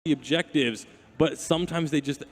the objectives, but sometimes they just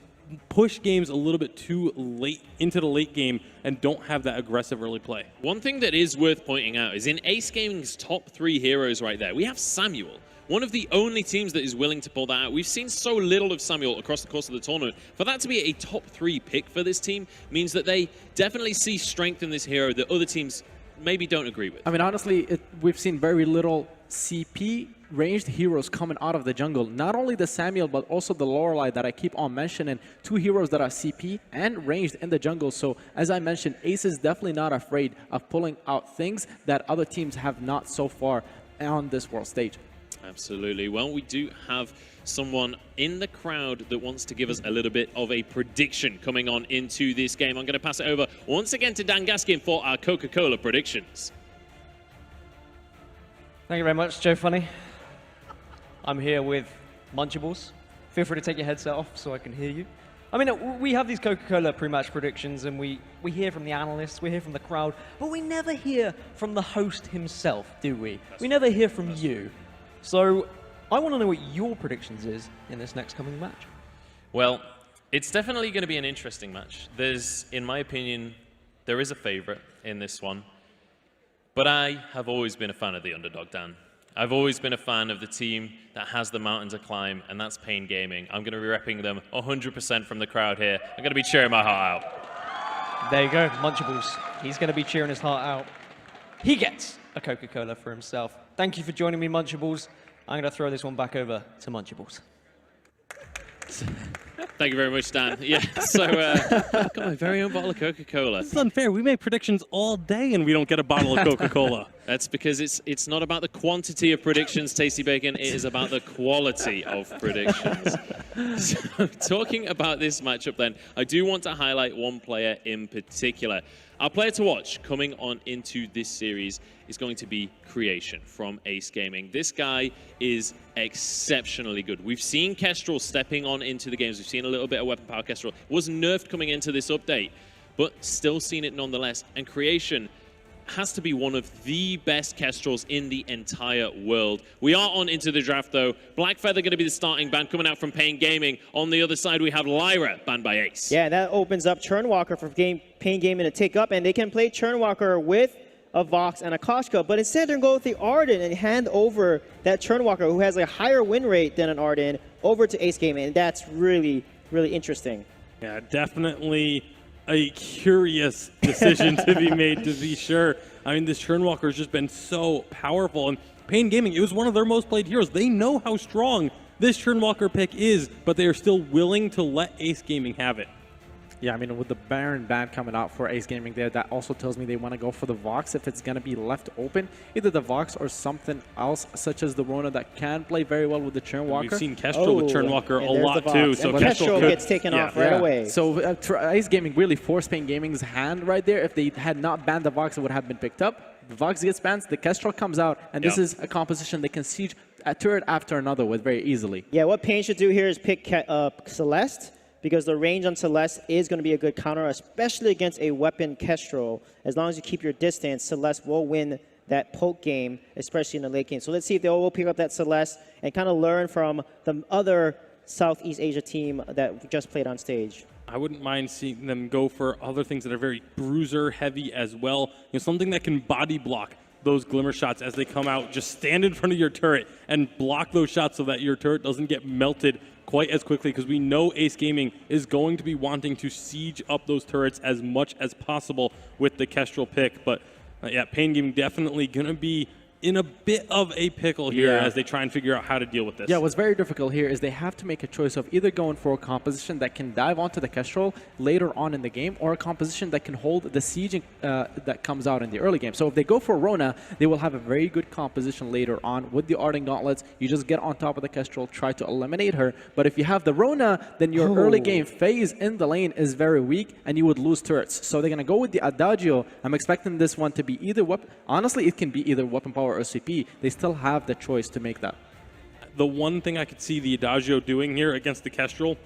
push games a little bit too late into the late game and don't have that aggressive early play. One thing that is worth pointing out is in Ace Gaming's top 3 heroes right there, we have Samuel, one of the only teams that is willing to pull that out. We've seen so little of Samuel across the course of the tournament. For that to be a top 3 pick for this team means that they definitely see strength in this hero that other teams maybe don't agree with. I mean, honestly, we've seen very little CP ranged heroes coming out of the jungle. Not only the Samuel, but also the Lorelei that I keep on mentioning. 2 heroes that are CP and ranged in the jungle. So, as I mentioned, Ace is definitely not afraid of pulling out things that other teams have not so far on this world stage. Absolutely. Well, we do have someone in the crowd that wants to give us a little bit of a prediction coming on into this game. I'm going to pass it over once again to Dan Gaskin for our Coca-Cola predictions. Thank you very much, Joe Funny. I'm here with Munchables. Feel free to take your headset off so I can hear you. I mean, we have these Coca-Cola pre-match predictions, and we hear from the analysts, we hear from the crowd, but we never hear from the host himself, do we? We never hear from you. So I want to know what your predictions is in this next coming match. Well, it's definitely going to be an interesting match. In my opinion, there is a favorite in this one. But I have always been a fan of the underdog, Dan. I've always been a fan of the team that has the mountain to climb, and that's Pain Gaming. I'm going to be repping them 100% from the crowd here. I'm going to be cheering my heart out. There you go, Munchables. He's going to be cheering his heart out. He gets a Coca-Cola for himself. Thank you for joining me, Munchables. I'm going to throw this one back over to Munchables. Thank you very much, Dan. Yeah, so I've got my very own bottle of Coca-Cola. This is unfair. We make predictions all day and we don't get a bottle of Coca-Cola. That's because it's not about the quantity of predictions, Tasty Bacon. It is about the quality of predictions. So, talking about this matchup then, I do want to highlight one player in particular. Our player to watch coming on into this series is going to be Creation from Ace Gaming. This guy is exceptionally good. We've seen Kestrel stepping on into the games. We've seen a little bit of weapon power Kestrel. Was nerfed coming into this update, but still seen it nonetheless. And Creation has to be one of the best Kestrels in the entire world. We are on into the draft, though. Blackfeather going to be the starting ban coming out from Pain Gaming. On the other side, we have Lyra, banned by Ace. Yeah, that opens up Churnwalker for Pain Gaming to take up, and they can play Churnwalker with a Vox and a Koshka, but instead they're going to go with the Arden and hand over that Churnwalker, who has a higher win rate than an Arden, over to Ace Gaming, and that's really, really interesting. Yeah, definitely a curious decision to be made, to be sure. I mean, this Churnwalker has just been so powerful, and Pain Gaming, it was one of their most played heroes. They know how strong this Churnwalker pick is, but they are still willing to let Ace Gaming have it. Yeah, I mean, with the Baron ban coming out for Ace Gaming there, that also tells me they want to go for the Vox if it's going to be left open. Either the Vox or something else, such as the Rona that can play very well with the Churnwalker. We've seen Kestrel with Churnwalker a lot too. So Kestrel gets taken off right away. So Ace Gaming really forced Pain Gaming's hand right there. If they had not banned the Vox, it would have been picked up. The Vox gets banned, the Kestrel comes out, and this is a composition they can siege a turret after another with very easily. Yeah, what Pain should do here is pick Celeste, because the range on Celeste is going to be a good counter, especially against a weapon Kestrel. As long as you keep your distance, Celeste will win that poke game, especially in the late game. So let's see if they will pick up that Celeste and kind of learn from the other Southeast Asia team that just played on stage. I wouldn't mind seeing them go for other things that are very bruiser heavy as well. You know, something that can body block those glimmer shots as they come out. Just stand in front of your turret and block those shots so that your turret doesn't get melted quite as quickly, because we know Ace Gaming is going to be wanting to siege up those turrets as much as possible with the Kestrel pick. But yeah, Pain Gaming definitely going to be in a bit of a pickle here as they try and figure out how to deal with this. Yeah, what's very difficult here is they have to make a choice of either going for a composition that can dive onto the Kestrel later on in the game, or a composition that can hold the siege that comes out in the early game. So if they go for Rona, they will have a very good composition later on with the Ardent Gauntlets. You just get on top of the Kestrel, try to eliminate her. But if you have the Rona, then your early game phase in the lane is very weak, and you would lose turrets. So they're going to go with the Adagio. I'm expecting this one to be either weapon. Honestly, it can be either weapon power or CP. They still have the choice to make that. The one thing I could see the Adagio doing here against the Kestrel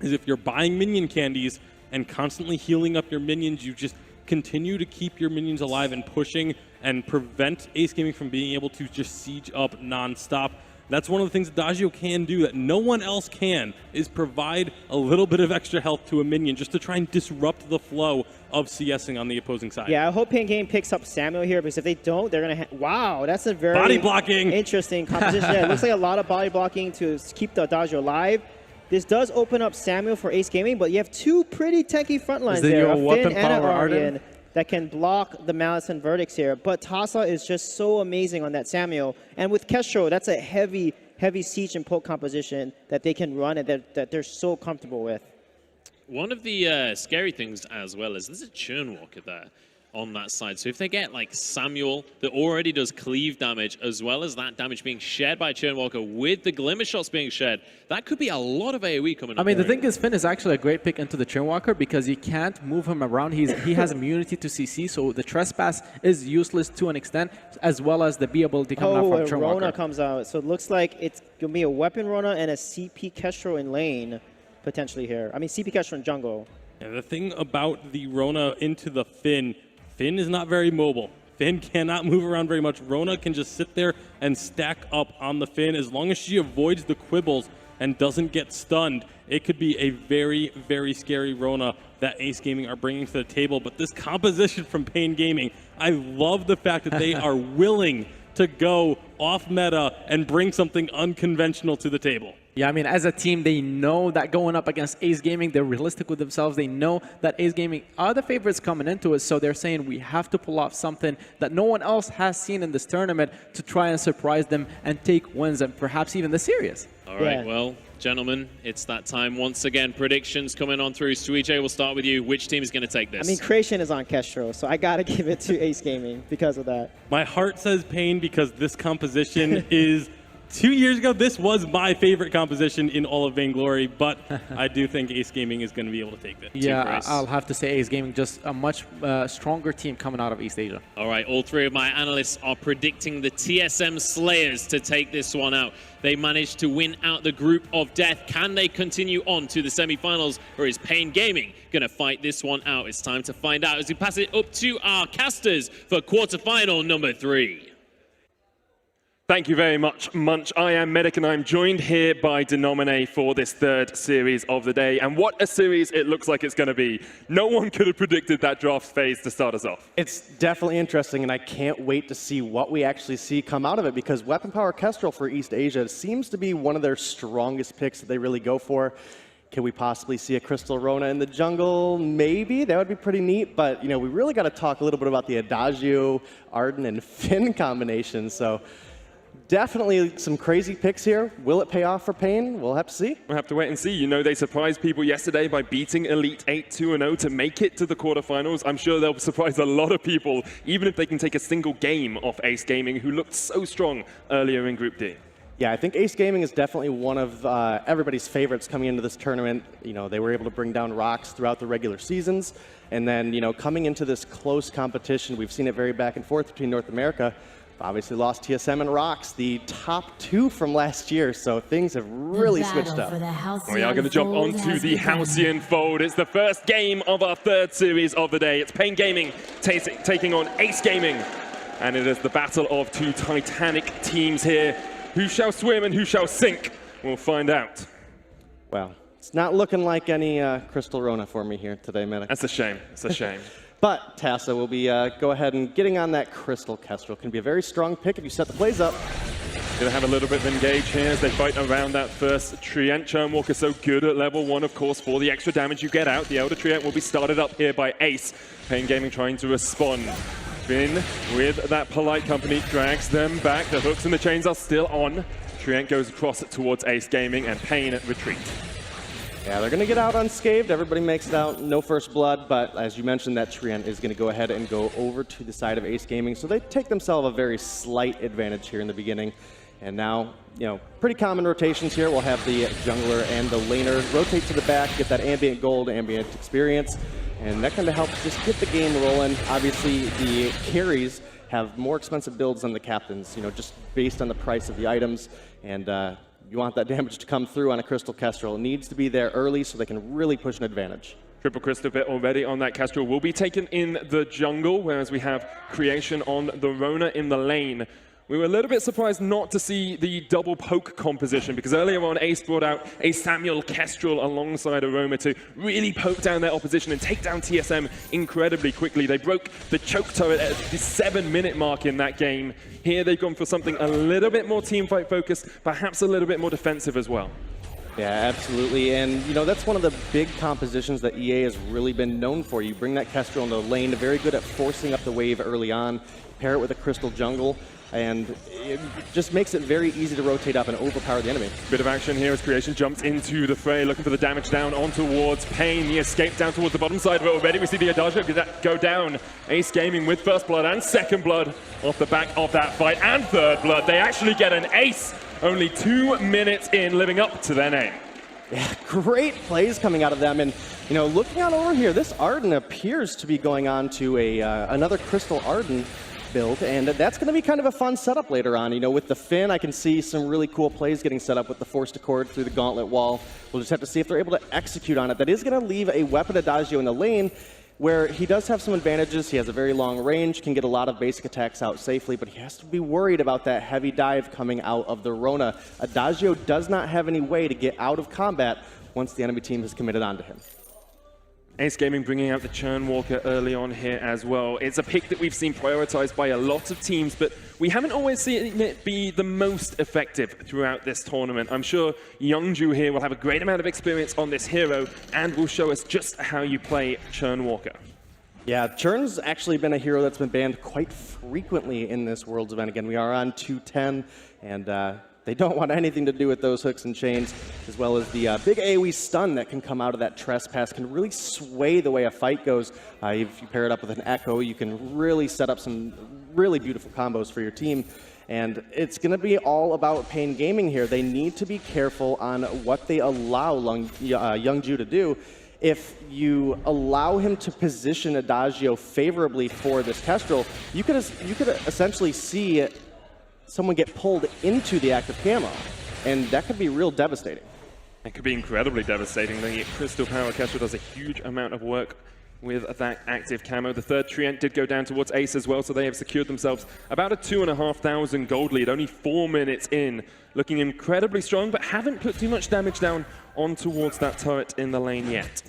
is if you're buying minion candies and constantly healing up your minions, you just continue to keep your minions alive and pushing and prevent Ace Gaming from being able to just siege up non-stop. That's one of the things Adagio can do that no one else can, is provide a little bit of extra health to a minion just to try and disrupt the flow of CSing on the opposing side. Yeah, I hope Pain Game picks up Samuel here, because if they don't, they're going to... Wow, that's a very body blocking. Interesting composition. Yeah, it looks like a lot of body blocking to keep the Adagio alive. This does open up Samuel for Ace Gaming, but you have two pretty tanky front lines there, a Finn and an Arden, that can block the Malice and Verdicts here. But Tasa is just so amazing on that Samuel. And with Kestrel, that's a heavy siege and poke composition that they can run and that they're so comfortable with. One of the scary things as well is there's a Churn Walker there on that side. So if they get like Samuel that already does cleave damage, as well as that damage being shared by Churn Walker with the Glimmer Shots being shared, that could be a lot of AoE coming up. I mean, the thing is, Finn is actually a great pick into the Churn Walker because you can't move him around. He has immunity to CC, so the Trespass is useless to an extent, as well as the B ability coming out from Churn Walker. Rona comes out. So it looks like it's going to be a Weapon Rona and a CP Kestrel in lane, potentially here. I mean, CP Kestrel in jungle. Yeah, the thing about the Rona into the Finn is not very mobile. Finn cannot move around very much. Rona can just sit there and stack up on the Finn. As long as she avoids the quibbles and doesn't get stunned, it could be a very, very scary Rona that Ace Gaming are bringing to the table. But this composition from Pain Gaming, I love the fact that they are willing to go off meta and bring something unconventional to the table. Yeah, I mean, as a team, they know that going up against Ace Gaming, they're realistic with themselves. They know that Ace Gaming are the favorites coming into it, so they're saying we have to pull off something that no one else has seen in this tournament to try and surprise them and take wins and perhaps even the series. All right, well, gentlemen, it's that time once again. Predictions coming on through. Suijay, we'll start with you. Which team is going to take this? I mean, Creation is on Kestrel, so I got to give it to Ace Gaming because of that. My heart says Pain because this composition is... 2 years ago, this was my favorite composition in all of Vainglory, but I do think Ace Gaming is going to be able to take this. Yeah, I'll have to say Ace Gaming, just a much stronger team coming out of East Asia. All right, all three of my analysts are predicting the TSM Slayers to take this one out. They managed to win out the group of death. Can they continue on to the semifinals, or is Pain Gaming going to fight this one out? It's time to find out as we pass it up to our casters for quarterfinal number 3. Thank you very much, Munch. I am Medic, and I'm joined here by Denomine for this third series of the day. And what a series it looks like it's going to be. No one could have predicted that draft phase to start us off. It's definitely interesting, and I can't wait to see what we actually see come out of it, because Weapon Power Kestrel for East Asia seems to be one of their strongest picks that they really go for. Can we possibly see a Crystal Rona in the jungle? Maybe. That would be pretty neat. But, you know, we really got to talk a little bit about the Adagio, Arden, and Finn combination. So definitely some crazy picks here. Will it pay off for Pain? We'll have to see. We'll have to wait and see. You know, they surprised people yesterday by beating Elite 8-2-0 to make it to the quarterfinals. I'm sure they'll surprise a lot of people, even if they can take a single game off Ace Gaming, who looked so strong earlier in Group D. Yeah, I think Ace Gaming is definitely one of everybody's favorites coming into this tournament. You know, they were able to bring down Rocks throughout the regular seasons. And then, you know, coming into this close competition, we've seen it very back and forth between North America. Obviously lost TSM and Rocks, the top 2 from last year, so things have really switched up. We are going to jump onto the Halcyon Fold. It's the first game of our third series of the day. It's Pain Gaming taking on Ace Gaming. And it is the battle of 2 titanic teams here. Who shall swim and who shall sink? We'll find out. Well, it's not looking like any Crystal Rona for me here today, Medic. That's a shame. It's a shame. But Tassa will be go ahead and getting on that Crystal Kestrel. Can be a very strong pick if you set the plays up. Going to have a little bit of engage here as they fight around that first Treant. Churn Walker so good at level 1, of course, for the extra damage you get out. The Elder Treant will be started up here by Ace. Pain Gaming trying to respond. Finn with that polite company drags them back. The hooks and the chains are still on. Treant goes across towards Ace Gaming, and Pain retreat. Yeah, they're going to get out unscathed. Everybody makes it out. No first blood, but as you mentioned, that Treant is going to go ahead and go over to the side of Ace Gaming. So they take themselves a very slight advantage here in the beginning. And now, you know, pretty common rotations here. We'll have the jungler and the laner rotate to the back, get that ambient gold, ambient experience. And that kind of helps just get the game rolling. Obviously, the carries have more expensive builds than the captains, you know, just based on the price of the items. And you want that damage to come through on a Crystal Kestrel. It needs to be there early so they can really push an advantage. Triple Crystal bit already on that Kestrel will be taken in the jungle, whereas we have Creation on the Rona in the lane. We were a little bit surprised not to see the double poke composition, because earlier on, Ace brought out a Samuel Kestrel alongside Aroma to really poke down their opposition and take down TSM incredibly quickly. They broke the choke turret at the 7-minute mark in that game. Here they've gone for something a little bit more teamfight focused, perhaps a little bit more defensive as well. Yeah, absolutely. And, you know, that's one of the big compositions that EA has really been known for. You bring that Kestrel into the lane, very good at forcing up the wave early on, pair it with a Crystal Jungle, and it just makes it very easy to rotate up and overpower the enemy. Bit of action here as Creation jumps into the fray, looking for the damage down on towards Pain. The escape down towards the bottom side of it already. We see the Adagio go down. Ace Gaming with first blood and second blood off the back of that fight, and third blood. They actually get an ace only 2 minutes in, living up to their name. Yeah, great plays coming out of them. And, you know, looking out over here, this Arden appears to be going on to another Crystal Arden build, and that's going to be kind of a fun setup later on. You know, with the Finn, I can see some really cool plays getting set up with the Forced Accord through the Gauntlet wall. We'll just have to see if they're able to execute on it. That is going to leave a weapon Adagio in the lane, where he does have some advantages. He has a very long range, can get a lot of basic attacks out safely, but he has to be worried about that heavy dive coming out of the Rona. Adagio does not have any way to get out of combat once the enemy team has committed onto him. Ace Gaming bringing out the Churn Walker early on here as well. It's a pick that we've seen prioritized by a lot of teams, but we haven't always seen it be the most effective throughout this tournament. I'm sure Youngju here will have a great amount of experience on this hero and will show us just how you play Churn Walker. Yeah, Churn's actually been a hero that's been banned quite frequently in this Worlds event. Again, we are on 210, and they don't want anything to do with those hooks and chains, as well as the big AoE stun that can come out of that Trespass can really sway the way a fight goes. If you pair it up with an Echo, you can really set up some really beautiful combos for your team. And it's going to be all about Pain Gaming here. They need to be careful on what they allow Youngju to do. If you allow him to position Adagio favorably for this Kestrel, you could essentially see someone get pulled into the active camo, and that could be real devastating. It could be incredibly devastating. The Crystal Power Kestrel does a huge amount of work with that active camo. The third Treant did go down towards Ace as well, so they have secured themselves about a 2,500 gold lead, only 4 minutes in. Looking incredibly strong, but haven't put too much damage down on towards that turret in the lane yet.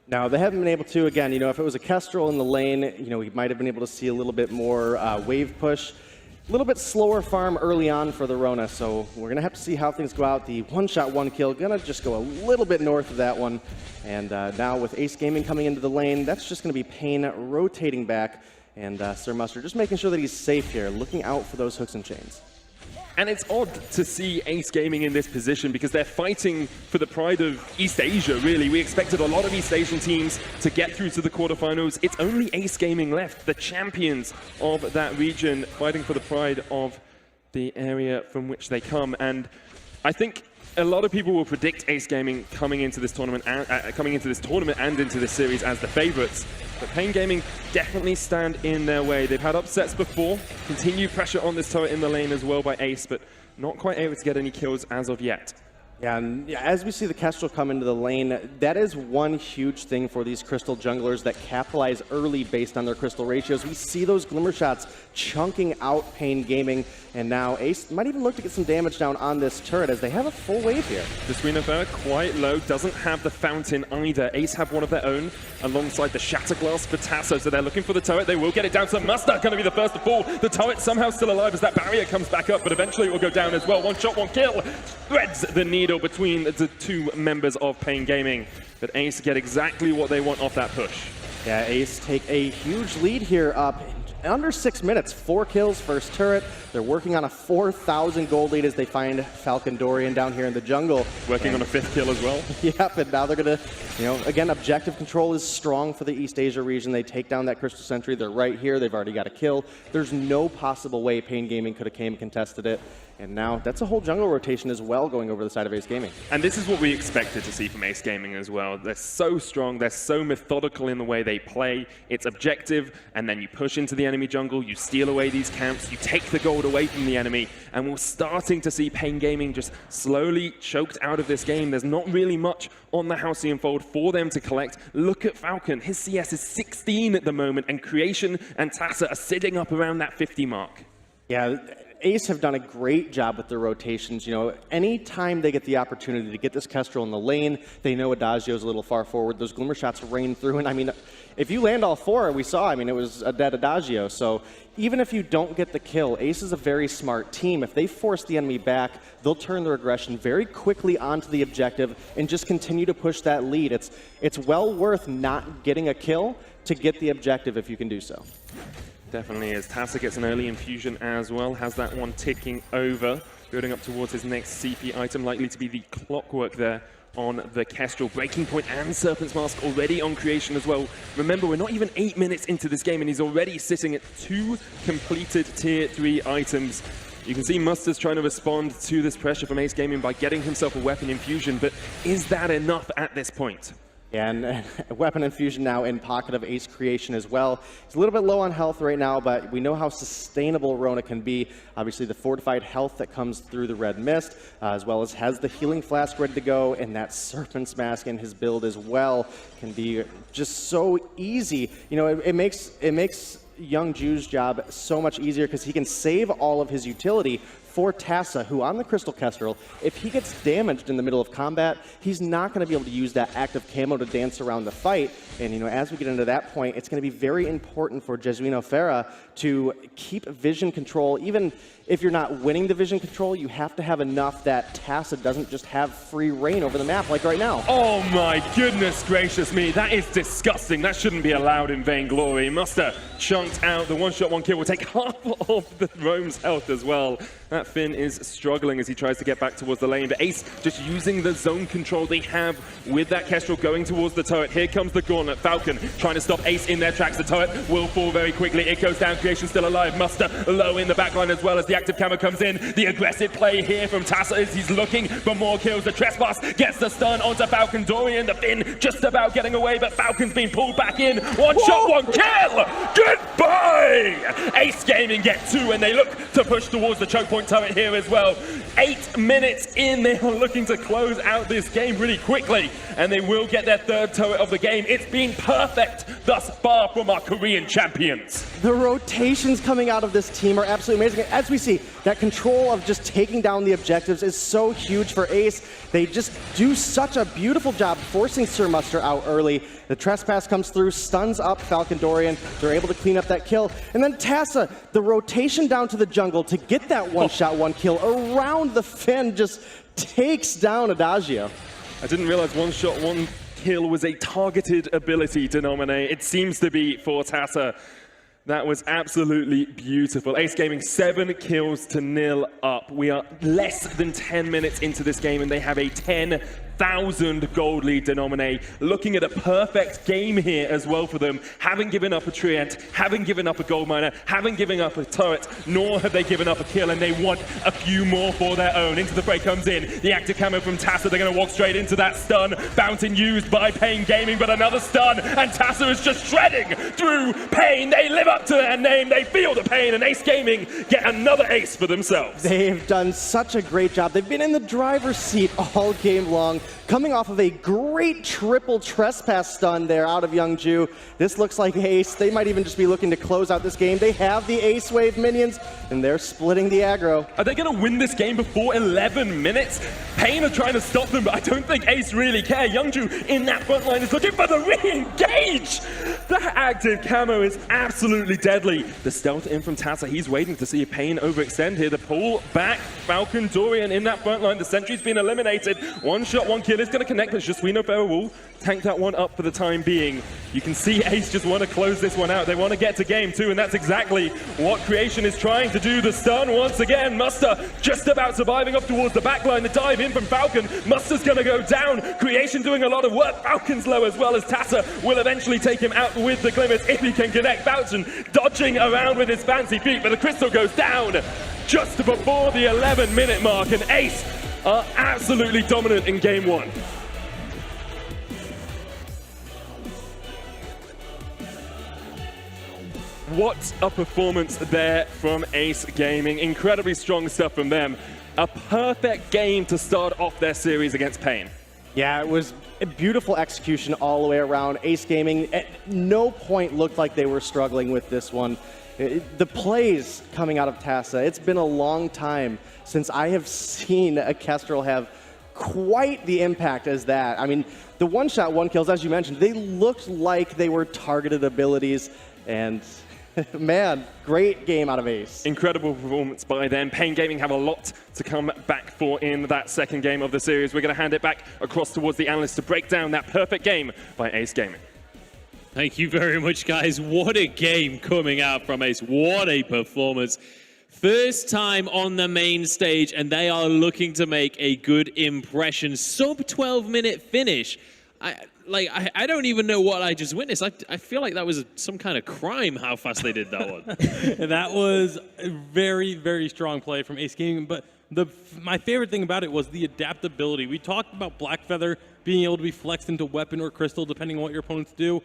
Now, they haven't been able to, again, you know, if it was a Kestrel in the lane, you know, we might have been able to see a little bit more wave push. A little bit slower farm early on for the Rona, so we're going to have to see how things go out. The one-shot, one-kill, going to just go a little bit north of that one. And now with Ace Gaming coming into the lane, that's just going to be Pain rotating back. And Sir Mustard just making sure that he's safe here, looking out for those hooks and chains. And it's odd to see Ace Gaming in this position because they're fighting for the pride of East Asia, really. We expected a lot of East Asian teams to get through to the quarterfinals. It's only Ace Gaming left, the champions of that region, fighting for the pride of the area from which they come. And I think a lot of people will predict Ace Gaming coming into this tournament and into this series as the favorites. But Pain Gaming definitely stand in their way. They've had upsets before, continued pressure on this turret in the lane as well by Ace, but not quite able to get any kills as of yet. Yeah, and as we see the Kestrel come into the lane, that is one huge thing for these Crystal junglers that capitalize early based on their Crystal ratios. We see those Glimmer shots chunking out Pain Gaming, and now Ace might even look to get some damage down on this turret as they have a full wave here. The Screen of Air quite low, doesn't have the Fountain either. Ace have one of their own alongside the Shatterglass for Tasso, so they're looking for the turret. They will get it down, so Mustard going to be the first to fall. The turret somehow still alive as that barrier comes back up, but eventually it will go down as well. One shot, one kill, threads the needle between the two members of Pain Gaming. But Ace get exactly what they want off that push. Yeah, Ace take a huge lead here up in under 6 minutes. 4 kills, first turret. They're working on a 4,000 gold lead as they find Falcon Dorian down here in the jungle. Working on a 5th kill as well. Yep, and now they're going to, you know, again, objective control is strong for the East Asia region. They take down that Crystal Sentry. They're right here. They've already got a kill. There's no possible way Pain Gaming could have came and contested it. And now that's a whole jungle rotation as well going over the side of Ace Gaming. And this is what we expected to see from Ace Gaming as well. They're so strong, they're so methodical in the way they play. It's objective, and then you push into the enemy jungle, you steal away these camps, you take the gold away from the enemy, and we're starting to see Pain Gaming just slowly choked out of this game. There's not really much on the Halcyon Fold for them to collect. Look at Falcon. His CS is 16 at the moment, and Creation and Tassa are sitting up around that 50 mark. Yeah, Ace have done a great job with their rotations. You know, anytime they get the opportunity to get this Kestrel in the lane, they know Adagio's a little far forward. Those Glimmer shots rain through, and I mean, if you land all 4, we saw, I mean, it was a dead Adagio. So even if you don't get the kill, Ace is a very smart team. If they force the enemy back, they'll turn their aggression very quickly onto the objective and just continue to push that lead. It's well worth not getting a kill to get the objective if you can do so. Definitely is. Tassa gets an early infusion as well, has that one ticking over, building up towards his next CP item, likely to be the clockwork there on the Kestrel. Breaking Point and Serpent's Mask already on creation as well. Remember, we're not even 8 minutes into this game, and he's already sitting at 2 completed Tier 3 items. You can see Mustard's trying to respond to this pressure from Ace Gaming by getting himself a weapon infusion, but is that enough at this point? And a weapon infusion now in pocket of Ace creation as well. He's a little bit low on health right now, but we know how sustainable Rona can be. Obviously, the fortified health that comes through the red mist, as well as has the healing flask ready to go, and that Serpent's Mask in his build as well can be just so easy. You know, it makes Young Ju's job so much easier because he can save all of his utility for Tassa, who on the Crystal Kestrel, if he gets damaged in the middle of combat, he's not going to be able to use that active camo to dance around the fight. And you know, as we get into that point, it's going to be very important for Jesuino Ferra to keep vision control. Even if you're not winning the vision control, you have to have enough that Tassa doesn't just have free reign over the map like right now. Oh my goodness gracious me, that is disgusting. That shouldn't be allowed in Vainglory. Musta chunked out. The one-shot, one-kill will take half of the Rome's health as well. That Finn is struggling as he tries to get back towards the lane, but Ace just using the zone control they have with that Kestrel going towards the turret. Here comes the Gauntlet. Falcon trying to stop Ace in their tracks. The turret will fall very quickly. It goes down. Creation still alive. Musta low in the backline as well as the active camo comes in. The aggressive play here from Tassa is he's looking for more kills. The Trespass gets the stun onto Falcon. Dorian, the Finn, just about getting away, but Falcon's been pulled back in. One shot, one kill! Goodbye! Ace Gaming get 2, and they look to push towards the choke point turret here as well. 8 minutes in, they are looking to close out this game really quickly, and they will get their 3rd turret of the game. It's been perfect thus far from our Korean champions. The rotations coming out of this team are absolutely amazing. As we see, that control of just taking down the objectives is so huge for Ace. They just do such a beautiful job forcing Sir Muster out early. The Trespass comes through, stuns up Falcon Dorian. They're able to clean up that kill. And then Tassa, the rotation down to the jungle to get that one-shot, one-kill around the Finn just takes down Adagio. I didn't realize one-shot, one-kill was a targeted ability to nominate. It seems to be for Tassa. That was absolutely beautiful. Ace Gaming 7 kills to 0 up. We are less than 10 minutes into this game, and they have a 10,000 gold lead to nominate. Looking at a perfect game here as well for them. Haven't given up a Treant, haven't given up a gold miner, haven't given up a turret, nor have they given up a kill, and they want a few more for their own. Into the fray comes in. The active camo from Tassa. They're going to walk straight into that stun. Fountain used by Pain Gaming, but another stun, and Tassa is just shredding through Pain. They live up to their name. They feel the pain, and Ace Gaming get another ace for themselves. They've done such a great job. They've been in the driver's seat all game long, coming off of a great triple Trespass stun there out of Young Ju. This looks like Ace. They might even just be looking to close out this game. They have the Ace Wave minions, and they're splitting the aggro. Are they going to win this game before 11 minutes? Pain are trying to stop them, but I don't think Ace really care. Young Ju in that front line is looking for the re-engage. That active camo is absolutely deadly. The stealth in from Tassa. He's waiting to see if Pain overextend here. The pull back. Falcon Dorian in that front line. The sentry's been eliminated. One shot, one kill is going to connect, but Jesuino Ferra will tank that one up for the time being. You can see Ace just want to close this one out. They want to get to game 2, and that's exactly what Creation is trying to do. The stun once again. Muster just about surviving up towards the backline. The dive in from Falcon. Muster's going to go down. Creation doing a lot of work. Falcon's low as well as Tassa will eventually take him out with the glimmers if he can connect. Falcon dodging around with his fancy feet, but the crystal goes down just before the 11-minute mark, and Ace are absolutely dominant in game 1. What a performance there from Ace Gaming. Incredibly strong stuff from them. A perfect game to start off their series against Pain. Yeah, it was a beautiful execution all the way around. Ace Gaming at no point looked like they were struggling with this one. The plays coming out of Tassa, it's been a long time since I have seen a Kestrel have quite the impact as that. I mean, the one-shot, one-kills, as you mentioned, they looked like they were targeted abilities, and man, great game out of Ace. Incredible performance by them. Pain Gaming have a lot to come back for in that second game of the series. We're going to hand it back across towards the analysts to break down that perfect game by Ace Gaming. Thank you very much, guys. What a game coming out from Ace. What a performance. First time on the main stage, and they are looking to make a good impression. Sub 12-minute finish. I don't even know what I just witnessed. I feel like that was some kind of crime how fast they did that one. And that was a very, very strong play from Ace Gaming. But my favorite thing about it was the adaptability. We talked about Blackfeather being able to be flexed into weapon or crystal depending on what your opponents do.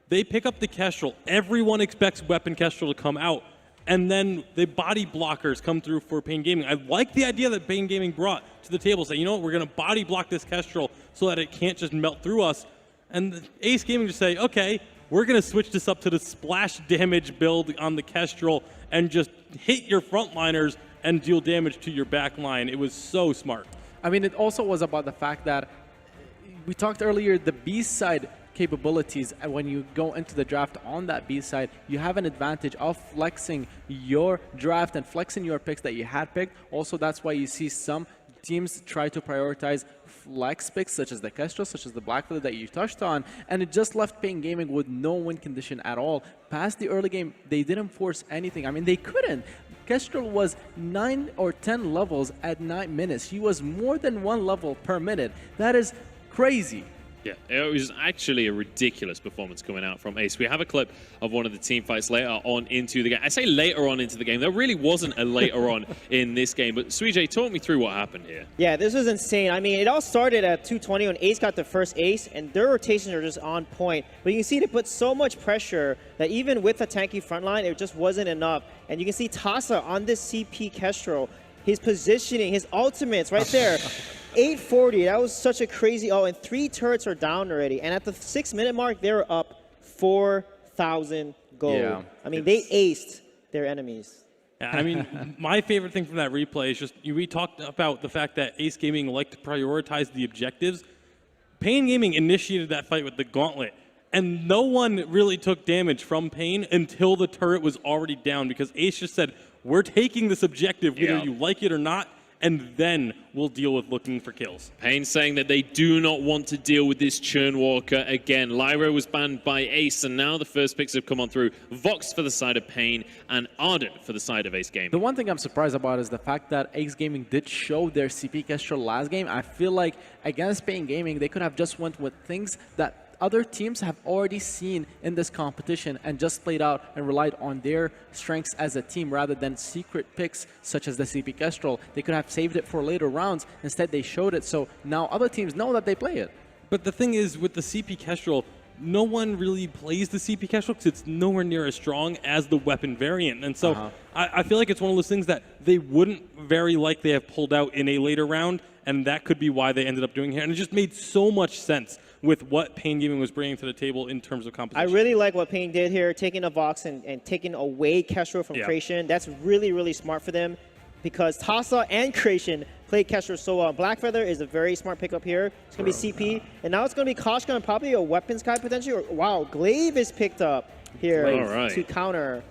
They pick up the Kestrel. Everyone expects weapon Kestrel to come out. And then the body blockers come through for Pain Gaming. I like the idea that Pain Gaming brought to the table. Say, you know what, we're going to body block this Kestrel so that it can't just melt through us. And Ace Gaming just say, okay, we're going to switch this up to the splash damage build on the Kestrel and just hit your frontliners and deal damage to your back line. It was so smart. I mean, it also was about the fact that we talked earlier, the B side capabilities, and when you go into the draft on that B side, you have an advantage of flexing your draft and flexing your picks that you had picked. Also, that's why you see some teams try to prioritize flex picks, such as the Kestrel, such as the Blackfeather that you touched on, and it just left Pain Gaming with no win condition at all. Past the early game, they didn't force anything. I mean, they couldn't. Kestrel was 9 or 10 levels at 9 minutes. He was more than 1 level per minute. That is crazy. Yeah, it was actually a ridiculous performance coming out from Ace. We have a clip of one of the team fights later on into the game. I say later on into the game. There really wasn't a later on in this game. But Suijay, talk me through what happened here. Yeah, this was insane. I mean, it all started at 220 when Ace got the first ace, and their rotations are just on point. But you can see they put so much pressure that even with a tanky front line, it just wasn't enough. And you can see Tassa on this CP Kestrel, his positioning, his ultimates right there. 840, that was such a crazy, and 3 turrets are down already. And at the 6-minute mark, they were up 4,000 gold. Yeah, I mean, they aced their enemies. Yeah, I mean, my favorite thing from that replay is just, we talked about the fact that Ace Gaming liked to prioritize the objectives. Pain Gaming initiated that fight with the Gauntlet, and no one really took damage from Pain until the turret was already down, because Ace just said, we're taking this objective, whether you like it or not, and then we'll deal with looking for kills. Pain saying that they do not want to deal with this Churnwalker again. Lyra was banned by Ace, and now the first picks have come on through. Vox for the side of Pain, and Ardent for the side of Ace Gaming. The one thing I'm surprised about is the fact that Ace Gaming did show their CP Kestrel last game. I feel like against Pain Gaming, they could have just went with things that other teams have already seen in this competition and just played out and relied on their strengths as a team rather than secret picks such as the CP Kestrel. They could have saved it for later rounds. Instead, they showed it, so now other teams know that they play it. But the thing is, with the CP Kestrel, no one really plays the CP Kestrel because it's nowhere near as strong as the weapon variant. And so I feel like it's one of those things that they wouldn't very likely have pulled out in a later round, and that could be why they ended up doing here. And it just made so much sense with what Pain Gaming was bringing to the table in terms of competition. I really like what Pain did here, taking a Vox and taking away Kestrel from Creation. That's really, really smart for them because Tassa and Creation played Kestrel so well. Blackfeather is a very smart pickup here. It's going to be CP, and now it's going to be Koshka and probably a weapons guy potentially. Or, wow, Glaive is picked up here to counter.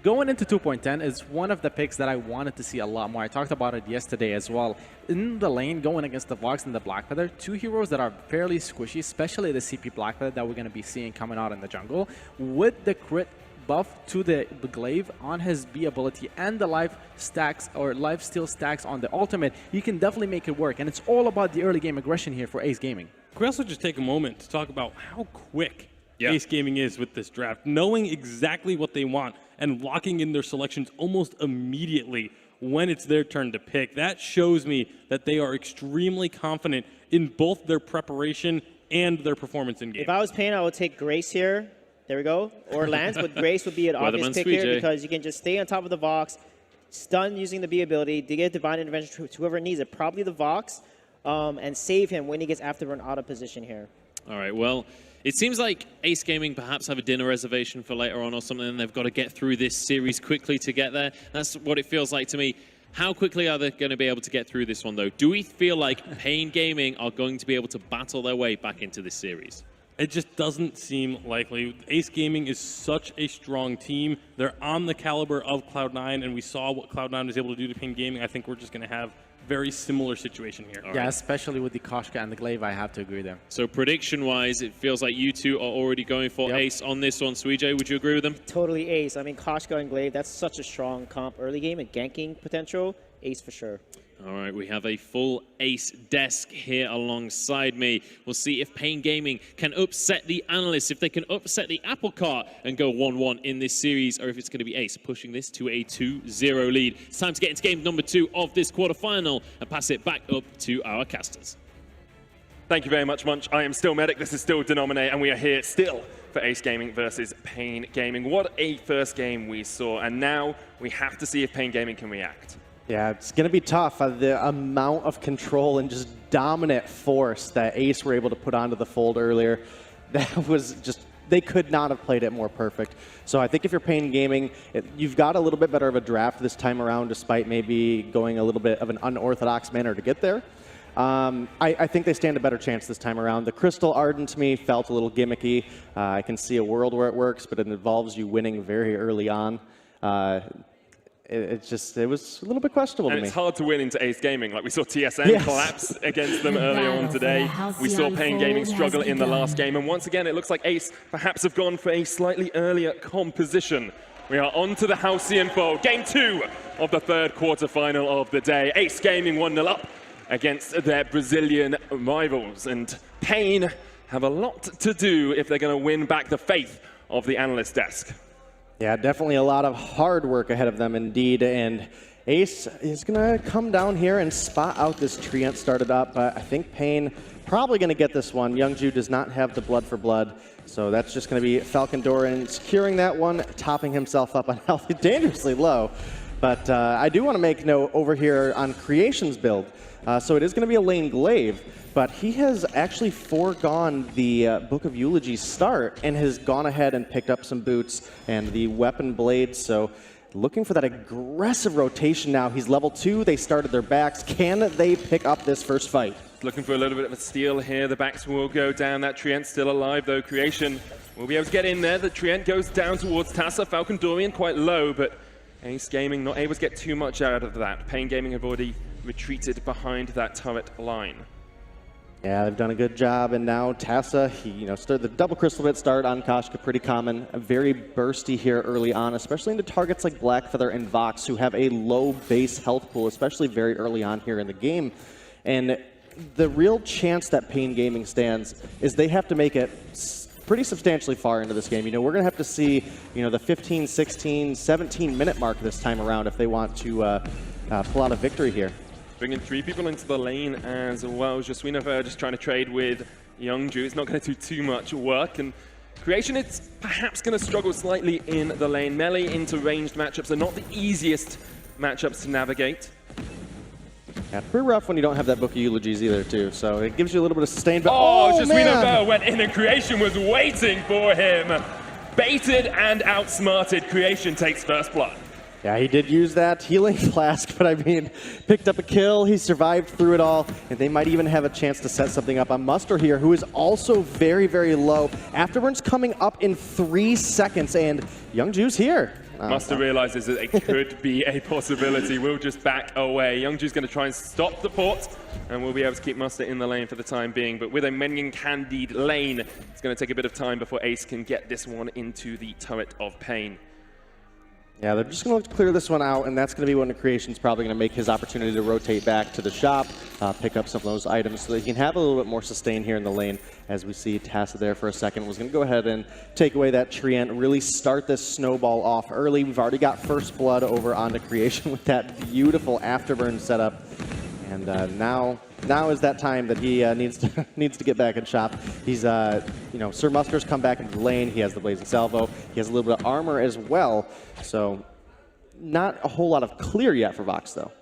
Going into 2.10 is one of the picks that I wanted to see a lot more. I talked about it yesterday as well. In the lane, going against the Vox and the Blackfeather, 2 heroes that are fairly squishy, especially the CP Blackfeather that we're going to be seeing coming out in the jungle. With the crit buff to the Glaive on his B ability and the life stacks or life steal stacks on the ultimate, you can definitely make it work. And it's all about the early game aggression here for Ace Gaming. Can we also just take a moment to talk about how quick Ace Gaming is with this draft, knowing exactly what they want and locking in their selections almost immediately when it's their turn to pick. That shows me that they are extremely confident in both their preparation and their performance in game. If I was Pain, I would take Grace here. There we go. Or Lance, but Grace would be an obvious pick here because you can just stay on top of the Vox, stun using the B ability, to get Divine Intervention to whoever needs it, probably the Vox, and save him when he gets after an out of position here. All right, well, it seems like Ace Gaming perhaps have a dinner reservation for later on or something, and they've got to get through this series quickly to get there. That's what it feels like to me. How quickly are they going to be able to get through this one, though? Do we feel like Pain Gaming are going to be able to battle their way back into this series? It just doesn't seem likely. Ace Gaming is such a strong team. They're on the caliber of Cloud9, and we saw what Cloud9 was able to do to Pain Gaming. I think we're just going to have very similar situation here. Yeah, especially with the Koshka and the Glaive, I have to agree there. So prediction-wise, it feels like you two are already going for Ace on this one. Suijay, would you agree with them? Totally Ace. I mean, Koshka and Glaive, that's such a strong comp early game and ganking potential. Ace for sure. All right, we have a full Ace desk here alongside me. We'll see if Pain Gaming can upset the analysts, if they can upset the apple cart and go 1-1 in this series, or if it's going to be Ace pushing this to a 2-0 lead. It's time to get into game number 2 of this quarterfinal and pass it back up to our casters. Thank you very much, Munch. I am still Medic, this is still Denominate, and we are here still for Ace Gaming versus Pain Gaming. What a first game we saw, and now we have to see if Pain Gaming can react. Yeah, it's going to be tough. The amount of control and just dominant force that Ace were able to put onto the fold earlier, that was just, they could not have played it more perfect. So I think if you're Pain Gaming, you've got a little bit better of a draft this time around, despite maybe going a little bit of an unorthodox manner to get there. I think they stand a better chance this time around. The Crystal Arden to me felt a little gimmicky. I can see a world where it works, but it involves you winning very early on. It was a little bit questionable to me. And it's hard to win into Ace Gaming. Like we saw TSM collapse against them earlier on today. We saw Pain Gaming struggle in the last game. And once again, it looks like Ace perhaps have gone for a slightly earlier composition. We are on to the Halcyon Fold. Game 2 of the third quarterfinal of the day. Ace Gaming 1-0 up against their Brazilian rivals. And Pain have a lot to do if they're going to win back the faith of the analyst desk. Yeah, definitely a lot of hard work ahead of them indeed, and Ace is going to come down here and spot out this Treant started up, but I think Pain probably going to get this one. Youngju does not have the blood for blood, so that's just going to be Falcon Doran securing that one, topping himself up on health dangerously low. But I do want to make note over here on Creation's build, so it is going to be a lane Glaive, but he has actually foregone the Book of Eulogies start and has gone ahead and picked up some boots and the weapon blades. So looking for that aggressive rotation now. He's level 2. They started their backs. Can they pick up this first fight? Looking for a little bit of a steal here. The backs will go down. That Treant still alive, though. Creation will be able to get in there. The Treant goes down towards Tassa. Falcon Dorian quite low, but Ace Gaming not able to get too much out of that. Pain Gaming have already retreated behind that turret line. Yeah, they've done a good job, and now Tassa, he started the double crystal bit start on Koshka, pretty common. Very bursty here early on, especially into targets like Blackfeather and Vox, who have a low base health pool, especially very early on here in the game. And the real chance that Pain Gaming stands is they have to make it pretty substantially far into this game. We're going to have to see, the 15, 16, 17-minute mark this time around if they want to pull out a victory here. Bringing 3 people into the lane as well. Jaswinova just trying to trade with Youngju. It's not going to do too much work. And Creation, it's perhaps going to struggle slightly in the lane. Melee into ranged matchups are not the easiest matchups to navigate. Yeah, pretty rough when you don't have that Book of Eulogies either, too. So it gives you a little bit of sustain. But Jaswinova went in and Creation was waiting for him. Baited and outsmarted. Creation takes first blood. Yeah, he did use that healing flask, but I mean, picked up a kill, he survived through it all, and they might even have a chance to set something up on Muster here, who is also very, very low. Afterwards coming up in 3 seconds, and Youngju's here. Muster realizes that it could be a possibility. We'll just back away. Youngju's going to try and stop the port, and we'll be able to keep Muster in the lane for the time being. But with a Menyon Candide lane, it's going to take a bit of time before Ace can get this one into the turret of Pain. Yeah, they're just going to look to clear this one out, and that's going to be when the Creation's probably going to make his opportunity to rotate back to the shop, pick up some of those items so that he can have a little bit more sustain here in the lane. As we see Tassa there for a second, was going to go ahead and take away that Treant, really start this snowball off early. We've already got first blood over onto Creation with that beautiful afterburn setup. And now is that time that he needs to get back in shop. He's, Sir Muster's come back into the lane. He has the Blazing Salvo. He has a little bit of armor as well. So not a whole lot of clear yet for Vox, though.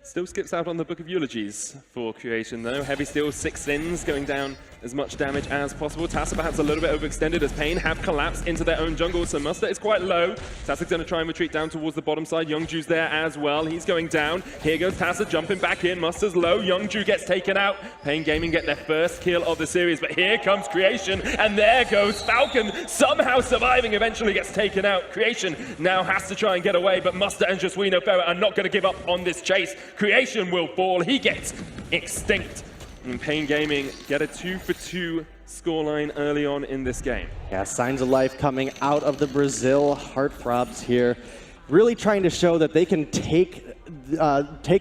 Still skips out on the Book of Eulogies for Creation, though. Heavy Steel, 6 sins going down as much damage as possible. Tassa perhaps a little bit overextended as Pain have collapsed into their own jungle, so Muster is quite low. Tassa's going to try and retreat down towards the bottom side. Youngju's there as well. He's going down. Here goes Tassa jumping back in. Muster's low. Youngju gets taken out. Pain Gaming get their first kill of the series, but here comes Creation, and there goes Falcon, somehow surviving, eventually gets taken out. Creation now has to try and get away, but Muster and Jesuino Ferrer are not going to give up on this chase. Creation will fall. He gets extinct. And Pain Gaming get a 2-for-2 scoreline early on in this game. Yeah, signs of life coming out of the Brazil heartthrobs here. Really trying to show that they can take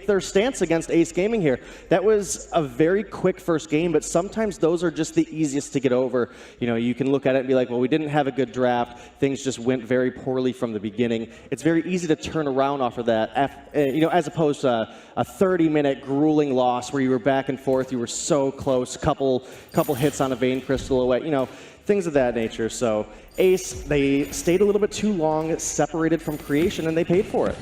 their stance against Ace Gaming here. That was a very quick first game, but sometimes those are just the easiest to get over. You know, you can look at it and be like, well, we didn't have a good draft. Things just went very poorly from the beginning. It's very easy to turn around off of that, you know, as opposed to a 30-minute grueling loss where you were back and forth, you were so close, couple hits on a Vein Crystal away, you know, things of that nature. So Ace, they stayed a little bit too long, separated from Creation, and they paid for it.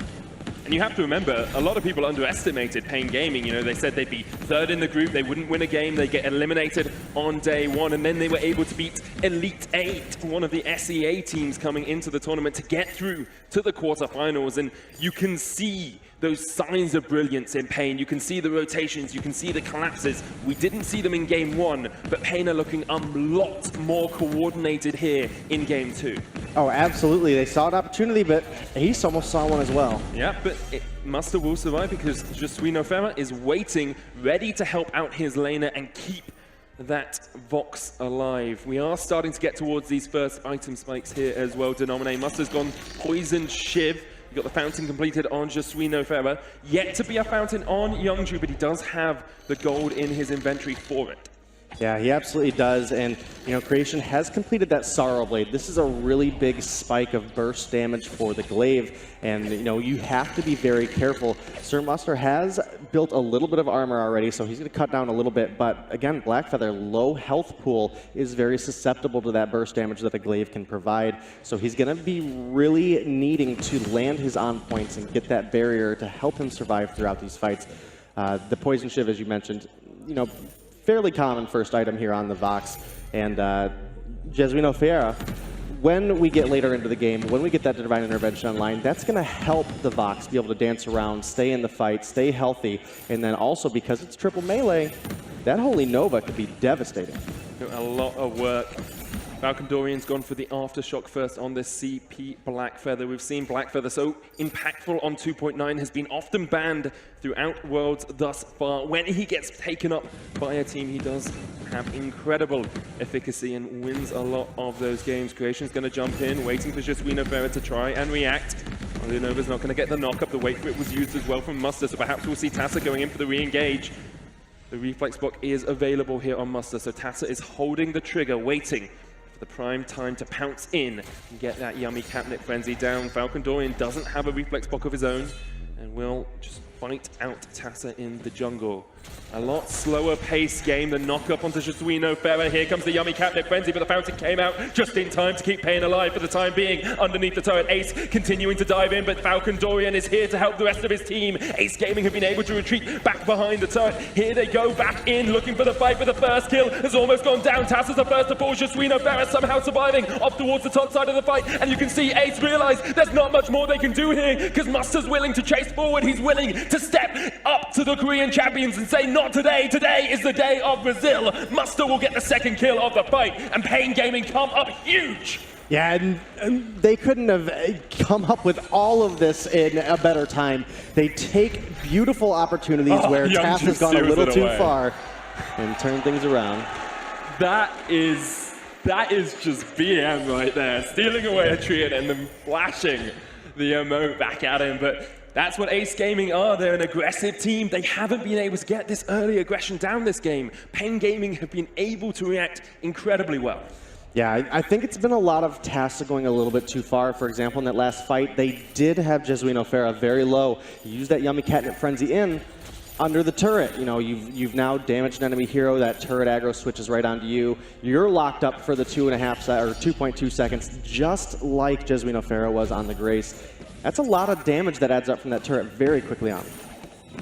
And you have to remember, a lot of people underestimated Pain Gaming. You know, they said they'd be third in the group, they wouldn't win a game, they'd get eliminated on day one, and then they were able to beat Elite 8, one of the SEA teams coming into the tournament, to get through to the quarterfinals. And you can see those signs of brilliance in Pain. You can see the rotations, you can see the collapses. We didn't see them in game one, but Pain are looking a lot more coordinated here in game two. Oh, absolutely. They saw an opportunity, but Ace almost saw one as well. Yeah, but Muster will survive because Jesuino Ferrer is waiting, ready to help out his laner and keep that Vox alive. We are starting to get towards these first item spikes here as well. Denominate Muster's gone Poison Shiv. You got the fountain completed on Jesuino Ferrer. Yet to be a fountain on Youngju, but he does have the gold in his inventory for it. Yeah, he absolutely does, and you know, Creation has completed that Sorrow Blade. This is a really big spike of burst damage for the Glaive, and you know, you have to be very careful. Sir Muster has built a little bit of armor already, so he's going to cut down a little bit, but again, Blackfeather, low health pool, is very susceptible to that burst damage that the Glaive can provide, so he's going to be really needing to land his on points and get that barrier to help him survive throughout these fights. The Poison Shiv, as you mentioned, you know, fairly common first item here on the Vox, and Jesuino Ferrer, when we get later into the game, when we get that Divine Intervention online, that's going to help the Vox be able to dance around, stay in the fight, stay healthy, and then also because it's triple melee, that Holy Nova could be devastating. A lot of work. Falcon Dorian's gone for the Aftershock first on this CP Blackfeather. We've seen Blackfeather so impactful on 2.9, has been often banned throughout Worlds thus far. When he gets taken up by a team, he does have incredible efficacy and wins a lot of those games. Creation's going to jump in, waiting for Jesuino Ferrer to try and react. Leonova's not going to get the knock-up. The wait for it was used as well from Muster, so perhaps we'll see Tassa going in for the re-engage. The reflex block is available here on Muster, so Tassa is holding the trigger, waiting the prime time to pounce in and get that yummy catnip frenzy down. Falcon Dorian doesn't have a reflex block of his own and will just fight out Tassa in the jungle. A lot slower paced game. The knock-up onto Jesuino Ferrer. Here comes the yummy catnip frenzy, but the fountain came out just in time to keep Pain alive for the time being. Underneath the turret, Ace continuing to dive in, but Falcon Dorian is here to help the rest of his team. Ace Gaming have been able to retreat back behind the turret. Here they go back in, looking for the fight, but the first kill has almost gone down. Tassa's the first to fall. Jesuino Ferrer somehow surviving off towards the top side of the fight, and you can see Ace realize there's not much more they can do here because Muster's willing to chase forward. He's willing to step up to the Korean champions and say, not today. Today is the day of Brazil. Muster will get the second kill of the fight, and Pain Gaming come up huge. Yeah, and they couldn't have come up with all of this in a better time. They take beautiful opportunities where Tass has gone a little too far and turn things around. That is just BM right there, stealing away a Treant and then flashing the emote back at him, but that's what Ace Gaming are. They're an aggressive team. They haven't been able to get this early aggression down this game. Pain Gaming have been able to react incredibly well. Yeah, I think it's been a lot of Tassa going a little bit too far. For example, in that last fight, they did have Jesuino Ferrer very low. You use that yummy catnip frenzy in under the turret. You know, you've now damaged an enemy hero. That turret aggro switches right onto you. You're locked up for the 2.2 seconds, just like Jesuino Ferrer was on the Grace. That's a lot of damage that adds up from that turret very quickly on.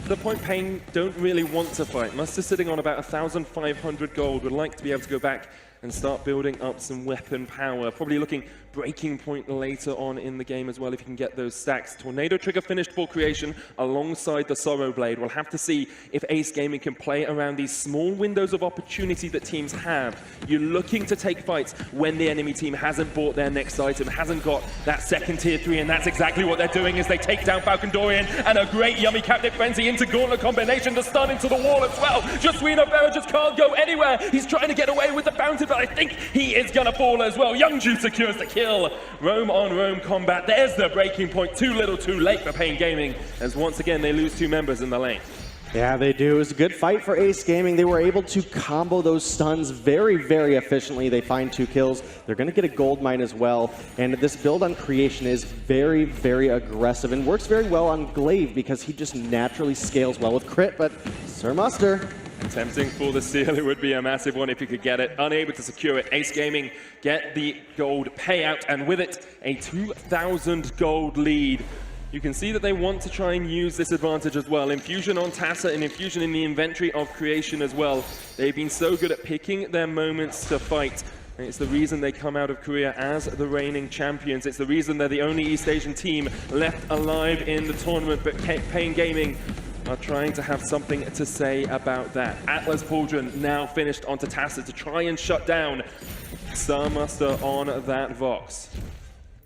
the point Pain don't really want to fight. Muster sitting on about 1,500 gold, would like to be able to go back and start building up some weapon power. Probably looking breaking point later on in the game as well if you can get those stacks. Tornado Trigger finished for creation alongside the Sorrow Blade. We'll have to see if Ace Gaming can play around these small windows of opportunity that teams have. You're looking to take fights when the enemy team hasn't bought their next item, hasn't got that second tier 3, and that's exactly what they're doing as they take down Falcon Dorian, and a great Yummy Captive Frenzy into Gauntlet combination to stun into the wall as well. Justwino Vera just can't go anywhere. He's trying to get away with the fountain, but I think he is gonna fall as well. Youngju secures the kill. Roam on Roam combat. There's the breaking point. Too little, too late for Pain Gaming, as once again they lose 2 members in the lane. Yeah, they do. It was a good fight for Ace Gaming. They were able to combo those stuns very, very efficiently. They find 2 kills. They're going to get a gold mine as well. And this build on creation is very, very aggressive and works very well on Glaive because he just naturally scales well with crit. But Sir Muster, attempting for the seal, it would be a massive one if you could get it. Unable to secure it. Ace Gaming get the gold payout, and with it, a 2,000 gold lead. You can see that they want to try and use this advantage as well. Infusion on Tassa and Infusion in the inventory of creation as well. They've been so good at picking their moments to fight. And it's the reason they come out of Korea as the reigning champions. It's the reason they're the only East Asian team left alive in the tournament. But Pain Gaming are trying to have something to say about that. Atlas Pauldron now finished onto Tassa to try and shut down Sir Muster on that Vox.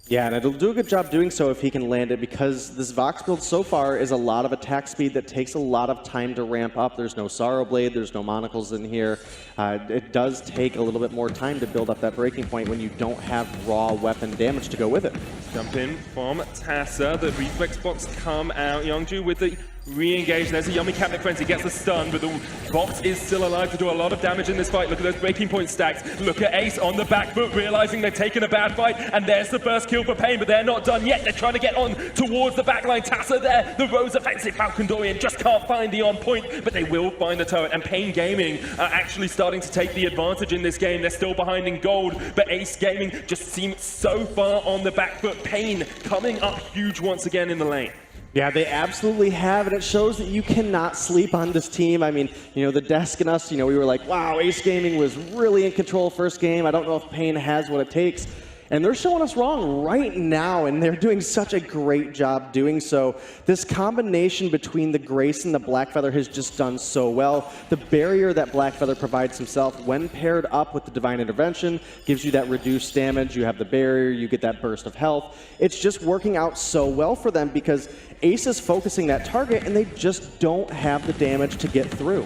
yeah, and it'll do a good job doing so if he can land it, because this Vox build so far is a lot of attack speed that takes a lot of time to ramp up. There's no Sorrow Blade, there's no Monocles in here. It does take a little bit more time to build up that breaking point when you don't have raw weapon damage to go with it. Jump in from Tassa, the reflex box come out. Youngju with the re-engage. There's a Yummy Captain Frenzy, gets the stun, but the box is still alive to do a lot of damage in this fight. Look at those breaking point stacks. Look at Ace on the back foot, realizing they've taken a bad fight, and there's the first kill for Pain, but they're not done yet. They're trying to get on towards the backline. Tassa there, the Rose offensive. Falcon Dorian just can't find the on point, but they will find the turret, and Pain Gaming are actually starting to take the advantage in this game. They're still behind in gold, but Ace Gaming just seems so far on the back foot. Pain coming up huge once again in the lane. Yeah, they absolutely have, and it shows that you cannot sleep on this team. I mean, you know, the desk and us, you know, we were like, wow, Ace Gaming was really in control first game. I don't know if Pain has what it takes. And they're showing us wrong right now, and they're doing such a great job doing so. This combination between the Grace and the Blackfeather has just done so well. The barrier that Blackfeather provides himself, when paired up with the Divine Intervention, gives you that reduced damage. You have the barrier, you get that burst of health. It's just working out so well for them because Ace is focusing that target, and they just don't have the damage to get through.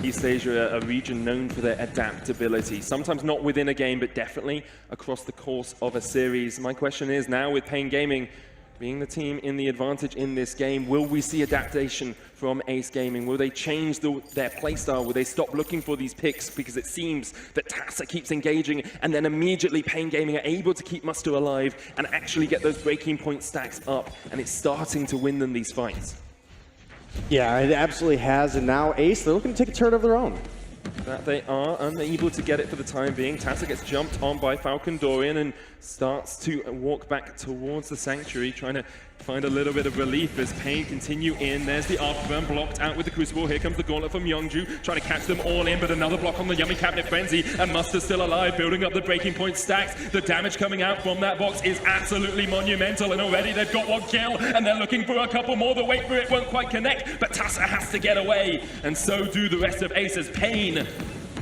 East Asia, a region known for their adaptability. Sometimes not within a game, but definitely across the course of a series. My question is now, with Pain Gaming being the team in the advantage in this game, will we see adaptation from Ace Gaming? Will they change their playstyle? Will they stop looking for these picks? Because it seems that Tassa keeps engaging, and then immediately Pain Gaming are able to keep Muster alive and actually get those breaking point stacks up, and it's starting to win them these fights. Yeah, it absolutely has, and now Ace, they're looking to take a turn of their own. That they are unable to get it for the time being. Tassa gets jumped on by Falcon Dorian and starts to walk back towards the Sanctuary, trying to find a little bit of relief as Pain continue in. There's the Afterburn blocked out with the Crucible. Here comes the Gauntlet from Youngju, trying to catch them all in, but another block on the Yummy Cabinet Frenzy, and Muster's still alive, building up the breaking point stacks. The damage coming out from that box is absolutely monumental, and already they've got 1 kill, and they're looking for a couple more. The wait for it won't quite connect, but Tassa has to get away, and so do the rest of Ace's. Pain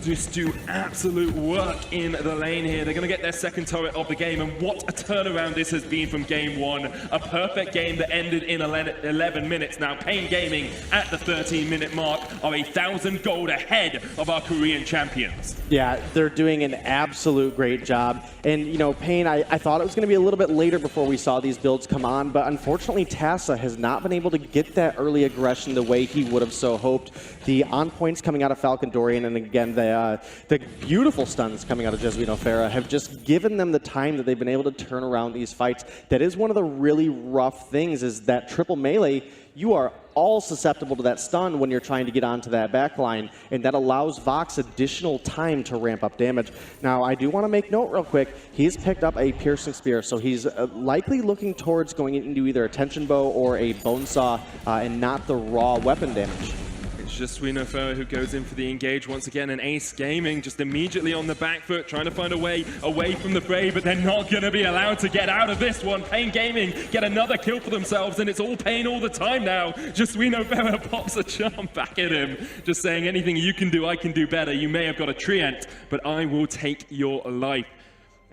just do absolute work in the lane here. They're going to get their second turret of the game, and what a turnaround this has been from game 1. A perfect game that ended in 11 minutes. Now Pain Gaming at the 13-minute mark are 1,000 gold ahead of our Korean champions. Yeah, they're doing an absolute great job. And, you know, Pain, I thought it was going to be a little bit later before we saw these builds come on, but unfortunately Tassa has not been able to get that early aggression the way he would have so hoped. The on-points coming out of Falcon Dorian, and again, the beautiful stuns coming out of Jesuino Farah have just given them the time that they've been able to turn around these fights. That is one of the really rough things, is that triple melee, you are all susceptible to that stun when you're trying to get onto that backline, and that allows Vox additional time to ramp up damage. Now, I do want to make note real quick, he's picked up a piercing spear, so he's likely looking towards going into either a tension bow or a bone saw, and not the raw weapon damage. It's just Suino who goes in for the engage once again, and Ace Gaming just immediately on the back foot, trying to find a way away from the fray, but they're not going to be allowed to get out of this one. Pain Gaming get another kill for themselves, and it's all Pain all the time now. Just Suino pops a charm back at him, just saying, anything you can do, I can do better. You may have got a Treant, but I will take your life.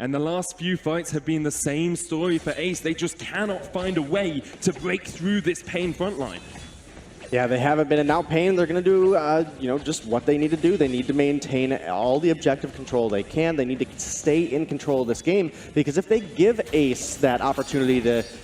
And the last few fights have been the same story for Ace. They just cannot find a way to break through this Pain front line. Yeah, they haven't been, and now Pain, they're going to do, you know, just what they need to do. They need to maintain all the objective control they can. They need to stay in control of this game, because if they give Ace that opportunity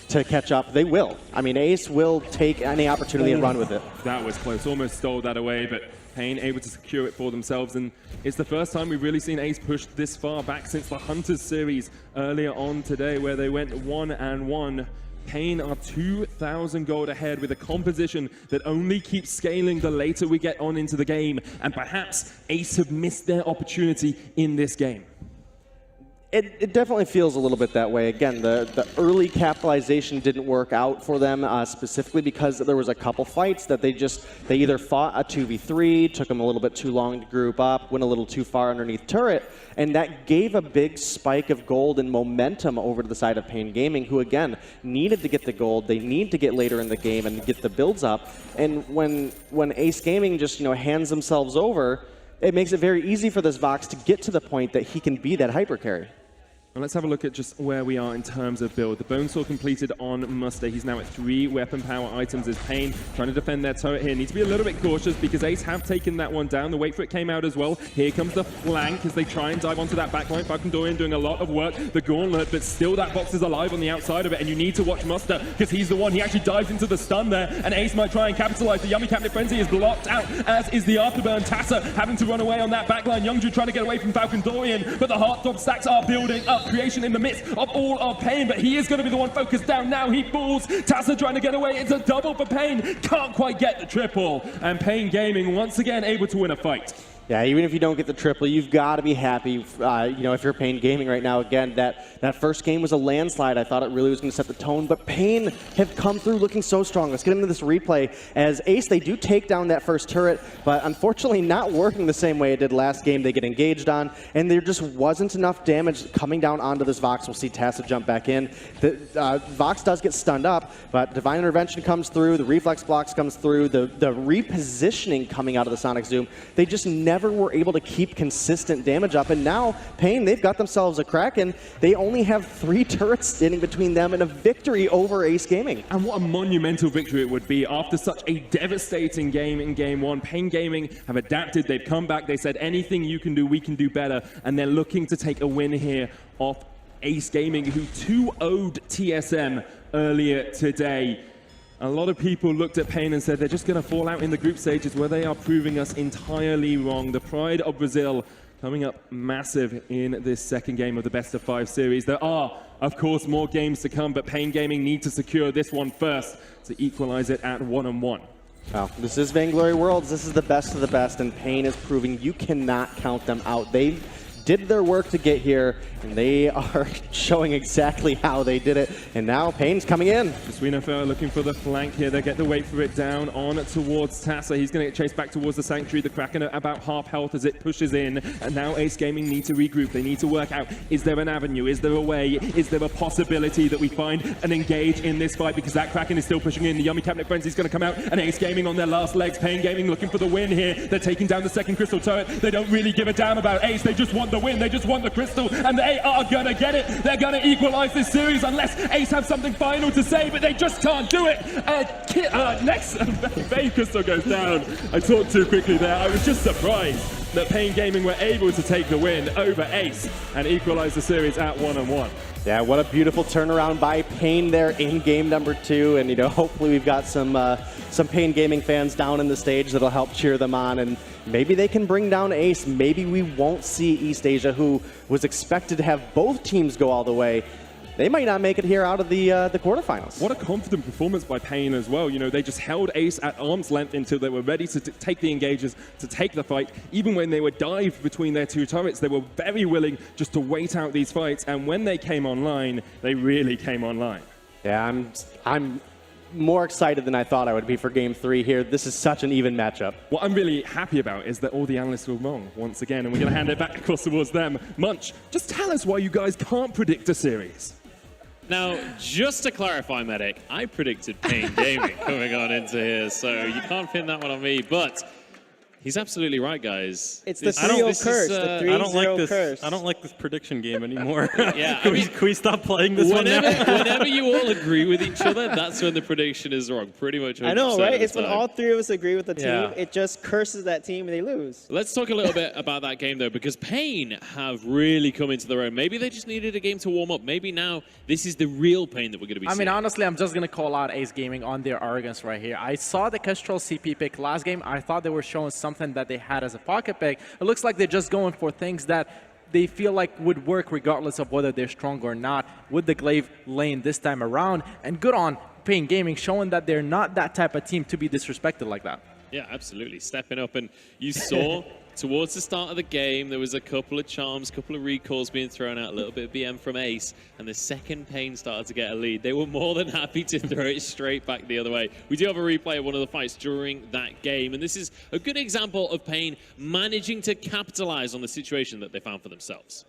to catch up, they will. I mean, Ace will take any opportunity and run with it. That was close, almost stole that away, but Pain able to secure it for themselves, and it's the first time we've really seen Ace push this far back since the Hunters series earlier on today, where they went 1-1. Pain are 2,000 gold ahead with a composition that only keeps scaling the later we get on into the game, and perhaps Ace have missed their opportunity in this game. It definitely feels a little bit that way. Again, the early capitalization didn't work out for them, specifically because there was a couple fights that they either fought a 2v3, took them a little bit too long to group up, went a little too far underneath turret, and that gave a big spike of gold and momentum over to the side of Pain Gaming, who again needed to get the gold. They need to get later in the game and get the builds up. And when Ace Gaming just hands themselves over, it makes it very easy for this Vox to get to the point that he can be that hyper carry. And let's have a look at just where we are in terms of build. The Bonesaw completed on Muster. He's now at 3 weapon power items as Pain trying to defend their turret here. Need to be a little bit cautious because Ace have taken that one down. The wait for it came out as well. Here comes the flank as they try and dive onto that backline. Falcondorian doing a lot of work. The Gauntlet, but still that box is alive on the outside of it, and you need to watch Muster because he's the one. He actually dives into the stun there, and Ace might try and capitalize. The Yummy Captain Frenzy is blocked out, as is the Afterburn. Tassa having to run away on that backline. Youngju trying to get away from Falcondorian, but the Heartthrob stacks are building up. Creation in the midst of all of Pain, but he is going to be the one focused down now. He falls. Tassa trying to get away. It's a double for Pain. Can't quite get the triple. And Pain Gaming once again able to win a fight. Yeah, even if you don't get the triple, you've got to be happy, if you're Pain Gaming right now. Again, that first game was a landslide. I thought it really was going to set the tone, but Pain have come through looking so strong. Let's get into this replay. As Ace, they do take down that first turret, but unfortunately not working the same way it did last game. They get engaged on, and there just wasn't enough damage coming down onto this Vox. We'll see Tassa jump back in. The Vox does get stunned up, but Divine Intervention comes through, the Reflex Blocks comes through, the repositioning coming out of the Sonic Zoom. They just never were able to keep consistent damage up, and now Pain, they've got themselves a Kraken. They only have 3 turrets standing between them and a victory over Ace Gaming. And what a monumental victory it would be after such a devastating game in Game 1. Pain Gaming have adapted, they've come back, they said anything you can do, we can do better, and they're looking to take a win here off Ace Gaming, who 2-0'd TSM earlier today. A lot of people looked at Pain and said they're just going to fall out in the group stages, where they are proving us entirely wrong. The pride of Brazil coming up massive in this second game of the Best of 5 series. There are, of course, more games to come, but Pain Gaming need to secure this one first to equalize it at 1-1. Wow, this is Vainglory Worlds. This is the best of the best, and Pain is proving you cannot count them out. They did their work to get here, and they are showing exactly how they did it. And now Pain's coming in. Suino looking for the flank here. They get the wait for it down on towards Tassa. He's going to get chased back towards the Sanctuary. The Kraken at about half health as it pushes in. And now Ace Gaming need to regroup. They need to work out, is there an avenue? Is there a way? Is there a possibility that we find and engage in this fight? Because that Kraken is still pushing in. The Yummy Cabinet Frenzy is going to come out, and Ace Gaming on their last legs. Pain Gaming looking for the win here. They're taking down the second crystal turret. They don't really give a damn about Ace. They just want the win. They just want the crystal, and they are going to get it. They're going to equalize this series unless Ace have something final to say, but they just can't do it. Next, Bay Crystal goes down. I talked too quickly there. I was just surprised that Pain Gaming were able to take the win over Ace and equalize the series at 1-1. Yeah, what a beautiful turnaround by Pain there in game number 2, and hopefully we've got some Pain Gaming fans down in the stage that'll help cheer them on, and maybe they can bring down Ace. Maybe we won't see East Asia, who was expected to have both teams go all the way. they might not make it here out of the quarterfinals. What a confident performance by Pain as well. You know, they just held Ace at arm's length until they were ready to take the engagers, to take the fight. Even when they were dived between their two turrets, they were very willing just to wait out these fights. And when they came online, they really came online. Yeah, I'm more excited than I thought I would be for Game 3 here. This is such an even matchup. What I'm really happy about is that all the analysts were wrong once again, and we're going to hand it back across towards them. Munch, just tell us why you guys can't predict a series. Now, just to clarify, Medic, I predicted Pain Gaming coming on into here, so you can't pin that one on me, but he's absolutely right, guys. It's the 3-0 curse. The 3-0 curse. I don't like this prediction game anymore. Yeah, can we stop playing this one now? Whenever you all agree with each other, that's when the prediction is wrong. Pretty much. I know, right? It's when time. all three of us agree with the team. Yeah. It just curses that team and they lose. Let's talk a little bit about that game, though, because Pain have really come into their own. Maybe they just needed a game to warm up. Maybe now this is the real Pain that we're going to be seeing. I mean, honestly, I'm just going to call out Ace Gaming on their arrogance right here. I saw the Kestrel CP pick last game. I thought they were showing something that they had as a pocket pick. It looks like they're just going for things that they feel like would work regardless of whether they're strong or not with the glaive lane this time around. And good on Pain Gaming, showing that they're not that type of team to be disrespected like that. Yeah, absolutely. Stepping up. And you saw towards the start of the game, there was a couple of charms, couple of recalls being thrown out, a little bit of BM from Ace, and the second Pain started to get a lead. They were more than happy to throw it straight back the other way. We do have a replay of one of the fights during that game, and this is a good example of Pain managing to capitalize on the situation that they found for themselves.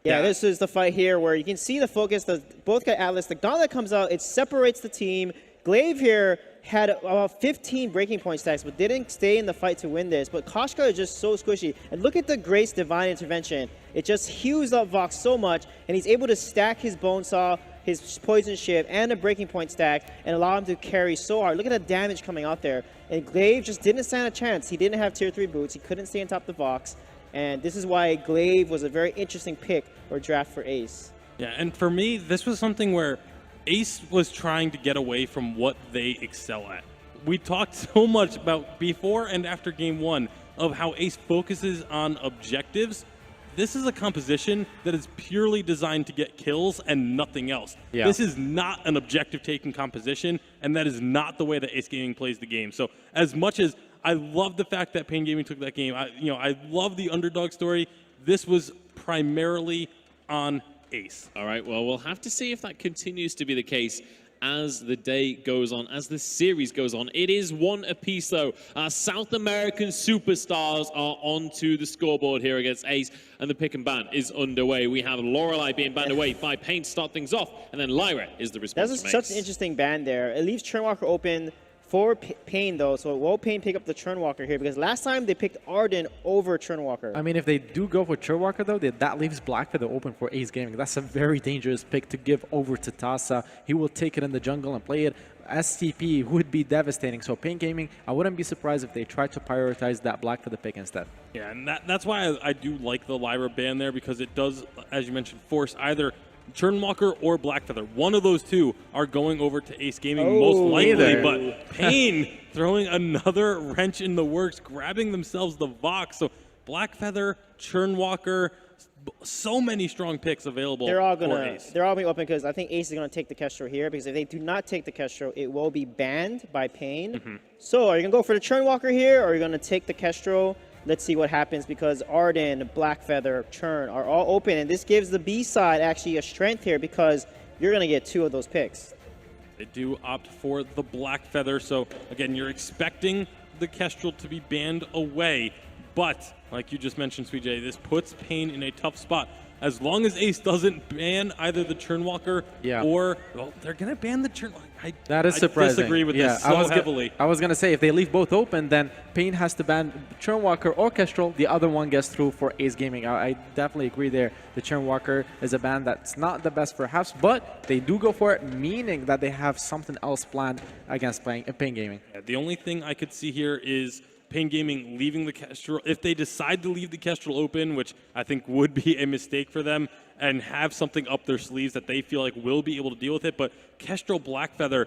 Yeah, this is the fight here where you can see the focus. Both got Atlas. The Gauntlet comes out. It separates the team. Glaive here had about 15 breaking point stacks, but didn't stay in the fight to win this. But Koshka is just so squishy. And look at the Grace Divine Intervention. It just hews up Vox so much, and he's able to stack his Bone Saw, his Poison Shiv, and a breaking point stack, and allow him to carry so hard. Look at the damage coming out there. And Glaive just didn't stand a chance. He didn't have tier 3 boots. He couldn't stay on top of the Vox. And this is why Glaive was a very interesting pick or draft for Ace. Yeah, and for me, this was something where Ace was trying to get away from what they excel at. We talked so much about before and after game one of how Ace focuses on objectives. This is a composition that is purely designed to get kills and nothing else. Yeah. This is not an objective-taking composition, and that is not the way that Ace Gaming plays the game. So as much as I love the fact that Pain Gaming took that game, I love the underdog story, this was primarily on Ace. All right, well, we'll have to see if that continues to be the case as the day goes on, as the series goes on. It is one apiece, though. Our South American superstars are onto the scoreboard here against Ace, and the pick and ban is underway. We have Lorelei being banned away by Pain to start things off, and then Lyra is the response That's from such Ace. an interesting ban there. It leaves Churnwalker open for Pain, though, so will Pain pick up the Churnwalker here? Because last time they picked Arden over Churnwalker. I mean, if they do go for Churnwalker, though, that leaves Blackfeather open for Ace Gaming. That's a very dangerous pick to give over to Tasa. He will take it in the jungle and play it. STP would be devastating. So Pain Gaming, I wouldn't be surprised if they tried to prioritize that Blackfeather pick instead. Yeah, and that's why I do like the Lyra ban there, because it does, as you mentioned, force either Churnwalker or Blackfeather. One of those two are going over to Ace Gaming most likely, but Pain throwing another wrench in the works, grabbing themselves the Vox. So Blackfeather, Churnwalker, so many strong picks available they're all for Ace. They're all going to open because I think Ace is going to take the Kestrel here, because if they do not take the Kestrel, it will be banned by Pain. So are you going to go for the Churnwalker here, or are you going to take the Kestrel? Let's see what happens, because Arden, Blackfeather, Churn are all open, and this gives the B side actually a strength here, because you're going to get 2 of those picks. They do opt for the Blackfeather, so again, you're expecting the Kestrel to be banned away, but like you just mentioned, Sweetjay, this puts Pain in a tough spot. As long as Ace doesn't ban either the Churnwalker or, well, they're going to ban the Churnwalker. That is surprising. I disagree with this so heavily. I was going to say, if they leave both open, then Pain has to ban Churnwalker or Kestrel. The other one gets through for Ace Gaming. I definitely agree there. The Churnwalker is a ban that's not the best perhaps, but they do go for it, meaning that they have something else planned against Pain Gaming. Yeah, the only thing I could see here is Pain Gaming leaving the Kestrel. If they decide to leave the Kestrel open, which I think would be a mistake for them, and have something up their sleeves that they feel like will be able to deal with it, but Kestrel, Blackfeather,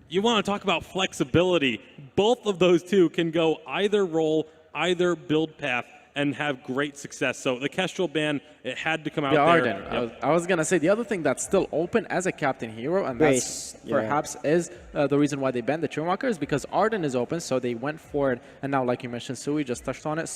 you want to talk about flexibility. Both of those two can go either role, either build path, and have great success. So the Kestrel ban, it had to come out The there. Arden. I was going to say the other thing that's still open as a captain hero, and Grace, that's perhaps is the reason why they banned the Trinwalker, is because Arden is open, so they went for it. And now, like you mentioned, Sui just touched on it.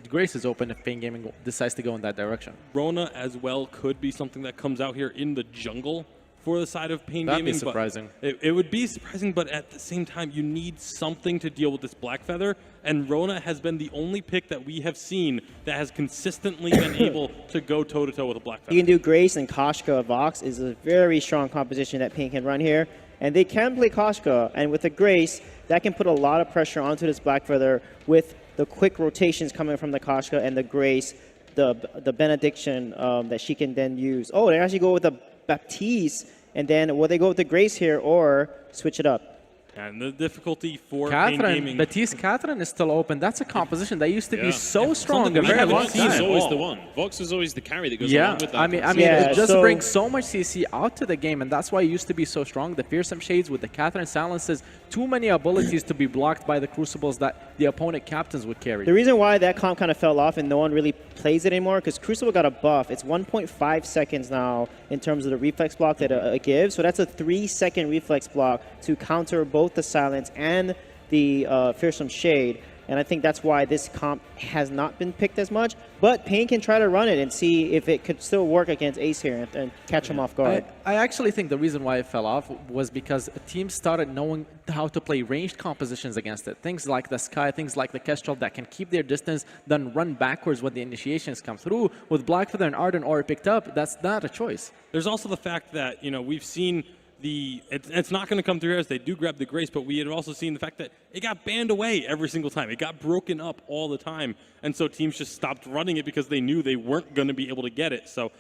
Grace is open if Pain Gaming decides to go in that direction. Rona as well could be something that comes out here in the jungle for the side of Pain That'd be Gaming. surprising. But it would be surprising, but at the same time, you need something to deal with this Black Feather. And Rona has been the only pick that we have seen that has consistently been able to go toe-to-toe with a Black Feather. You can do Grace, and Koshka Vox is a very strong composition that Pain can run here. And they can play Koshka, and with the Grace, that can put a lot of pressure onto this Black Feather with the quick rotations coming from the Koshka and the Grace, the benediction that she can then use. Oh, they actually go with the Baptiste, and then will they go with the Grace here or switch it up? And the difficulty for Pain Catherine, Gaming. Baptiste Catherine is still open. That's a composition that used to be Yeah. so strong Something a we very haven't long seen time. Vox is always all. the one. Vox was always the carry that goes Yeah, along with that. I mean, Yeah, it just so- brings so much CC out to the game, and that's why it used to be so strong. The Fearsome Shades with the Catherine silences, too many abilities to be blocked by the Crucibles that the opponent captains would carry. The reason why that comp kind of fell off and no one really plays it anymore, because Crucible got a buff. It's 1.5 seconds now in terms of the reflex block that it gives. So that's a 3-second reflex block to counter both the silence and the Fearsome Shade. And I think that's why this comp has not been picked as much. But Pain can try to run it and see if it could still work against Ace here and catch him off guard. I actually think the reason why it fell off was because teams started knowing how to play ranged compositions against it. Things like the Sky, things like the Kestrel that can keep their distance, then run backwards when the initiations come through. With Blackfeather and Arden already picked up, that's not a choice. There's also the fact that, we've seen it's not going to come through as they do grab the Grace, but we had also seen the fact that it got banned away every single time. It got broken up all the time. And so teams just stopped running it because they knew they weren't going to be able to get it. So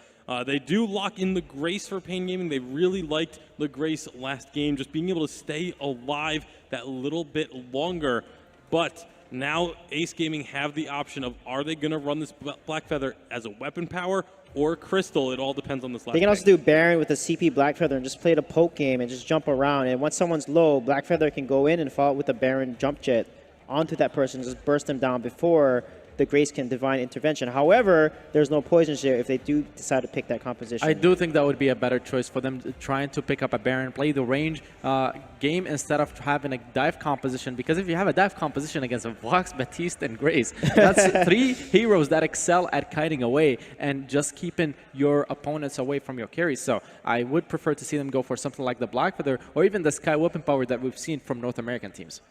they do lock in the Grace for Pain Gaming. They really liked the Grace last game, just being able to stay alive that little bit longer. But now Ace Gaming have the option of, are they going to run this Black Feather as a weapon power or Crystal? It all depends on this last They can also pick. do Baron with a CP Blackfeather and just play the poke game and just jump around. And once someone's low, Blackfeather can go in and follow with a Baron jump jet onto that person, just burst them down before the Grace can divine intervention. However, there's no poisons there if they do decide to pick that composition. I do think that would be a better choice for them trying to pick up a Baron, play the range game instead of having a dive composition. Because if you have a dive composition against Vox, Baptiste, and Grace, that's 3 heroes that excel at kiting away and just keeping your opponents away from your carries. So I would prefer to see them go for something like the Blackfeather or even the Sky Weapon Power that we've seen from North American teams.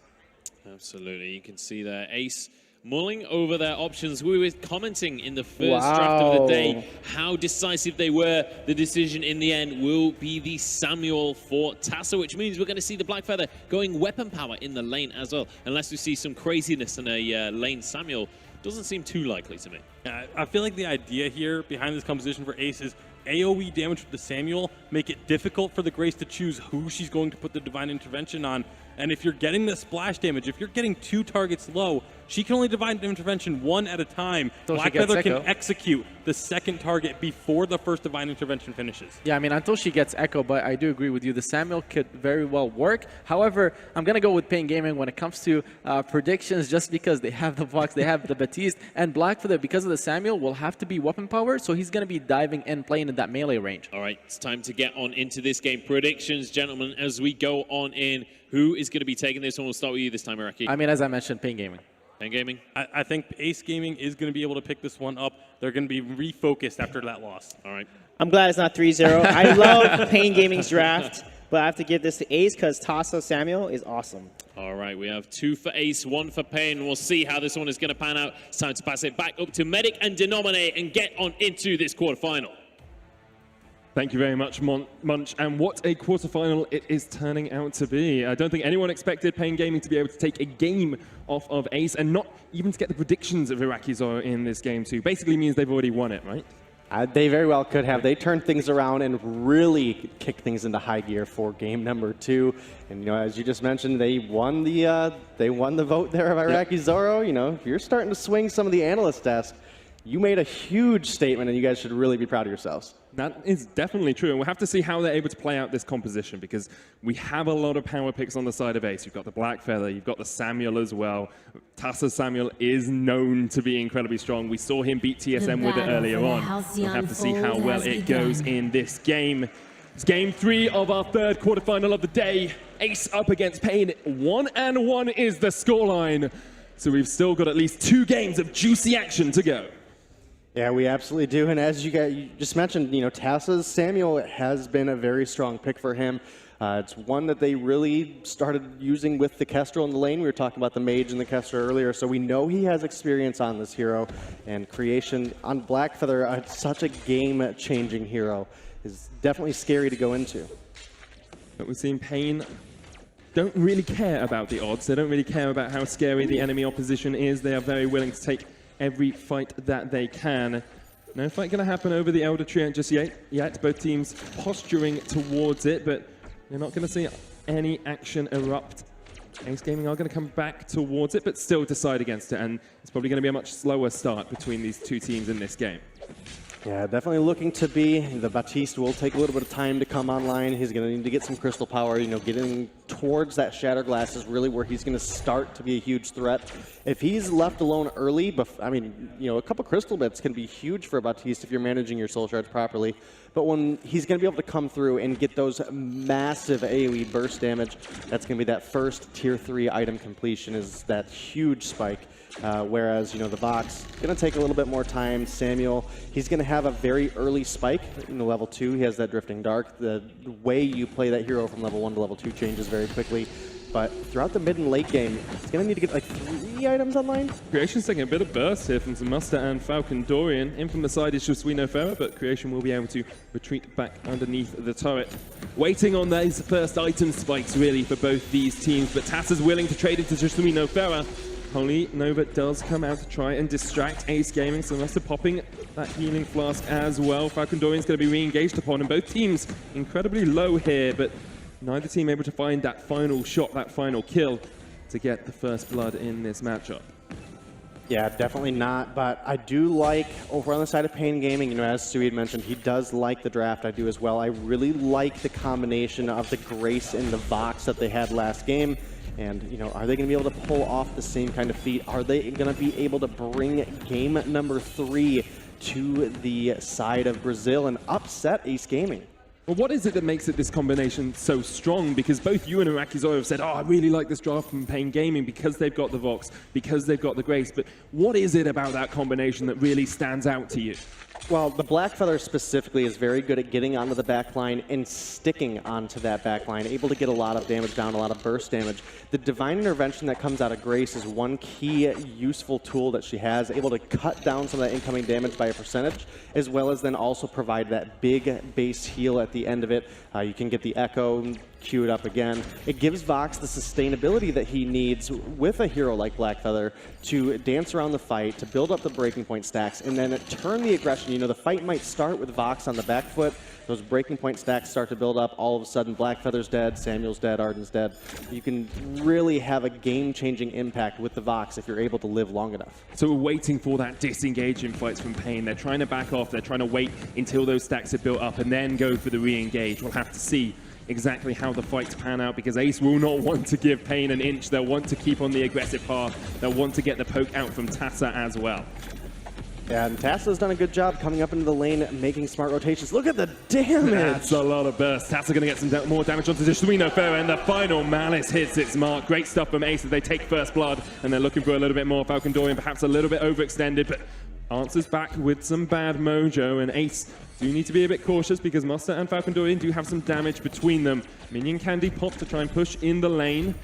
Absolutely. You can see there, Ace mulling over their options. We were commenting in the first draft of the day how decisive they were. The decision in the end will be the Samuel for Tassa, which means we're going to see the Blackfeather going weapon power in the lane as well. Unless we see some craziness in a lane Samuel, doesn't seem too likely to me. I feel like the idea here behind this composition for Ace is AoE damage with the Samuel, make it difficult for the Grace to choose who she's going to put the Divine Intervention on. And if you're getting the splash damage, if you're getting 2 targets low, she can only Divine Intervention 1 at a time. Blackfeather can execute the second target before the first Divine Intervention finishes. Yeah, I mean, until she gets Echo, but I do agree with you. The Samuel could very well work. However, I'm going to go with Pain Gaming when it comes to predictions, just because they have the Vox, they have the Baptiste, and Blackfeather, because of the Samuel, will have to be weapon power, so he's going to be diving in, playing in that melee range. All right, it's time to get on into this game. Predictions, gentlemen, as we go on in. Who is going to be taking this one? We'll start with you this time, Iraqi. I mean, as I mentioned, Pain Gaming. Pain Gaming? I think Ace Gaming is going to be able to pick this one up. They're going to be refocused after that loss. All right. I'm glad it's not 3-0. I love Pain Gaming's draft, but I have to give this to Ace because Tassa Samuel is awesome. All right, we have 2 for Ace, 1 for Pain. We'll see how this one is going to pan out. It's time to pass it back up to Medic and Denominate and get on into this quarterfinal. Thank you very much, Munch. And what a quarterfinal it is turning out to be. I don't think anyone expected Pain Gaming to be able to take a game off of Ace and not even to get the predictions of Iraqi Zoro in this game too. Basically means they've already won it, right? They very well could have. They turned things around and really kicked things into high gear for game number 2. And as you just mentioned, they won the vote there of Iraqi Zoro. If you're starting to swing some of the analyst desk, you made a huge statement, and you guys should really be proud of yourselves. That is definitely true, and we'll have to see how they're able to play out this composition, because we have a lot of power picks on the side of Ace. You've got the Black Feather, you've got the Samuel as well. Tassa's Samuel is known to be incredibly strong. We saw him beat TSM with it earlier on. We'll have to see how well it goes in this game. It's game 3 of our third quarterfinal of the day. Ace up against Pain. 1-1 is the scoreline. So we've still got at least 2 games of juicy action to go. Yeah, we absolutely do. And as you just mentioned, Tassa's Samuel has been a very strong pick for him. It's one that they really started using with the Kestrel in the lane. We were talking about the Mage and the Kestrel earlier, so we know he has experience on this hero. And creation on Blackfeather, such a game-changing hero, is definitely scary to go into. But we've seen Pain don't really care about the odds. They don't really care about how scary the enemy opposition is. They are very willing to take every fight that they can. No fight going to happen over the Elder Treant just yet. Both teams posturing towards it, but you're not going to see any action erupt. Ace Gaming are going to come back towards it, but still decide against it, and it's probably going to be a much slower start between these 2 teams in this game. Yeah, definitely looking to be. The Baptiste will take a little bit of time to come online. He's going to need to get some crystal power. Getting towards that Shatter Glass is really where he's going to start to be a huge threat. If he's left alone early, a couple crystal bits can be huge for Baptiste if you're managing your soul shards properly. But when he's going to be able to come through and get those massive AoE burst damage, that's going to be that first tier 3 item completion, is that huge spike. Whereas, the Vox, going to take a little bit more time. Samuel, he's going to have a very early spike in the level 2. He has that Drifting Dark. The way you play that hero from level 1 to level 2 changes very quickly. But throughout the mid and late game, he's going to need to get like 3 items online. Creation's taking a bit of burst here from Muster and Falcon Dorian. In from the side is just No Farah, but Creation will be able to retreat back underneath the turret. Waiting on those first item spikes, really, for both these teams. But Tassa's willing to trade into just No Farah. Holy Nova does come out to try and distract Ace Gaming, so Muster popping that healing flask as well. Falcon Dorian's going to be re-engaged upon, and both teams incredibly low here, but neither team able to find that final shot, that final kill to get the first blood in this matchup. Yeah, definitely not, but I do like, over on the side of Pain Gaming, as Stewie had mentioned, he does like the draft. I do as well. I really like the combination of the Grace and the Vox that they had last game. And, are they going to be able to pull off the same kind of feat? Are they going to be able to bring game number 3 to the side of Brazil and upset Ace Gaming? Well, what is it that makes this combination so strong? Because both you and Arakizo have said, I really like this draft from Pain Gaming because they've got the Vox, because they've got the Grace. But what is it about that combination that really stands out to you? Well, the Blackfeather specifically is very good at getting onto the back line and sticking onto that back line, able to get a lot of damage down, a lot of burst damage. The Divine Intervention that comes out of Grace is one key useful tool that she has, able to cut down some of that incoming damage by a percentage, as well as then also provide that big base heal at the end of it. You can get the Echo, queue it up again. It gives Vox the sustainability that he needs with a hero like Blackfeather to dance around the fight, to build up the breaking point stacks, and then turn the aggression. The fight might start with Vox on the back foot. Those breaking point stacks start to build up. All of a sudden, Blackfeather's dead, Samuel's dead, Arden's dead. You can really have a game-changing impact with the Vox if you're able to live long enough. So we're waiting for that disengage in fights from Pain. They're trying to back off. They're trying to wait until those stacks are built up and then go for the re-engage. We'll have to see exactly how the fights pan out, because Ace will not want to give Pain an inch. They'll want to keep on the aggressive path. They'll want to get the poke out from Tassa as well. Yeah, and Tassa's done a good job coming up into the lane, making smart rotations. Look at the damage! That's a lot of burst. Tassa going to get some more damage onto No Farah, and the final Malice hits its mark. Great stuff from Ace as they take first blood, and they're looking for a little bit more. Falcon Dorian perhaps a little bit overextended, but answers back with some bad mojo, and Ace do need to be a bit cautious because Muster and Falcon Dorian do have some damage between them. Minion Candy pop to try and push in the lane.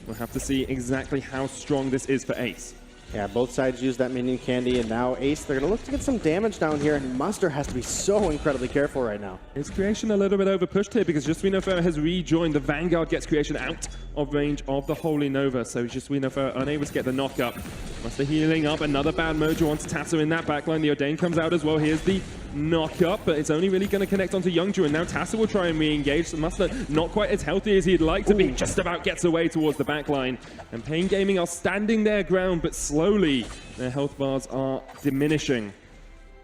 We'll have to see exactly how strong this is for Ace. Yeah, both sides use that Minion Candy, and now Ace, they're going to look to get some damage down here, and Muster has to be so incredibly careful right now. Is Creation a little bit overpushed here because No Farah has rejoined. The Vanguard gets Creation out of range of the Holy Nova, so No Farah unable to get the knock-up. Muster healing up, another bad mojo onto Tassa in that backline. The Ordain comes out as well. Here's the knock-up, but it's only really going to connect onto Youngju, and now Tassa will try and re-engage. So Muster not quite as healthy as he'd like to be, just about gets away towards the backline. And Pain Gaming are standing their ground, but slowly their health bars are diminishing.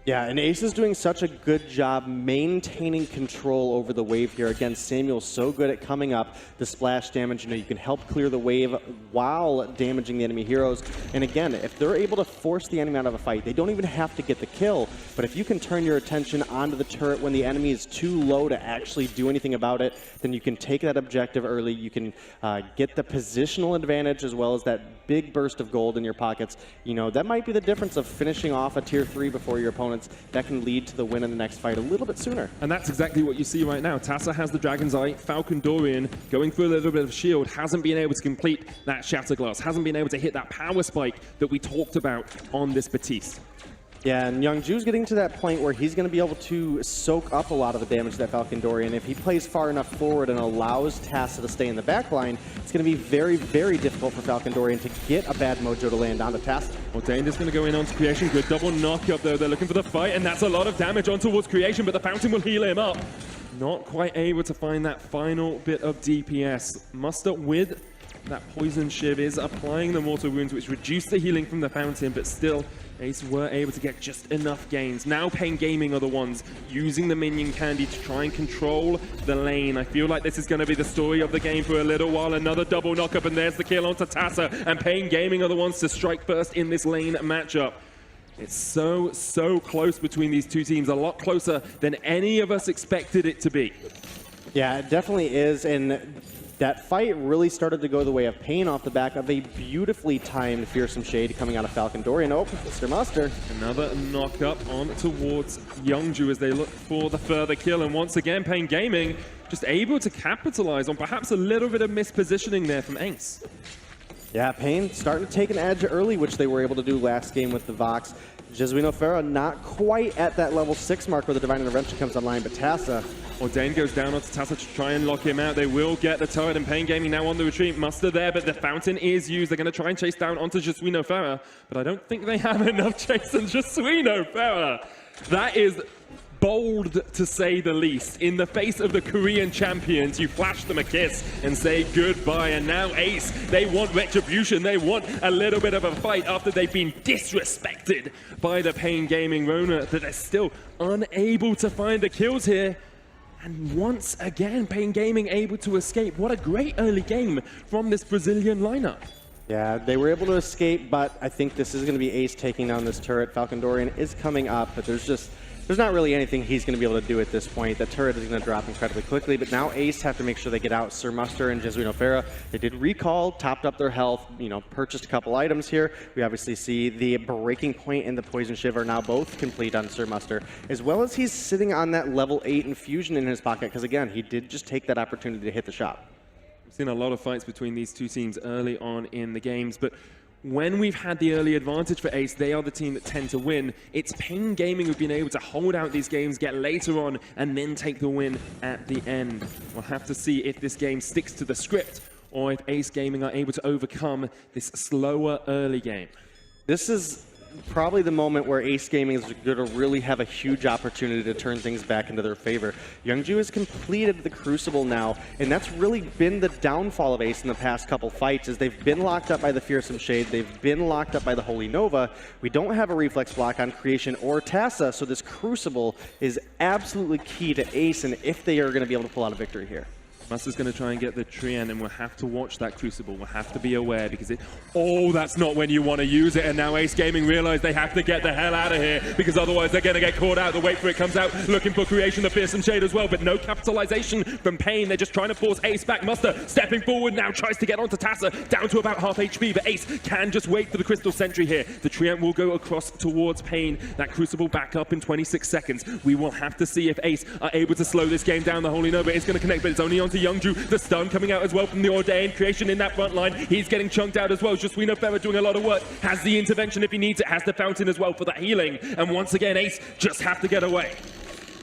Yeah, and Ace is doing such a good job maintaining control over the wave here. Again, Samuel's so good at coming up, the splash damage, you can help clear the wave while damaging the enemy heroes. And again, if they're able to force the enemy out of a fight, they don't even have to get the kill. But if you can turn your attention onto the turret when the enemy is too low to actually do anything about it, then you can take that objective early. You can get the positional advantage as well as that big burst of gold in your pockets. That might be the difference of finishing off a tier 3 before your opponent. That can lead to the win in the next fight a little bit sooner. And that's exactly what you see right now. Tassa has the Dragon's Eye. Falcon Dorian going through a little bit of shield, hasn't been able to complete that Shatter Glass, hasn't been able to hit that power spike that we talked about on this Batiste. Yeah, and Youngju's getting to that point where he's going to be able to soak up a lot of the damage that Falcon Dorian. If he plays far enough forward and allows Tassa to stay in the back line, it's going to be very, very difficult for Falcon Dorian to get a bad mojo to land onto Tassa. Well, Dane is going to go in onto Creation. Good double knock up there. They're looking for the fight, and that's a lot of damage on towards Creation, but the Fountain will heal him up. Not quite able to find that final bit of DPS. Muster with that Poison Shiv is applying the Mortal Wounds, which reduce the healing from the Fountain, but still, Ace were able to get just enough gains. Now Pain Gaming are the ones using the minion candy to try and control the lane. I feel like this is going to be the story of the game for a little while. Another double knockup, and there's the kill onto Tassa, and Pain Gaming are the ones to strike first in this lane matchup. It's so close between these two teams, a lot closer than any of us expected it to be. Yeah, it definitely is, and that fight really started to go the way of Pain off the back of a beautifully timed Fearsome Shade coming out of Falcon Dorian. Oh, Mr. Muster. Another knock-up on towards Youngju as they look for the further kill. And once again, Pain Gaming just able to capitalize on perhaps a little bit of mispositioning there from Ace. Yeah, Pain starting to take an edge early, which they were able to do last game with the Vox. Jesuino Farah not quite at that level 6 mark where the Divine Intervention comes online, but Tassa. Ordain goes down onto Tassa to try and lock him out. They will get the turret, and Pain Gaming now on the retreat. Muster there, but the Fountain is used. They're going to try and chase down onto Jesuino Farah, but I don't think they have enough chase on Jesuino Farah. That is bold, to say the least. In the face of the Korean champions, you flash them a kiss and say goodbye. And now Ace, they want retribution. They want a little bit of a fight after they've been disrespected by the Pain Gaming Rona, that they're still unable to find the kills here. And once again, Pain Gaming able to escape. What a great early game from this Brazilian lineup. Yeah, they were able to escape, but I think this is going to be Ace taking down this turret. Falcon Dorian is coming up, but there's not really anything he's going to be able to do at this point. The turret is going to drop incredibly quickly, but now Ace have to make sure they get out. Sir Muster and Jesuino Farah, they did recall, topped up their health, purchased a couple items here. We obviously see the Breaking Point and the Poison Shiv are now both complete on Sir Muster, as well as he's sitting on that level 8 infusion in his pocket, because again, he did just take that opportunity to hit the shot. We've seen a lot of fights between these two teams early on in the games, but when we've had the early advantage for Ace, they are the team that tend to win. It's Pain Gaming who've been able to hold out these games, get later on, and then take the win at the end. We'll have to see if this game sticks to the script or if Ace Gaming are able to overcome this slower early game. This is probably the moment where Ace Gaming is going to really have a huge opportunity to turn things back into their favor. Youngju has completed the Crucible now, and that's really been the downfall of Ace in the past couple fights, is they've been locked up by the Fearsome Shade, they've been locked up by the Holy Nova. We don't have a reflex block on Creation or Tassa, so this Crucible is absolutely key to Ace, and if they are going to be able to pull out a victory here. Muster's going to try and get the Trien, and we'll have to watch that Crucible. We'll have to be aware, because that's not when you want to use it. And now Ace Gaming realize they have to get the hell out of here, because otherwise they're going to get caught out. The wait for it comes out, looking for Creation, the Fearsome Shade as well, but no capitalization from Pain. They're just trying to force Ace back. Muster stepping forward now, tries to get onto Tassa, down to about half HP, but Ace can just wait for the Crystal Sentry here. The Trien will go across towards Pain. That Crucible back up in 26 seconds. We will have to see if Ace are able to slow this game down. The Holy Nova is going to connect, but it's only on to Youngju. The stun coming out as well from the Ordained. Creation in that front line. He's getting chunked out as well. Jesuino Farah doing a lot of work. Has the intervention if he needs it. Has the Fountain as well for the healing. And once again, Ace just have to get away.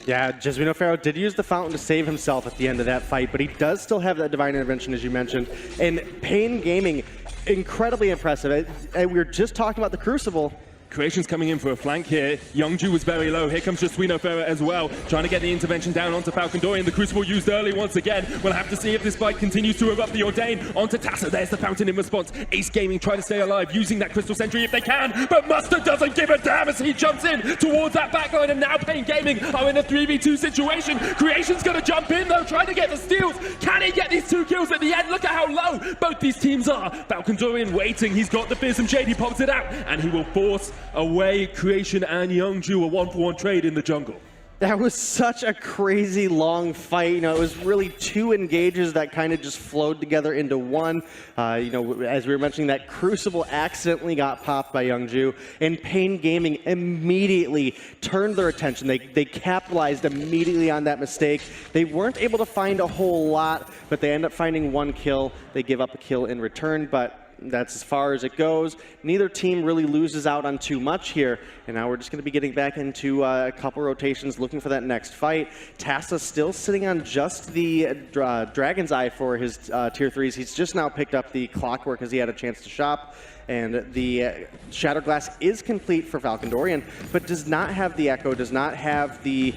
Yeah, Jesuino Farah did use the Fountain to save himself at the end of that fight, but he does still have that Divine Intervention, as you mentioned. And Pain Gaming, incredibly impressive. We were just talking about the Crucible. Creation's coming in for a flank here. Youngju was very low. Here comes Jaswino Ferrer as well, trying to get the intervention down onto Falcon Dorian. The Crucible used early once again. We'll have to see if this fight continues to erupt. The Ordain onto Tassa. There's the Fountain in response. Ace Gaming try to stay alive, using that Crystal Sentry if they can, but Mustard doesn't give a damn as he jumps in towards that backline, and now Pain Gaming are in a 3v2 situation. Creation's gonna jump in though, trying to get the steals. Can he get these 2 kills at the end? Look at how low both these teams are. Falcon Dorian waiting. He's got the fearsome shade. He pops it out, and he will force away Creation and Youngju, a 1-for-1 trade in the jungle. That was such a crazy long fight. You know, it was really 2 engages that kind of just flowed together into one. You know, as we were mentioning, that Crucible accidentally got popped by Youngju, and Pain Gaming immediately turned their attention. They capitalized immediately on that mistake. They weren't able to find a whole lot, but they end up finding 1 kill. They give up a kill in return, but that's as far as it goes. Neither team really loses out on too much here, and now we're just going to be getting back into a couple rotations, looking for that next fight. Tassa still sitting on just the Dragon's Eye for his tier 3s. He's just now picked up the Clockwork as he had a chance to shop, and the Shattered Glass is complete for Falcon Dorian, but does not have the Echo, does not have the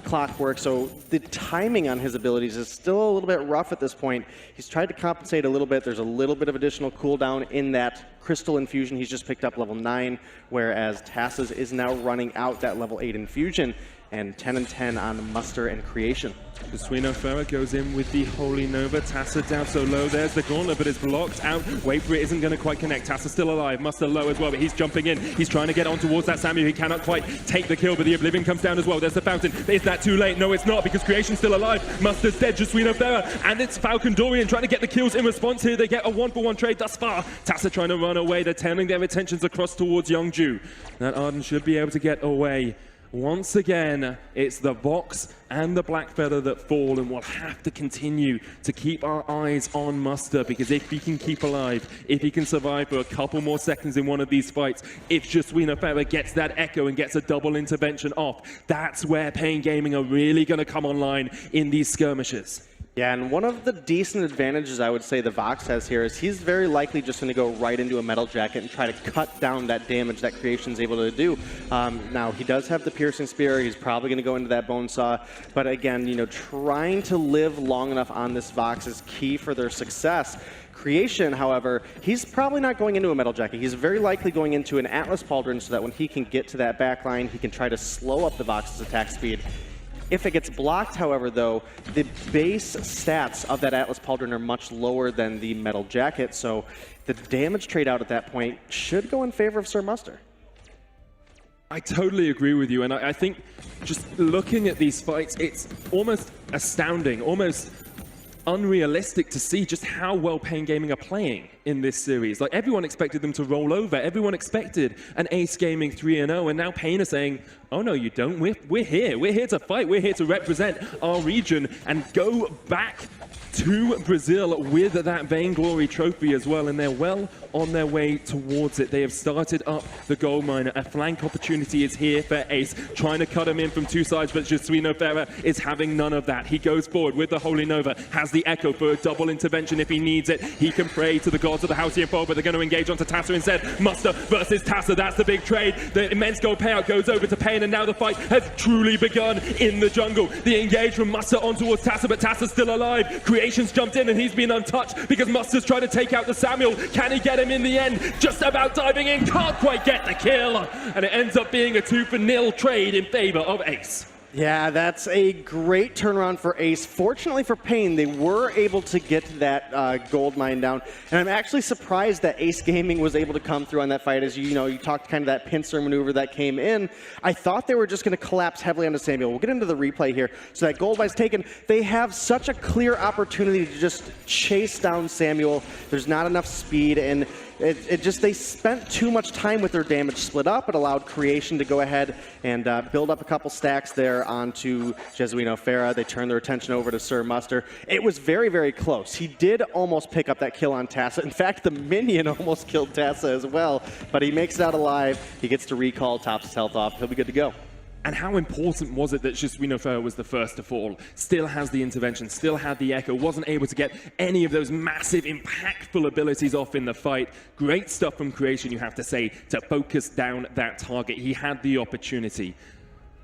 Clockwork, so the timing on his abilities is still a little bit rough at this point. He's tried to compensate a little bit. There's a little bit of additional cooldown in that Crystal Infusion. He's just picked up level 9, whereas Tassa's is now running out that level 8 Infusion, and 10 and 10 on Muster and Creation. Jaswino Ferrer goes in with the Holy Nova. Tassa down so low. There's the gauntlet, but it's blocked out. Wait for it, isn't going to quite connect. Tassa's still alive. Muster low as well, but he's jumping in. He's trying to get on towards that Samuel. He cannot quite take the kill, but the Oblivion comes down as well. There's the Fountain. Is that too late? No, it's not, because Creation's still alive. Muster's dead. Jaswino Ferrer, and it's Falcon Dorian trying to get the kills in response here. They get a 1-for-1 trade thus far. Tassa trying to run away. They're turning their attentions across towards Youngju. That Arden should be able to get away. Once again, it's the Vox and the Black Feather that fall, and we'll have to continue to keep our eyes on Muster, because if he can keep alive, if he can survive for a couple more seconds in one of these fights, if Jaswino Ferrer gets that Echo and gets a double intervention off, that's where Pain Gaming are really going to come online in these skirmishes. Yeah, and one of the decent advantages I would say the Vox has here is he's very likely just going to go right into a Metal Jacket and try to cut down that damage that Creation's able to do. Now, he does have the Piercing Spear. He's probably going to go into that Bone Saw. But again, you know, trying to live long enough on this Vox is key for their success. Creation, however, he's probably not going into a Metal Jacket. He's very likely going into an Atlas Pauldron so that when he can get to that backline, he can try to slow up the Vox's attack speed. If it gets blocked, however, though, the base stats of that Atlas Pauldron are much lower than the Metal Jacket, so the damage trade out at that point should go in favor of Sir Muster. I totally agree with you, and I think just looking at these fights, it's almost astounding, almost unrealistic to see just how well Pain Gaming are playing in this series. Like, everyone expected them to roll over. Everyone expected an Ace Gaming 3-0, and now Pain are saying, oh no, you don't. We're here. We're here to fight. We're here to represent our region and go back to Brazil with that Vainglory trophy as well, and they're well on their way towards it. They have started up the gold mine. A flank opportunity is here for Ace, trying to cut him in from 2 sides, but Jaswino Ferrer is having none of that. He goes forward with the Holy Nova, has the Echo for a double intervention if he needs it. He can pray to the gods of the Halcyon Fold, but they're going to engage onto Tassa instead. Muster versus Tassa, that's the big trade. The immense gold payout goes over to Pain, and now the fight has truly begun in the jungle. The engage from Muster on towards Tassa, but Tassa's still alive. Creation's jumped in, and he's been untouched because Muster's trying to take out the Samuel. Can he get him in the end? Just about diving in, can't quite get the kill, and it ends up being a 2-for-0 trade in favor of Ace. Yeah, that's a great turnaround for Ace. Fortunately for Pain, they were able to get that gold mine down. And I'm actually surprised that Ace Gaming was able to come through on that fight. As you know, you talked kind of that pincer maneuver that came in. I thought they were just going to collapse heavily onto Samuel. We'll get into the replay here. So that gold mine's taken. They have such a clear opportunity to just chase down Samuel. There's not enough speed, and they spent too much time with their damage split up. It allowed Creation to go ahead and build up a couple stacks there onto Jaswino Ferrer. They turned their attention over to Sir Muster. It was very, very close. He did almost pick up that kill on Tassa. In fact, the minion almost killed Tassa as well, but he makes it out alive. He gets to recall, tops his health off. He'll be good to go. And how important was it that just Ferrer was the first to fall? Still has the intervention, still had the echo, wasn't able to get any of those massive, impactful abilities off in the fight. Great stuff from Creation, you have to say, to focus down that target. He had the opportunity.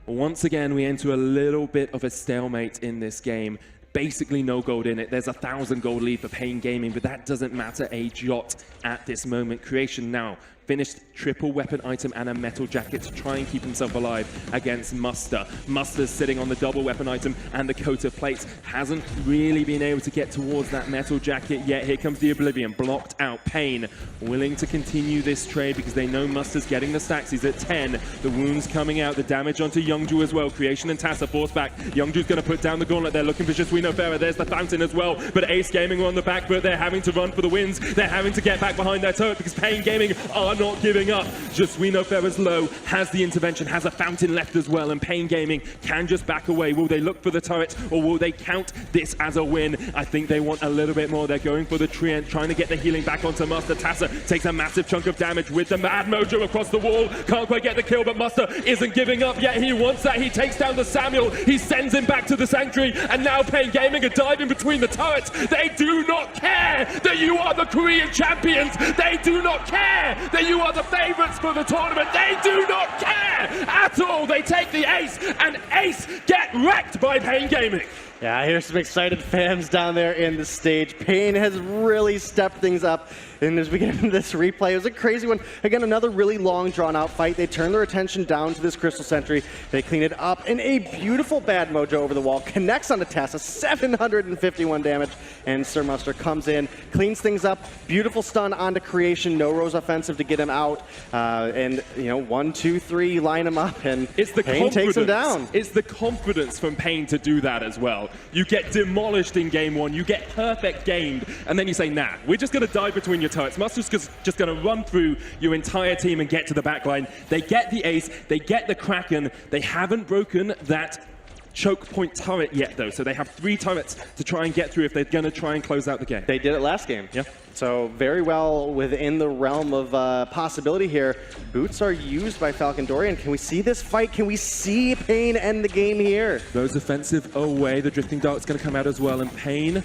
Once again, we enter a little bit of a stalemate in this game. Basically no gold in it. There's 1,000 gold lead for Pain Gaming, but that doesn't matter a jot at this moment. Creation now finished triple weapon item and a metal jacket to try and keep himself alive against Muster. Muster's sitting on the double weapon item and the coat of plates. Hasn't really been able to get towards that metal jacket yet. Here comes the Oblivion, blocked out. Pain willing to continue this trade because they know Muster's getting the stacks. He's at 10. The wounds coming out, the damage onto Youngju as well. Creation and Tassa force back. Youngju's going to put down the gauntlet. They're looking for Jesuino Ferrer. There's the fountain as well. But Ace Gaming are on the back foot. They're having to run for the wins. They're having to get back behind their turret because Pain Gaming are not giving up. Jesuino Ferrer's low, has the intervention, has a fountain left as well, and Pain Gaming can just back away. Will they look for the turret, or will they count this as a win? I think they want a little bit more. They're going for the Treant, trying to get the healing back onto Muster. Tassa takes a massive chunk of damage with the Mad Mojo across the wall. Can't quite get the kill, but Muster isn't giving up yet. He wants that. He takes down the Samuel. He sends him back to the Sanctuary, and now Pain Gaming are diving between the turrets. They do not care that you are the Korean champions. They do not care that you are the favorites for the tournament. They do not care at all. They take the ace, and Ace get wrecked by Pain Gaming. Yeah, I hear some excited fans down there in the stage. Pain has really stepped things up. And as we get into this replay, it was a crazy one. Again, another really long, drawn-out fight. They turn their attention down to this Crystal Sentry. They clean it up, and a beautiful Bad Mojo over the wall connects onto Tassa, 751 damage, and Sir Muster comes in, cleans things up. Beautiful stun onto Creation. No Rose offensive to get him out, and 1, 2, 3, line him up, and it's the Pain takes him down. It's the confidence from Pain to do that as well. You get demolished in game one, you get perfect gamed, and then you say, nah, we're just going to dive between your turrets. Muster's just going to run through your entire team and get to the backline. They get the ace, they get the Kraken. They haven't broken that choke point turret yet, though, so they have 3 turrets to try and get through if they're going to try and close out the game. They did it last game. Yeah. So very well within the realm of possibility here. Boots are used by Falcon Dorian. Can we see this fight? Can we see Pain end the game here? Those offensive away. The Drifting Dart's going to come out as well, and Pain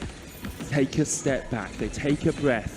take a step back. They take a breath.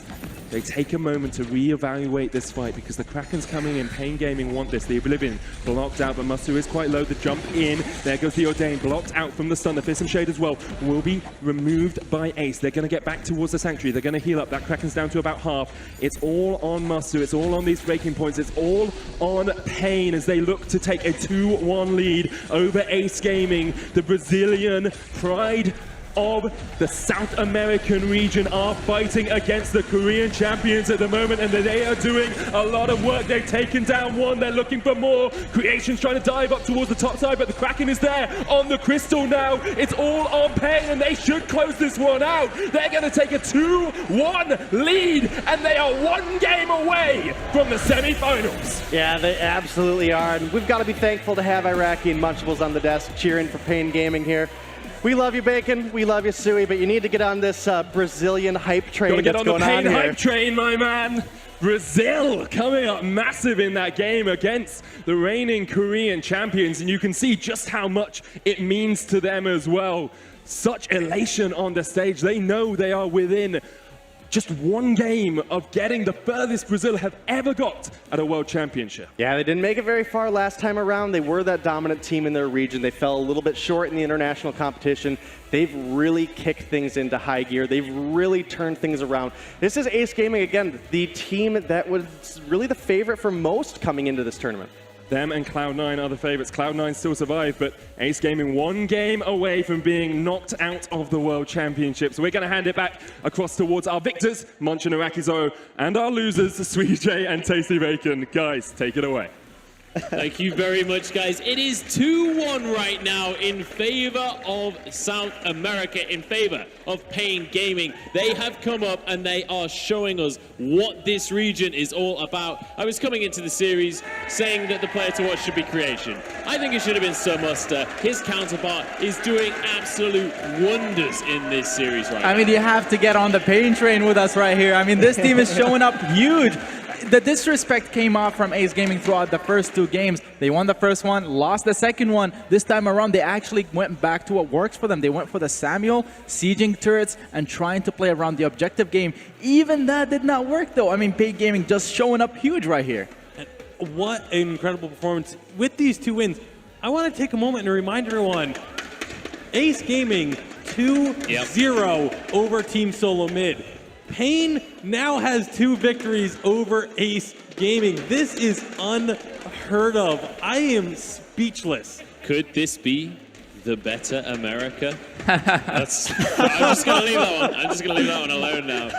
They take a moment to reevaluate this fight because the Kraken's coming in. Pain Gaming want this. The Oblivion blocked out, but Muster is quite low. The jump in. There goes the Ordain. Blocked out from the stun. The Fist and Shade as well will be removed by Ace. They're going to get back towards the Sanctuary. They're going to heal up. That Kraken's down to about half. It's all on Muster. It's all on these breaking points. It's all on Pain as they look to take a 2-1 lead over Ace Gaming. The Brazilian pride of the South American region are fighting against the Korean champions at the moment, and they are doing a lot of work. They've taken down one, they're looking for more. Creation's trying to dive up towards the top side, but the Kraken is there on the crystal now. It's all on Pain, and they should close this one out. They're going to take a 2-1 lead, and they are 1 game away from the semi-finals. Yeah, they absolutely are, and we've got to be thankful to have Iraqi and Munchables on the desk cheering for Pain Gaming here. We love you, Bacon. We love you, Suey, but you need to get on this Brazilian hype train that's going on here. Gotta get on the Pain hype train, my man. Brazil coming up massive in that game against the reigning Korean champions, and you can see just how much it means to them as well. Such elation on the stage. They know they are within just 1 game of getting the furthest Brazil have ever got at a World Championship. Yeah, they didn't make it very far last time around. They were that dominant team in their region. They fell a little bit short in the international competition. They've really kicked things into high gear. They've really turned things around. This is Ace Gaming, again, the team that was really the favorite for most coming into this tournament. Them and Cloud9 are the favorites. Cloud9 still survive, but Ace Gaming 1 game away from being knocked out of the World Championship. So we're going to hand it back across towards our victors, Munch and Arakizo, and our losers, Sweet J and Tasty Bacon. Guys, take it away. Thank you very much, guys. It is 2-1 right now in favor of South America, in favor of Pain Gaming. They have come up and they are showing us what this region is all about. I was coming into the series saying that the player to watch should be Creation. I think it should have been Sir Muster. His counterpart is doing absolute wonders in this series right now. I mean, you have to get on the Pain train with us right here. I mean, this team is showing up huge. the disrespect came off from Ace Gaming throughout the first 2 games. They won the first one, lost the second one. This time around, they actually went back to what works for them. They went for the Samuel, sieging turrets, and trying to play around the objective game. Even that did not work, though. I mean, Pain Gaming just showing up huge right here. What an incredible performance. With these 2 wins, I want to take a moment and remind everyone, Ace Gaming 2-0 over Team Solo Mid. Pain now has 2 victories over Ace Gaming. This is unheard of. I am speechless. Could this be the better America? I'm just going to leave that one. I'm just going to leave that one alone now.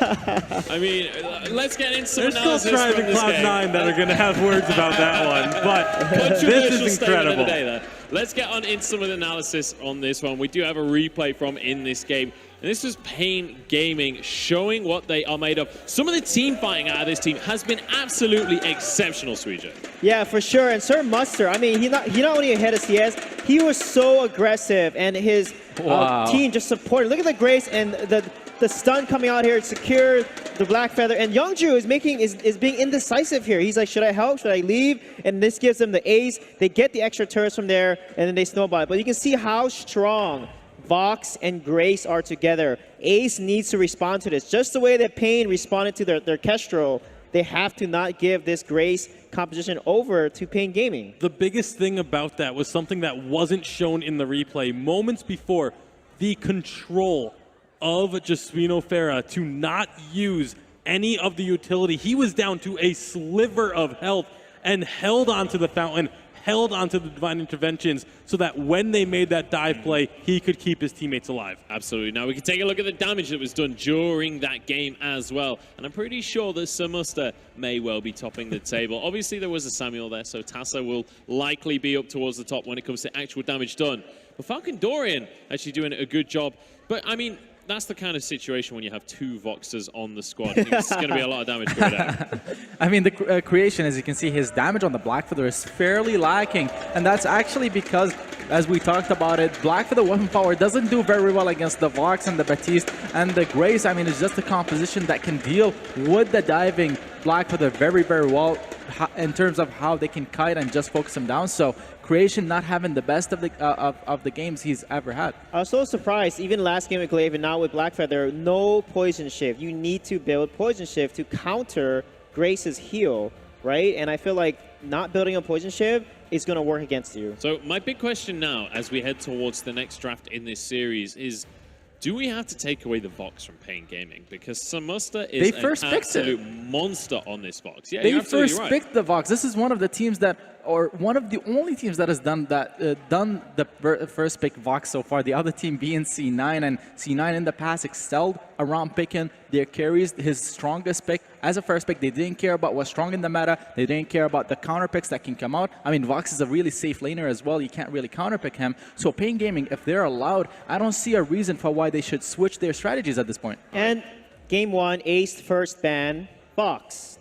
I mean, let's get into some There's still analysis tribes from in this Cloud9 game. that are going to have words about that one, but this is incredible. Let's get on into some of the analysis on this one. We do have a replay from in this game. And this was Pain Gaming showing what they are made of. Some of the team fighting out of this team has been absolutely exceptional, Suija. Yeah, for sure. And Sir Muster, I mean, he not only ahead of CS, he was so aggressive, and his team just supported. Look at the grace and the stun coming out here to secure the Black Feather. And Youngju is being indecisive here. He's like, should I help? Should I leave? And this gives them the ace. They get the extra turrets from there, and then they snowball it. But you can see how strong Vox and Grace are together. Ace needs to respond to this. Just the way that Pain responded to their Kestrel, they have to not give this Grace composition over to Pain Gaming. The biggest thing about that was something that wasn't shown in the replay. Moments before, the control of Jesuino Farah to not use any of the utility. He was down to a sliver of health and held onto the fountain, held onto the divine interventions so that when they made that dive play, he could keep his teammates alive. Absolutely. Now we can take a look at the damage that was done during that game as well. And I'm pretty sure that Sir Muster may well be topping the table. Obviously, there was a Samuel there, so Tassa will likely be up towards the top when it comes to actual damage done. But Falcon Dorian actually doing a good job. But, I mean, that's the kind of situation when you have 2 Voxers on the squad. I think it's going to be a lot of damage going down. I mean, the creation, as you can see, his damage on the Black Feather is fairly lacking. And that's actually because, as we talked about it, Black Feather weapon power doesn't do very well against the Vox and the Baptiste. And the Grace, I mean, it's just a composition that can deal with the diving Black Feather very, very well in terms of how they can kite and just focus him down. So creation not having the best of the games he's ever had. I was so surprised, even last game with Glaive and now with Black Feather, no Poison Shift. You need to build Poison Shift to counter Grace's heal, right? And I feel like not building a Poison Shift is going to work against you. So my big question now, as we head towards the next draft in this series, is do we have to take away the Vox from Pain Gaming? Because Sir Muster is an absolute monster on this Vox. Yeah, they first picked the Vox. This is one of the teams that, or one of the only teams that has done that, done the first pick Vox so far. The other team being C9, and C9 in the past excelled around picking their carries. His strongest pick as a first pick. They didn't care about what's strong in the meta. They didn't care about the counter picks that can come out. I mean, Vox is a really safe laner as well. You can't really counter pick him. So Pain Gaming, if they're allowed, I don't see a reason for why they should switch their strategies at this point. And game 1, Ace first ban Vox.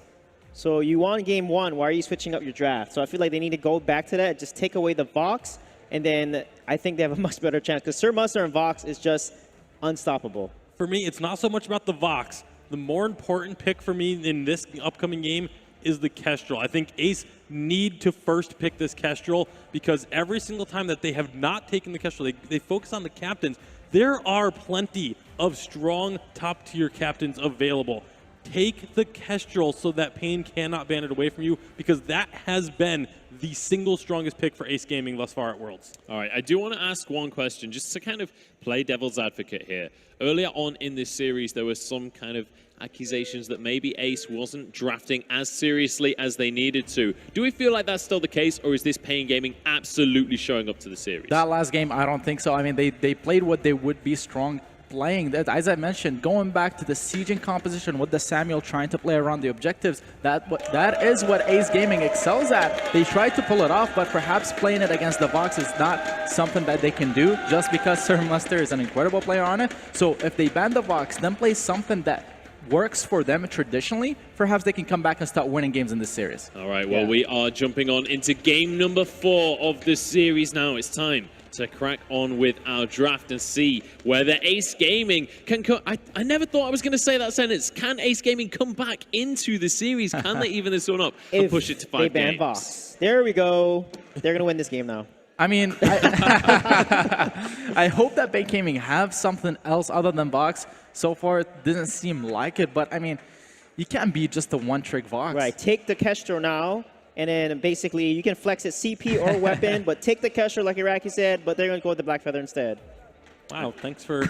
So you won game 1, why are you switching up your draft? So I feel like they need to go back to that, just take away the Vox, and then I think they have a much better chance, because Sir Muster and Vox is just unstoppable. For me, it's not so much about the Vox. The more important pick for me in this upcoming game is the Kestrel. I think Ace need to first pick this Kestrel, because every single time that they have not taken the Kestrel, they focus on the captains. There are plenty of strong top-tier captains available. Take the Kestrel so that Pain cannot ban it away from you, because that has been the single strongest pick for Ace Gaming thus far at Worlds. All right, I do want to ask one question, just to kind of play devil's advocate here. Earlier on in this series, there were some kind of accusations that maybe Ace wasn't drafting as seriously as they needed to. Do we feel like that's still the case, or is this Pain Gaming absolutely showing up to the series? That last game, I don't think so. I mean, they played what they would be strong playing. That, as I mentioned, going back to the sieging composition with the Samuel trying to play around the objectives, that is what Ace Gaming excels at. They tried to pull it off, but perhaps playing it against the Vox is not something that they can do, just because Sir Muster is an incredible player on it. So if they ban the Vox, then play something that works for them traditionally, perhaps they can come back and start winning games in this series. All right, well, we are jumping on into game number 4 of the series now. It's time to crack on with our draft and see whether Ace Gaming can come. I never thought I was going to say that sentence. Can Ace Gaming come back into the series? Can they even this one up and push it to 5 they ban games? Vox. There we go. They're going to win this game now. I mean, I hope that Bait Gaming have something else other than Vox. So far, it doesn't seem like it, but I mean, you can't be just a one-trick Vox. Right, take the Kestrel now, and then basically you can flex it CP or weapon, but take the Kestrel like Iraqi said, but they're going to go with the Black Feather instead. Wow, thanks for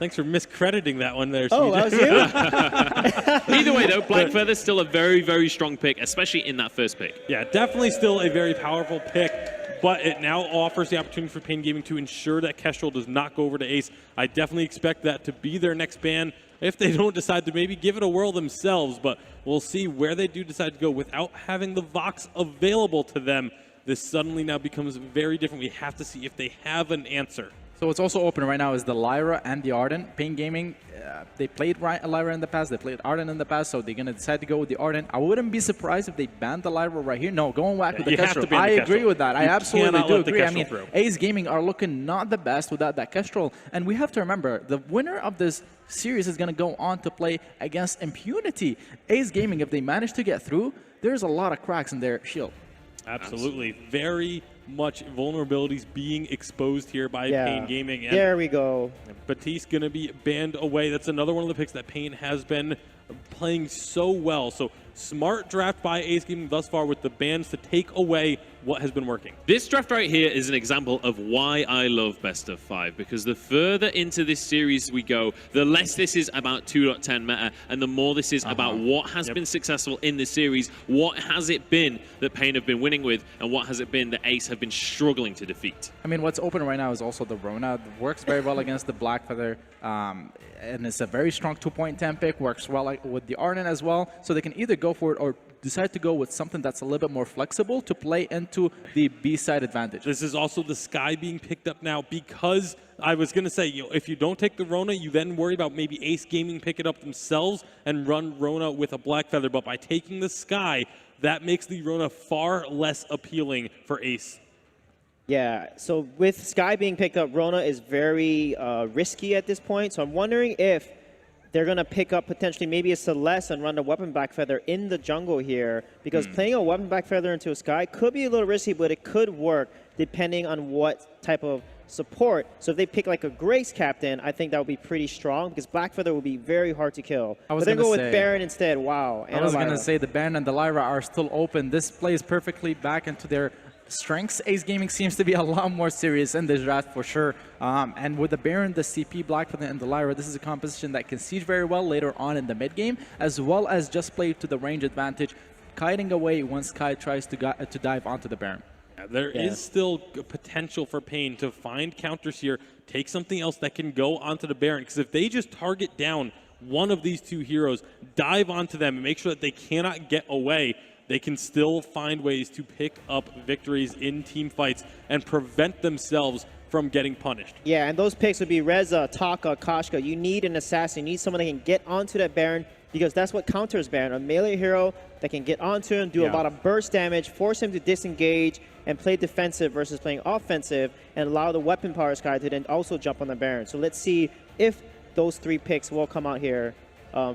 miscrediting that one there, Oh, CJ. that was you? Either way, though, Black Feather's still a very, very strong pick, especially in that first pick. Yeah, definitely still a very powerful pick, but it now offers the opportunity for Pain Gaming to ensure that Kestrel does not go over to Ace. I definitely expect that to be their next ban if they don't decide to maybe give it a whirl themselves, but we'll see where they do decide to go without having the Vox available to them. This suddenly now becomes very different. We have to see if they have an answer. So what's also open right now is the Lyra and the Ardent. Pain Gaming, they played Lyra in the past, they played Ardent in the past, so they're going to decide to go with the Ardent. I wouldn't be surprised if they banned the Lyra right here. No, going whack with the Kestrel. I agree with that. I absolutely do agree. I mean, Ace Gaming are looking not the best without that Kestrel. And we have to remember, the winner of this series is going to go on to play against Impunity. Ace Gaming, if they manage to get through, there's a lot of cracks in their shield. Absolutely. Very much vulnerabilities being exposed here by Pain Gaming. And there we go. Batiste going to be banned away. That's another one of the picks that Pain has been playing so well. So smart draft by Ace Gaming thus far with the bans to take away what has been working. This draft right here is an example of why I love Best of 5, because the further into this series we go, the less this is about 2.10 meta, and the more this is about what has been successful in this series, what has it been that Pain have been winning with, and what has it been that Ace have been struggling to defeat. I mean, what's open right now is also the Rona. It works very well against the Black Feather, and it's a very strong 2.10 pick, works well with the Ardent as well, so they can either go for it or decide to go with something that's a little bit more flexible to play into the B-side advantage. This is also the Sky being picked up now because I was going to say, if you don't take the Rona, you then worry about maybe Ace Gaming pick it up themselves and run Rona with a Black Feather. But by taking the Sky, that makes the Rona far less appealing for Ace. Yeah, so with Sky being picked up, Rona is very risky at this point. So I'm wondering if they're going to pick up potentially maybe a Celeste and run the Weapon Black Feather in the jungle here, because playing a Weapon Black Feather into a Sky could be a little risky, but it could work depending on what type of support. So if they pick like a Grace Captain, I think that would be pretty strong, because Black Feather would be very hard to kill. But then go with Baron instead. Wow. I was going to say the Baron and the Lyra are still open. This plays perfectly back into their strengths. Ace Gaming seems to be a lot more serious in this draft for sure. And with the Baron, the CP, Black Feather, and the Lyra, this is a composition that can siege very well later on in the mid game, as well as just play to the range advantage, kiting away when Sky tries to dive onto the Baron. There is still potential for Pain to find counters here, take something else that can go onto the Baron, because if they just target down one of these two heroes, dive onto them, and make sure that they cannot get away, they can still find ways to pick up victories in team fights and prevent themselves from getting punished. Yeah, and those picks would be Reza, Taka, Kashka. You need an assassin. You need someone that can get onto that Baron, because that's what counters Baron. A melee hero that can get onto him, do a lot of burst damage, force him to disengage, and play defensive versus playing offensive, and allow the weapon power Sky to then also jump on the Baron. So let's see if those three picks will come out here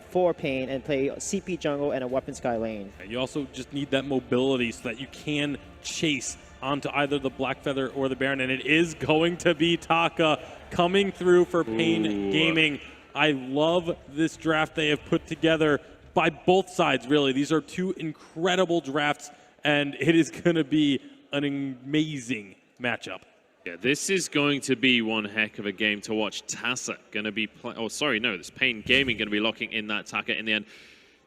for Pain and play CP jungle and a weapon Sky lane. You also just need that mobility so that you can chase onto either the Black Feather or the Baron, and it is going to be Taka coming through for Pain Gaming. I love this draft they have put together by both sides, really. These are two incredible drafts, and it is going to be an amazing matchup. Yeah, this is going to be one heck of a game to watch. Tassa going to be this Pain Gaming going to be locking in that Taka in the end.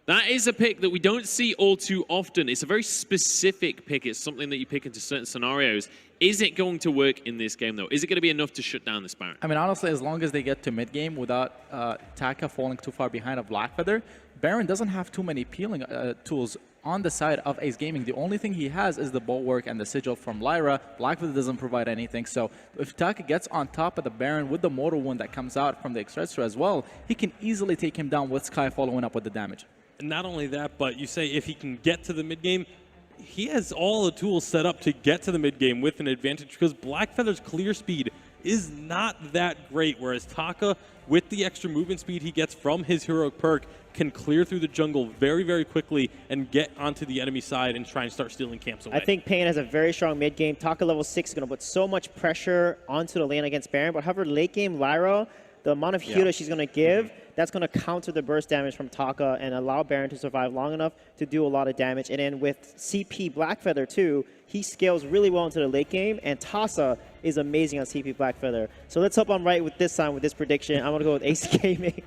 That is a pick that we don't see all too often. It's a very specific pick. It's something that you pick into certain scenarios. Is it going to work in this game, though? Is it going to be enough to shut down this Baron? I mean, honestly, as long as they get to mid-game without Taka falling too far behind a Black Feather, Baron doesn't have too many peeling tools on the side of Ace Gaming. The only thing he has is the Bulwark and the Sigil from Lyra. Black Feather doesn't provide anything, so if Taka gets on top of the Baron with the Mortal Wound that comes out from the Extractor as well, he can easily take him down with Sky following up with the damage. And not only that, but you say if he can get to the mid game, he has all the tools set up to get to the mid game with an advantage because Blackfeather's clear speed is not that great, whereas Taka, with the extra movement speed he gets from his heroic perk, can clear through the jungle very, very quickly and get onto the enemy side and try and start stealing camps away. I think Pain has a very strong mid game. Taka level 6 is going to put so much pressure onto the lane against Baron, but however, late game Lyra, the amount of heal that she's going to give, that's going to counter the burst damage from Taka and allow Baron to survive long enough to do a lot of damage. And then with CP Blackfeather too, he scales really well into the late game, and Tasa is amazing on CP Blackfeather. So let's hope I'm right with this time with this prediction. I'm going to go with Ace Gaming.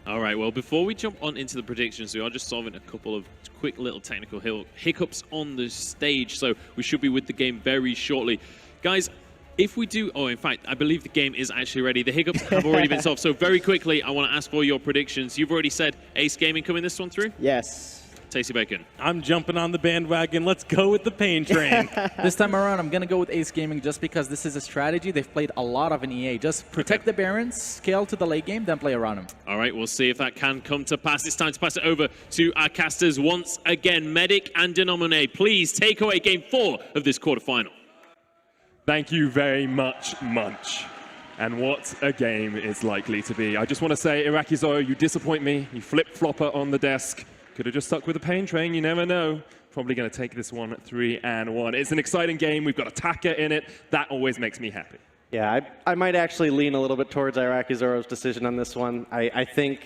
All right, well, before we jump on into the predictions, we are just solving a couple of quick little technical hiccups on the stage, so we should be with the game very shortly. Guys, if we do, in fact, I believe the game is actually ready. The hiccups have already been solved, so very quickly, I want to ask for your predictions. You've already said Ace Gaming coming this one through? Yes. Tasty Bacon. I'm jumping on the bandwagon. Let's go with the Pain train. This time around, I'm going to go with Ace Gaming just because this is a strategy they've played a lot of in EA. Just protect the Barons, scale to the late game, then play around them. All right, we'll see if that can come to pass. It's time to pass it over to our casters once again. Medic and Denominate, please take away Game 4 of this quarterfinal. Thank you very much, Munch. And what a game it's likely to be. I just want to say, Irakizo, you disappoint me. You flip-flopper on the desk. Could have just stuck with the Pain train, you never know. Probably going to take this one 3-1. It's an exciting game. We've got Attacker in it. That always makes me happy. Yeah, I might actually lean a little bit towards Iraqi Zoro's decision on this one. I think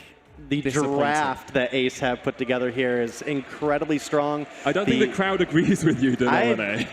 the draft that Ace have put together here is incredibly strong. I don't think the crowd agrees with you, Denone.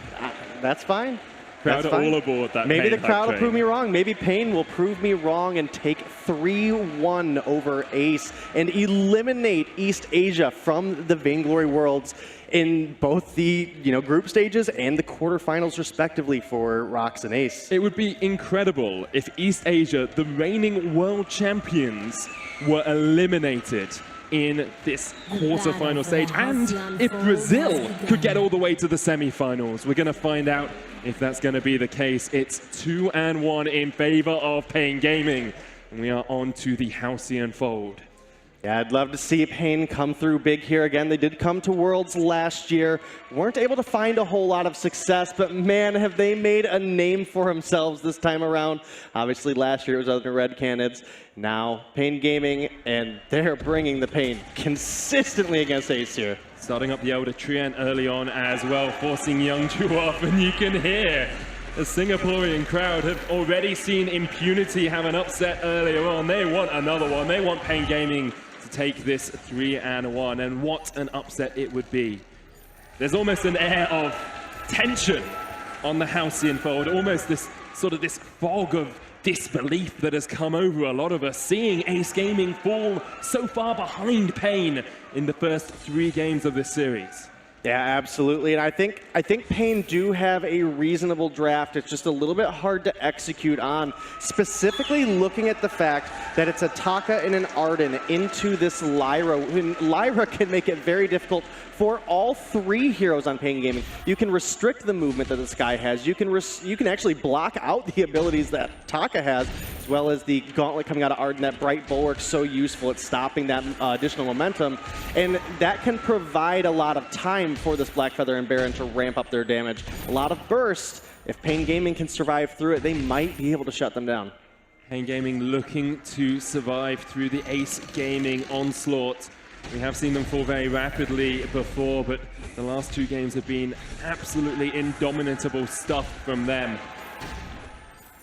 That's fine. Crowd are all aboard that. Maybe Pain the crowd will train. prove me wrong. Maybe Pain will prove me wrong and take 3-1 over Ace and eliminate East Asia from the Vainglory Worlds in both the group stages and the quarterfinals respectively for Rox and Ace. It would be incredible if East Asia, the reigning world champions, were eliminated in this quarterfinal stage, and if Brazil could get all the way to the semifinals. We're going to find out if that's going to be the case. It's 2-1 in favor of Pain Gaming, and we are on to the Halcyon Fold. Yeah, I'd love to see Pain come through big here again. They did come to Worlds last year. Weren't able to find a whole lot of success, but man, have they made a name for themselves this time around. Obviously, last year it was under Red Canids. Now, Pain Gaming, and they're bringing the pain consistently against Ace here. Starting up the Elder Trient early on as well, forcing Youngju off, and you can hear the Singaporean crowd have already seen Impunity have an upset earlier on. They want another one. They want Pain Gaming to take this 3-1, and what an upset it would be. There's almost an air of tension on the Halcyon Fold, almost this fog of disbelief that has come over a lot of us, seeing Ace Gaming fall so far behind Pain in the first 3 games of this series. Yeah, absolutely. And I think Pain do have a reasonable draft. It's just a little bit hard to execute on, specifically looking at the fact that it's a Taka and an Arden into this Lyra. When Lyra can make it very difficult for all 3 heroes on Pain Gaming. You can restrict the movement that this guy has. You can actually block out the abilities that Taka has, as well as the gauntlet coming out of Arden. That Bright Bulwark so useful at stopping that additional momentum, and that can provide a lot of time for this Blackfeather and Baron to ramp up their damage. A lot of burst. If Pain Gaming can survive through it, they might be able to shut them down. Pain Gaming looking to survive through the Ace Gaming onslaught. We have seen them fall very rapidly before, but the last 2 games have been absolutely indomitable stuff from them.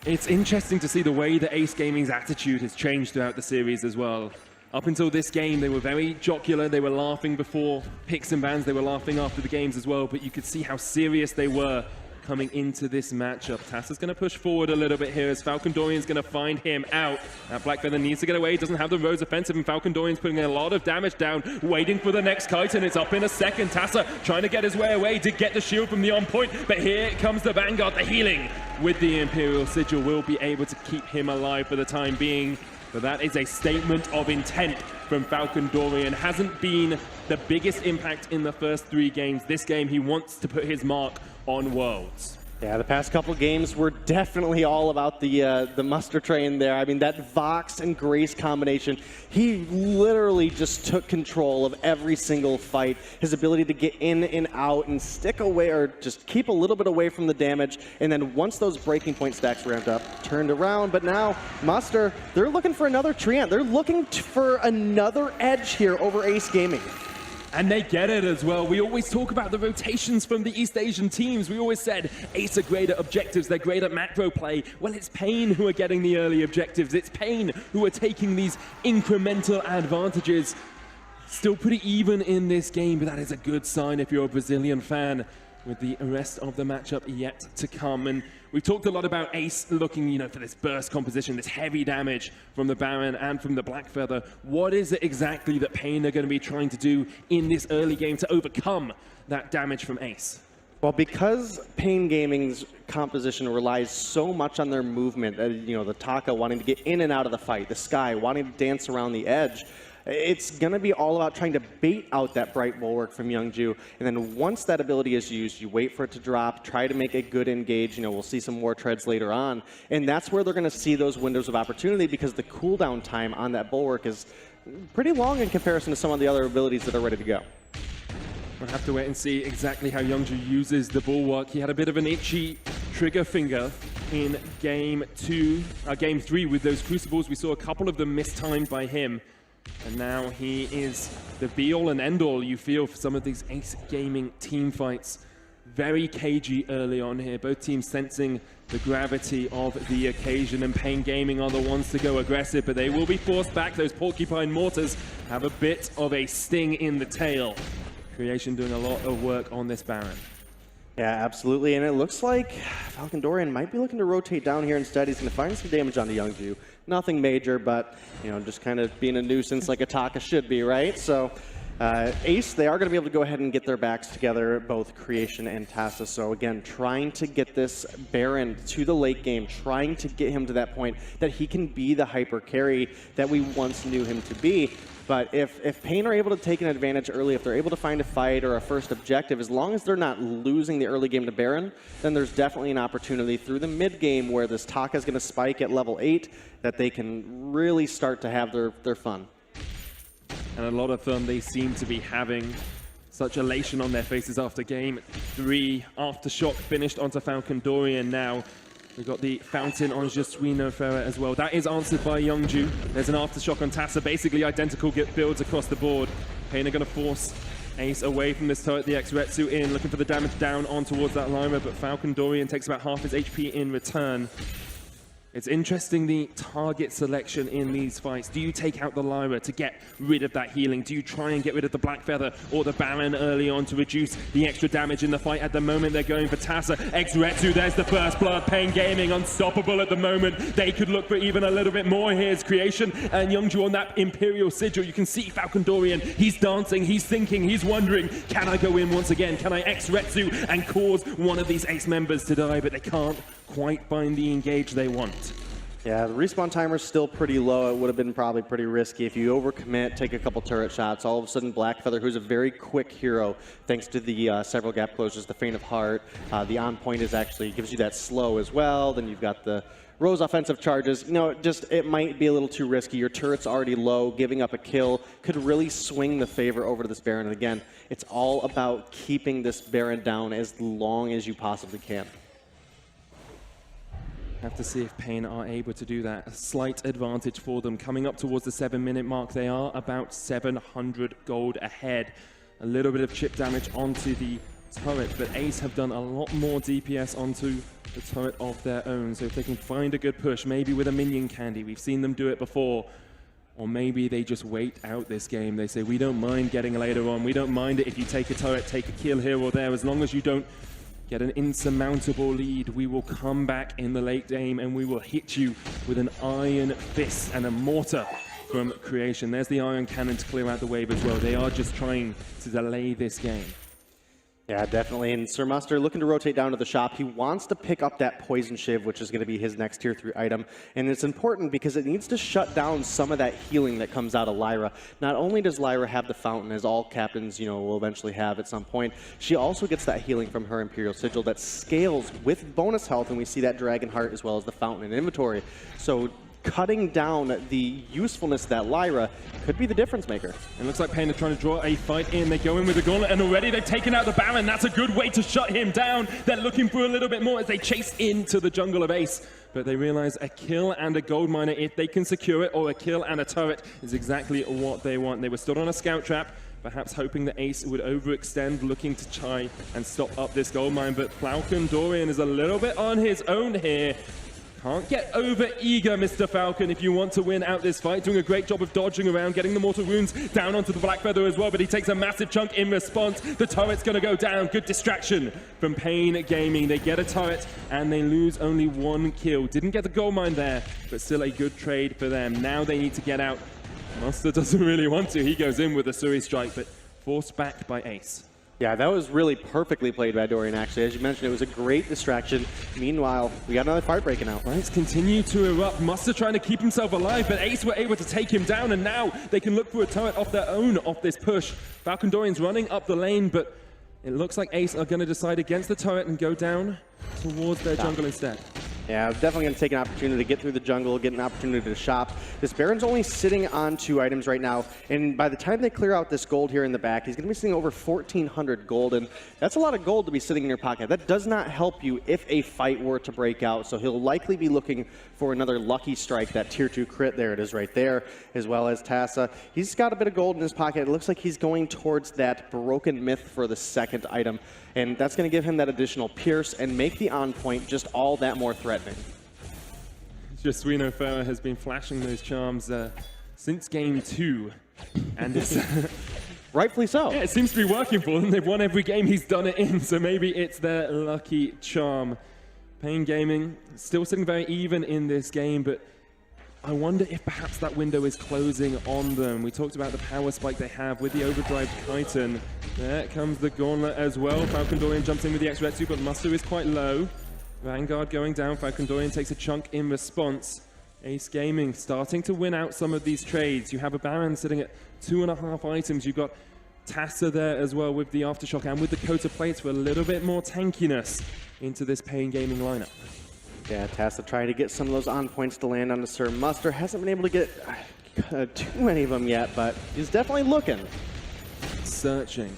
It's interesting to see the way that Ace Gaming's attitude has changed throughout the series as well. Up until this game, they were very jocular. They were laughing before picks and bans. They were laughing after the games as well, but you could see how serious they were coming into this matchup. Tassa's going to push forward a little bit here as Falcon Dorian's going to find him out. Blackfeather needs to get away. He doesn't have the Rose offensive, and Falcon Dorian's putting a lot of damage down, waiting for the next kite, and it's up in a second. Tassa trying to get his way away to get the shield from the on point, but here comes the Vanguard. The healing with the Imperial Sigil will be able to keep him alive for the time being. But that is a statement of intent from Falcon Dorian. Hasn't been the biggest impact in the first 3 games. This game, he wants to put his mark on Worlds. Yeah, the past couple games were definitely all about the muster train there. I mean, that Vox and Grace combination, he literally just took control of every single fight. His ability to get in and out and stick away or just keep a little bit away from the damage. And then once those breaking point stacks ramped up, turned around. But now, Muster, they're looking for another Treant. They're looking for another edge here over Ace Gaming. And they get it as well. We always talk about the rotations from the East Asian teams. We always said Ace are great at objectives, they're great at macro play. Well, it's Pain who are getting the early objectives. It's Pain who are taking these incremental advantages. Still pretty even in this game, but that is a good sign if you're a Brazilian fan, with the rest of the matchup yet to come. And we've talked a lot about Ace looking, for this burst composition, this heavy damage from the Baron and from the Black Feather. What is it exactly that Pain are going to be trying to do in this early game to overcome that damage from Ace? Well, because Pain Gaming's composition relies so much on their movement, the Taka wanting to get in and out of the fight, the Sky wanting to dance around the edge, it's going to be all about trying to bait out that Bright Bulwark from Youngju. And then once that ability is used, you wait for it to drop, try to make a good engage. We'll see some more treads later on. And that's where they're going to see those windows of opportunity, because the cooldown time on that Bulwark is pretty long in comparison to some of the other abilities that are ready to go. We'll have to wait and see exactly how Youngju uses the Bulwark. He had a bit of an itchy trigger finger in game 3 with those Crucibles. We saw a couple of them mistimed by him. And now he is the be-all and end-all, you feel, for some of these Ace Gaming team fights. Very cagey early on here. Both teams sensing the gravity of the occasion, and Pain Gaming are the ones to go aggressive, but they will be forced back. Those Porcupine Mortars have a bit of a sting in the tail. Creation doing a lot of work on this Baron. Yeah, absolutely. And it looks like Falcon Dorian might be looking to rotate down here instead. He's going to find some damage on the Youngju. Nothing major, but just kind of being a nuisance like a Taka should be, right? So Ace, they are going to be able to go ahead and get their backs together, both Creation and Tassa. So again, trying to get this Baron to the late game, trying to get him to that point that he can be the hyper carry that we once knew him to be. But if Pain are able to take an advantage early, if they're able to find a fight or a first objective, as long as they're not losing the early game to Baron, then there's definitely an opportunity through the mid game where this Taka is going to spike at level 8 that they can really start to have their fun. And a lot of them, they seem to be having such elation on their faces after game 3. Aftershock finished onto Falcon Dorian now. We've got the Fountain on Jesuino Ferrer as well. That is answered by Youngju. There's an Aftershock on Tassa. Basically identical builds across the board. Pain are going to force Ace away from this turret. The X-Retsu in, looking for the damage down on towards that Lyra, but Falcon Dorian takes about half his HP in return. It's interesting, the target selection in these fights. Do you take out the Lyra to get rid of that healing? Do you try and get rid of the Black Feather or the Baron early on to reduce the extra damage in the fight? At the moment, they're going for Tassa. X-Retsu, there's the first blood. Pain Gaming, unstoppable at the moment. They could look for even a little bit more. Here's Creation and Youngju on that Imperial Sigil. You can see Falcon Dorian. He's dancing, he's thinking, he's wondering, can I go in once again? Can I X-Retsu and cause one of these Ace members to die? But they can't quite find the engage they want. Yeah, the respawn timer is still pretty low. It would have been probably pretty risky. If you overcommit, take a couple turret shots, all of a sudden Black Feather, who's a very quick hero, thanks to the several gap closures, the Faint of Heart, the on point is actually gives you that slow as well. Then you've got the Rose offensive charges. It might be a little too risky. Your turret's already low. Giving up a kill could really swing the favor over to this Baron. And again, it's all about keeping this Baron down as long as you possibly can. Have to see if Pain are able to do that. A slight advantage for them. Coming up towards the 7-minute mark, they are about 700 gold ahead. A little bit of chip damage onto the turret, but Ace have done a lot more DPS onto the turret of their own. So if they can find a good push, maybe with a minion candy, we've seen them do it before. Or maybe they just wait out this game. They say, we don't mind getting later on. We don't mind it if you take a turret, take a kill here or there, as long as you don't get an insurmountable lead. We will come back in the late game and we will hit you with an iron fist and a mortar from Creation. There's the iron cannon to clear out the wave as well. They are just trying to delay this game. Yeah, definitely. And Sir Mustard looking to rotate down to the shop. He wants to pick up that Poison Shiv, which is going to be his next tier 3 item. And it's important because it needs to shut down some of that healing that comes out of Lyra. Not only does Lyra have the fountain, as all captains, will eventually have at some point, she also gets that healing from her Imperial Sigil that scales with bonus health, and we see that Dragon Heart as well as the fountain in inventory. So cutting down the usefulness of that Lyra could be the difference maker. It looks like Pain are trying to draw a fight in. They go in with the gauntlet, and already they've taken out the Baron. That's a good way to shut him down. They're looking for a little bit more as they chase into the jungle of Ace. But they realize a kill and a gold miner, if they can secure it, or a kill and a turret, is exactly what they want. They were stood on a scout trap, perhaps hoping that Ace would overextend, looking to try and stop up this gold mine. But Falcon Dorian is a little bit on his own here. Can't get over eager, Mr. Falcon, if you want to win out this fight. Doing a great job of dodging around, getting the Mortal Wounds down onto the Black Feather as well, but he takes a massive chunk in response. The turret's going to go down. Good distraction from Pain Gaming. They get a turret, and they lose only 1 kill. Didn't get the gold mine there, but still a good trade for them. Now they need to get out. Master doesn't really want to. He goes in with a Suri Strike, but forced back by Ace. Yeah, that was really perfectly played by Dorian, actually. As you mentioned, it was a great distraction. Meanwhile, we got another fight breaking out. Fights continue to erupt. Muster trying to keep himself alive, but Ace were able to take him down, and now they can look for a turret of their own off this push. Falcon Dorian's running up the lane, but it looks like Ace are going to decide against the turret and go down towards their jungle instead. Yeah, definitely going to take an opportunity to get through the jungle, get an opportunity to shop. This Baron's only sitting on 2 items right now, and by the time they clear out this gold here in the back, he's going to be sitting over 1,400 gold, and that's a lot of gold to be sitting in your pocket. That does not help you if a fight were to break out, so he'll likely be looking for another lucky strike, that tier 2 crit. There it is right there, as well as Tassa. He's got a bit of gold in his pocket. It looks like he's going towards that Broken Myth for the 2nd item, and that's going to give him that additional pierce and make the on point just all that more threatening. Jesuino Ferrer has been flashing those charms since game 2, and it's rightfully so. Yeah, it seems to be working for them. They've won every game he's done it in, so maybe it's their lucky charm. Pain Gaming still sitting very even in this game, but I wonder if perhaps that window is closing on them. We talked about the power spike they have with the Overdrive Titan. There comes the Gauntlet as well. Falcon Dorian jumps in with the X-Retsu, but Muster is quite low. Vanguard going down. Falcon Dorian takes a chunk in response. Ace Gaming starting to win out some of these trades. You have a Baron sitting at 2.5 items. You've got Tassa there as well with the Aftershock and with the Coat of Plates for a little bit more tankiness into this Pain Gaming lineup. Yeah, Tassa trying to get some of those on points to land on the Sir Muster. Hasn't been able to get too many of them yet, but he's definitely looking. Searching.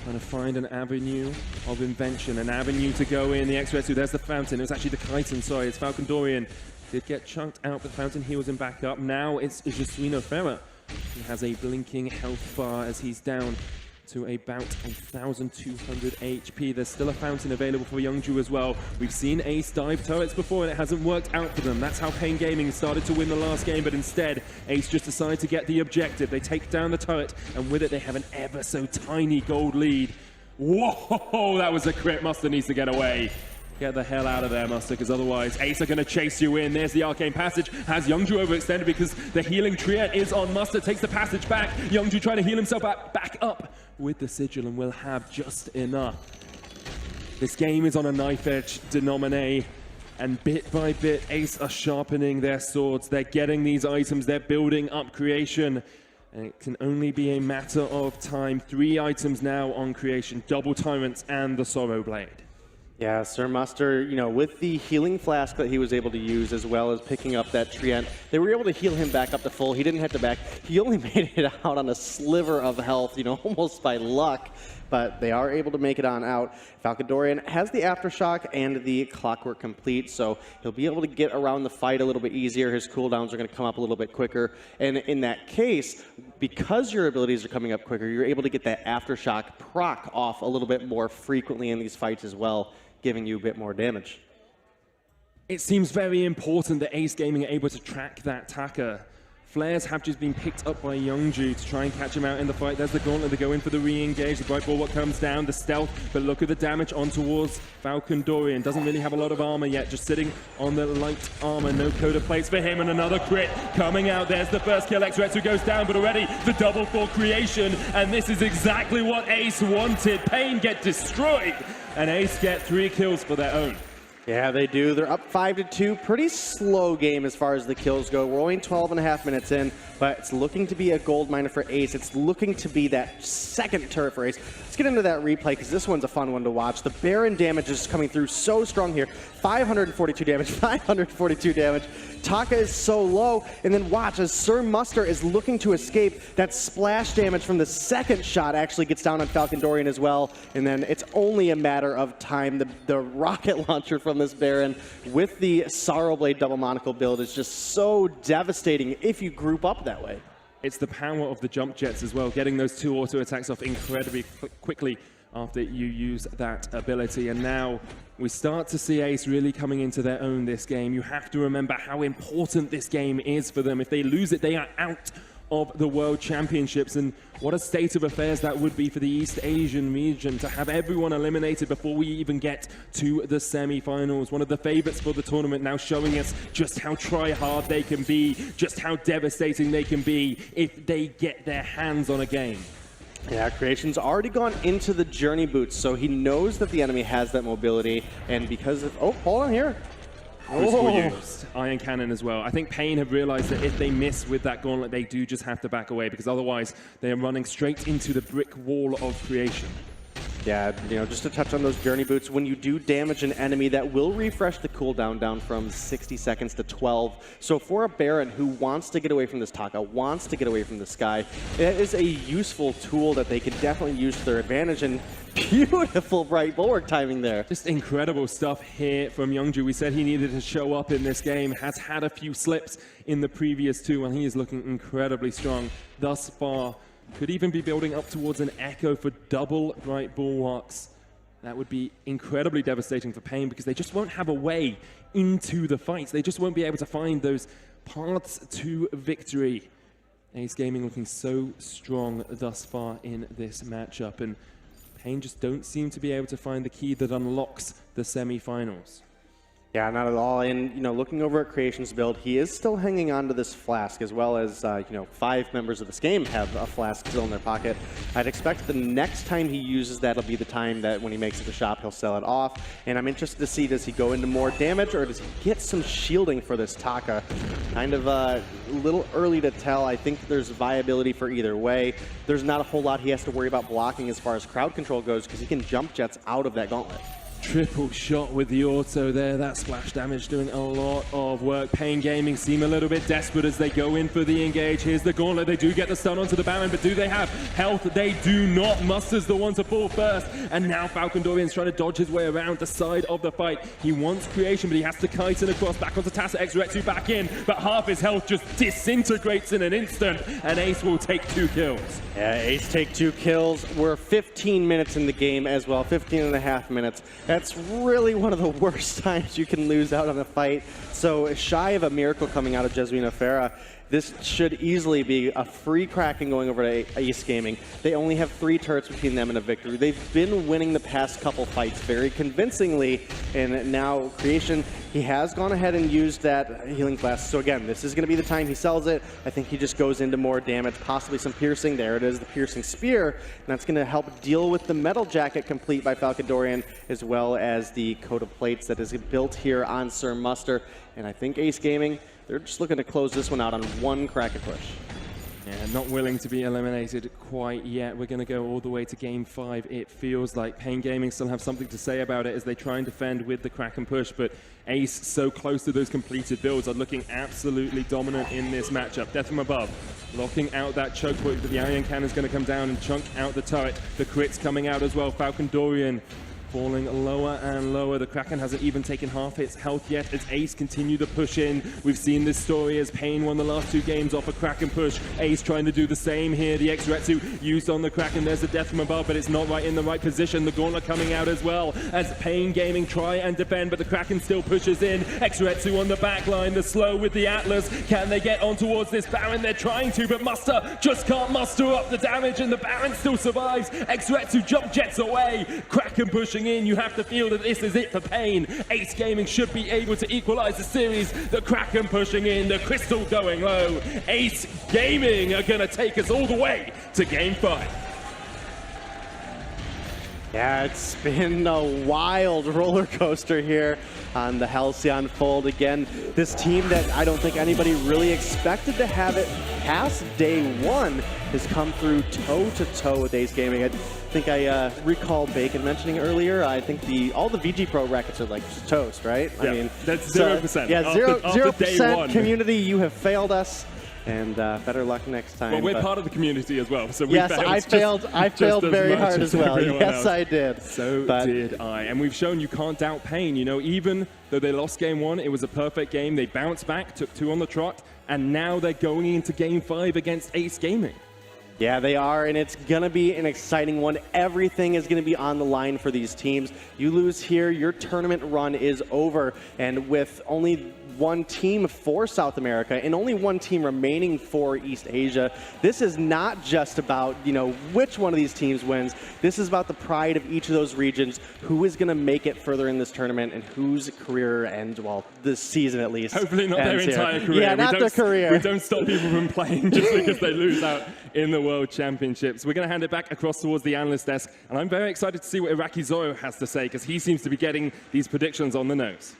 Trying to find an avenue of invention, an avenue to go in. The X-Retsu, there's the Fountain. It was actually the Chitin, sorry. It's Falcon Dorian. Did get chunked out, but Fountain heals him back up. Now it's Jesuino Ferrer. He has a blinking health bar as he's down to about 1,200 HP. There's still a Fountain available for Youngju as well. We've seen Ace dive turrets before, and it hasn't worked out for them. That's how Pain Gaming started to win the last game, but instead, Ace just decided to get the objective. They take down the turret, and with it, they have an ever so tiny gold lead. Whoa, that was a crit. Muster needs to get away. Get the hell out of there, Muster, because otherwise Ace are going to chase you in. There's the Arcane Passage. Has Youngju overextended because the healing Triet is on Muster. Takes the passage back. Youngju trying to heal himself back up with the Sigil and will have just enough. This game is on a knife edge denominator, and bit by bit, Ace are sharpening their swords. They're getting these items. They're building up creation. And it can only be a matter of time. 3 items now on creation. Double Tyrants and the Sorrow Blade. Yeah, Sir Muster, with the healing flask that he was able to use, as well as picking up that Treant, they were able to heal him back up to full. He didn't hit the back. He only made it out on a sliver of health, almost by luck, but they are able to make it on out. Falcon Dorian has the Aftershock and the Clockwork Complete, so he'll be able to get around the fight a little bit easier. His cooldowns are going to come up a little bit quicker, and in that case, because your abilities are coming up quicker, you're able to get that Aftershock proc off a little bit more frequently in these fights as well, giving you a bit more damage. It seems very important that Ace Gaming are able to track that Taka Flares have just been picked up by Youngju to try and catch him out in the fight. There's the gauntlet. They go in for the re-engage. The bright bulwark comes down. The stealth. But look at the damage on towards Falcon Dorian. Doesn't really have a lot of armor yet. Just sitting on the light armor. No coda plates for him. And another crit coming out. There's the first kill. X-Retsu goes down. But already the double for creation. And this is exactly what Ace wanted. Pain get destroyed. And Ace get 3 kills for their own. Yeah, they do. They're up 5-2. Pretty slow game as far as the kills go. We're only 12.5 minutes in, but it's looking to be a gold miner for Ace. It's looking to be that second turret for Ace. Let's get into that replay because this one's a fun one to watch. The Baron damage is coming through so strong here. 542 damage, 542 damage. Taka is so low, and then watch as Sir Muster is looking to escape. That splash damage from the second shot actually gets down on Falcon Dorian as well, and then it's only a matter of time. The rocket launcher from this Baron with the Sorrow Blade double monocle build is just so devastating if you group up that way. It's the power of the jump jets as well, getting those 2 auto attacks off incredibly quickly after you use that ability. And now we start to see Ace really coming into their own this game. You have to remember how important this game is for them. If they lose it, they are out of the World Championships. And what a state of affairs that would be for the East Asian region to have everyone eliminated before we even get to the semi-finals. One of the favorites for the tournament now showing us just how try-hard they can be, just how devastating they can be if they get their hands on a game. Yeah, Creation's already gone into the Journey Boots, so he knows that the enemy has that mobility, and because of... Oh, hold on here. Used. Iron Cannon as well. I think Pain have realized that if they miss with that gauntlet, they do just have to back away, because otherwise they are running straight into the brick wall of Creation. Yeah, you know, just to touch on those Journey Boots, when you do damage an enemy, that will refresh the cooldown down from 60 seconds to 12. So for a Baron who wants to get away from this Taka, wants to get away from the sky, it is a useful tool that they can definitely use to their advantage, and beautiful bright bulwark timing there. Just incredible stuff here from Youngju. We said he needed to show up in this game, has had a few slips in the previous 2, and he is looking incredibly strong thus far. Could even be building up towards an echo for double bright bulwarks. That would be incredibly devastating for Pain because they just won't have a way into the fights. They just won't be able to find those paths to victory. Ace Gaming looking so strong thus far in this matchup, and Pain just don't seem to be able to find the key that unlocks the semi-finals. Yeah, not at all. And, you know, looking over at Creation's build, he is still hanging on to this flask, as well as, you know, 5 members of this game have a flask still in their pocket. I'd expect the next time he uses that will be the time that when he makes it to the shop, he'll sell it off. And I'm interested to see, does he go into more damage, or does he get some shielding for this Taka? Kind of a little early to tell. I think there's viability for either way. There's not a whole lot he has to worry about blocking as far as crowd control goes, because he can jump jets out of that gauntlet. Triple shot with the auto there. That splash damage doing a lot of work. Pain Gaming seem a little bit desperate as they go in for the engage. Here's the gauntlet. They do get the stun onto the Baron, but do they have health? They do not. Muster's the one to fall first. And now Falcon Dorian's trying to dodge his way around the side of the fight. He wants creation, but he has to kite in across. Back onto Tassa. X-Retsu back in, but half his health just disintegrates in an instant. And Ace will take 2 kills. Yeah, Ace take 2 kills. We're 15 minutes in the game as well, 15.5 minutes. That's really one of the worst times you can lose out on a fight. So shy of a miracle coming out of Jesuino Farah, this should easily be a free Kraken going over to Ace Gaming. They only have 3 turrets between them and a victory. They've been winning the past couple fights very convincingly, and now Creation, he has gone ahead and used that healing flask. So again, this is going to be the time he sells it. I think he just goes into more damage, possibly some piercing. There it is, the piercing spear, and that's going to help deal with the metal jacket complete by Falcon Dorian, as well as the coat of plates that is built here on Sir Muster. And I think Ace Gaming, they're just looking to close this one out on one Kraken push. Yeah, not willing to be eliminated quite yet. We're going to go all the way to Game 5. It feels like Pain Gaming still have something to say about it as they try and defend with the Kraken push, but Ace so close to those completed builds are looking absolutely dominant in this matchup. Death from above, locking out that choke point, but the Iron Cannon is going to come down and chunk out the turret. The crit's coming out as well. Falcon Dorian falling lower and lower. The Kraken hasn't even taken half its health yet as Ace continue to push in. We've seen this story as Pain won the last 2 games off a Kraken push. Ace trying to do the same here. The X-Retsu used on the Kraken. There's the death from above, but it's not right in the right position. The Gauntlet coming out as well as Pain Gaming try and defend, but the Kraken still pushes in. X-Retsu on the back line. The slow with the Atlas. Can they get on towards this Baron? They're trying to, but Muster just can't muster up the damage, and the Baron still survives. X-Retsu jump jets away. Kraken pushing in. You have to feel that this is it for Pain. Ace Gaming should be able to equalize the series. The Kraken pushing in. The Crystal going low. Ace Gaming are going to take us all the way to Game 5. Yeah, it's been a wild roller coaster here on the Halcyon Fold. Again, this team that I don't think anybody really expected to have it past day 1 has come through toe-to-toe with Ace Gaming. I think I recall Bacon mentioning earlier, I think all the VG Pro brackets are like just toast, right? Yeah, I mean, that's 0%. Yeah, After day 0% one. community, you have failed us. And better luck next time. Well, we're part of the community as well, so we yes, failed. I failed very hard as well. Yes, else. I did. So did I. And we've shown you can't doubt Pain. You know, even though they lost game 1, it was a perfect game. They bounced back, took 2 on the trot, and now they're going into game 5 against Ace Gaming. Yeah, they are, and it's going to be an exciting one. Everything is going to be on the line for these teams. You lose here, your tournament run is over, and with only 1 team for South America and only 1 team remaining for East Asia, this is not just about, you know, which one of these teams wins. This is about the pride of each of those regions, who is going to make it further in this tournament and whose career ends, well, this season at least. Hopefully not their entire here. career. Yeah, not their career. We don't stop people from playing just because they lose out in the World Championships. We're going to hand it back across towards the analyst desk, and I'm very excited to see what Iraqi Zoro has to say, because he seems to be getting these predictions on the nose.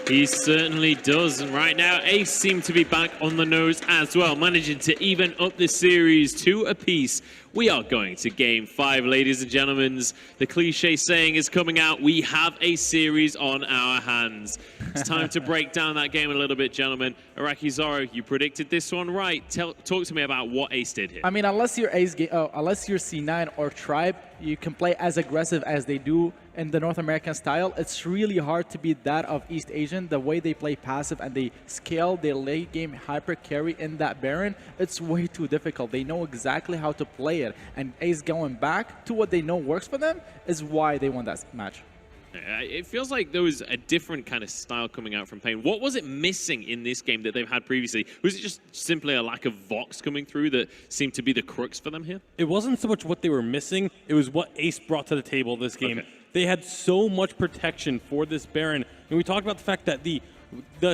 He certainly does, and right now Ace seem to be back on the nose as well, managing to even up the series 2 apiece. We are going to game 5, ladies and gentlemen. The cliche saying is coming out, we have a series on our hands. It's time to break down that game a little bit, gentlemen. Iraqi Zoro, you predicted this one right. Talk to me about what Ace did here. I mean, unless you're unless you're C9 or Tribe, you can play as aggressive as they do in the North American style. It's really hard to beat that of East Asian, the way they play passive and they scale their late game hyper carry in that Baron. It's way too difficult. They know exactly how to play it, and Ace going back to what they know works for them is why they won that match. It feels like there was a different kind of style coming out from Pain. What was it missing in this game that they've had previously? Was it just simply a lack of Vox coming through that seemed to be the crux for them here? It wasn't so much what they were missing, it was what Ace brought to the table this game. Okay. They had so much protection for this Baron. And we talked about the fact that the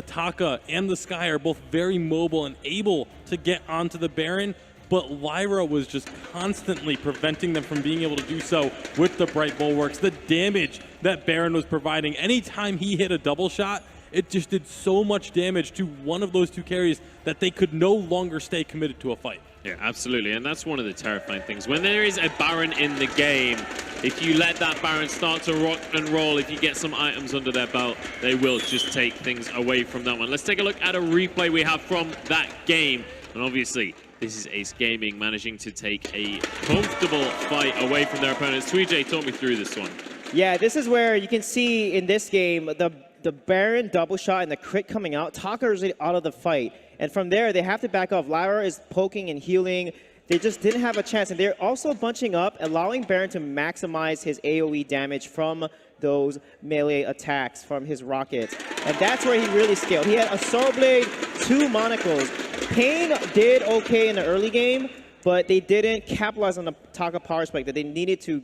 Taka and the Sky are both very mobile and able to get onto the Baron, but Lyra was just constantly preventing them from being able to do so with the Bright Bulwarks. The damage that Baron was providing, anytime he hit a double shot, it just did so much damage to one of those 2 carries that they could no longer stay committed to a fight. Yeah, absolutely, and that's one of the terrifying things. When there is a Baron in the game, if you let that Baron start to rock and roll, if you get some items under their belt, they will just take things away from that one. Let's take a look at a replay we have from that game, and obviously, this is Ace Gaming managing to take a comfortable fight away from their opponents. Tweejay, talk me through this one. Yeah, this is where you can see in this game the Baron double shot and the crit coming out. Taka is out of the fight. And from there, they have to back off. Lyra is poking and healing. They just didn't have a chance. And they're also bunching up, allowing Baron to maximize his AoE damage from those melee attacks from his rockets. And that's where he really scaled. He had a Soul Blade, 2 Monocles. Pain did okay in the early game, but they didn't capitalize on the Taka power spike that they needed to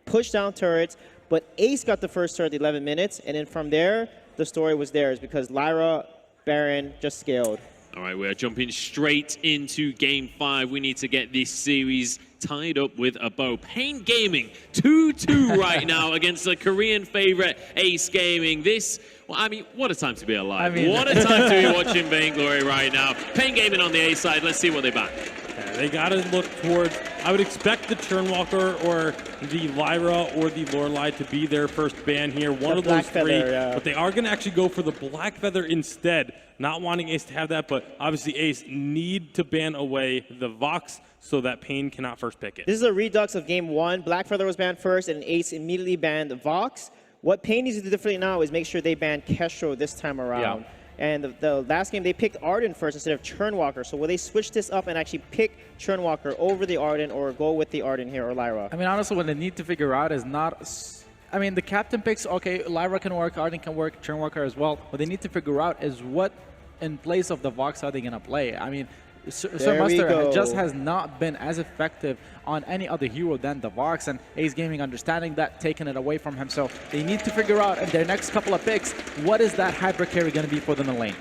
push down turrets. But Ace got the first turret at 11 minutes, and then from there, the story was theirs because Lyra, Baron just scaled. All right, we're jumping straight into Game 5. We need to get this series tied up with a bow. Pain Gaming, 2-2 right now against the Korean favorite, Ace Gaming. This, well, I mean, what a time to be alive. What a time to be watching Vainglory right now. Pain Gaming on the A side. Let's see what they back. They got to look towards I would expect the Churnwalker or the Lyra or the Lorelei to be their first ban here. One of those three. But they are going to actually go for the Black Feather instead. Not wanting Ace to have that, but obviously Ace need to ban away the Vox so that Pain cannot first pick it. This is a redux of game 1. Black Feather was banned first, and Ace immediately banned Vox. What Pain needs to do differently now is make sure they ban Kestrel this time around. Yeah. And the last game, they picked Arden first instead of Churnwalker. So will they switch this up and actually pick Churnwalker over the Arden, or go with the Arden here, or Lyra? I mean, honestly, what they need to figure out is not... I mean, the captain picks, okay, Lyra can work, Arden can work, Churnwalker as well. What they need to figure out is what, in place of the Vox, are they going to play? I mean, Sir Mustard just has not been as effective on any other hero than the Vox, and Ace Gaming understanding that, taking it away from him. So they need to figure out in their next couple of picks, what is that hyper carry going to be for them in lane?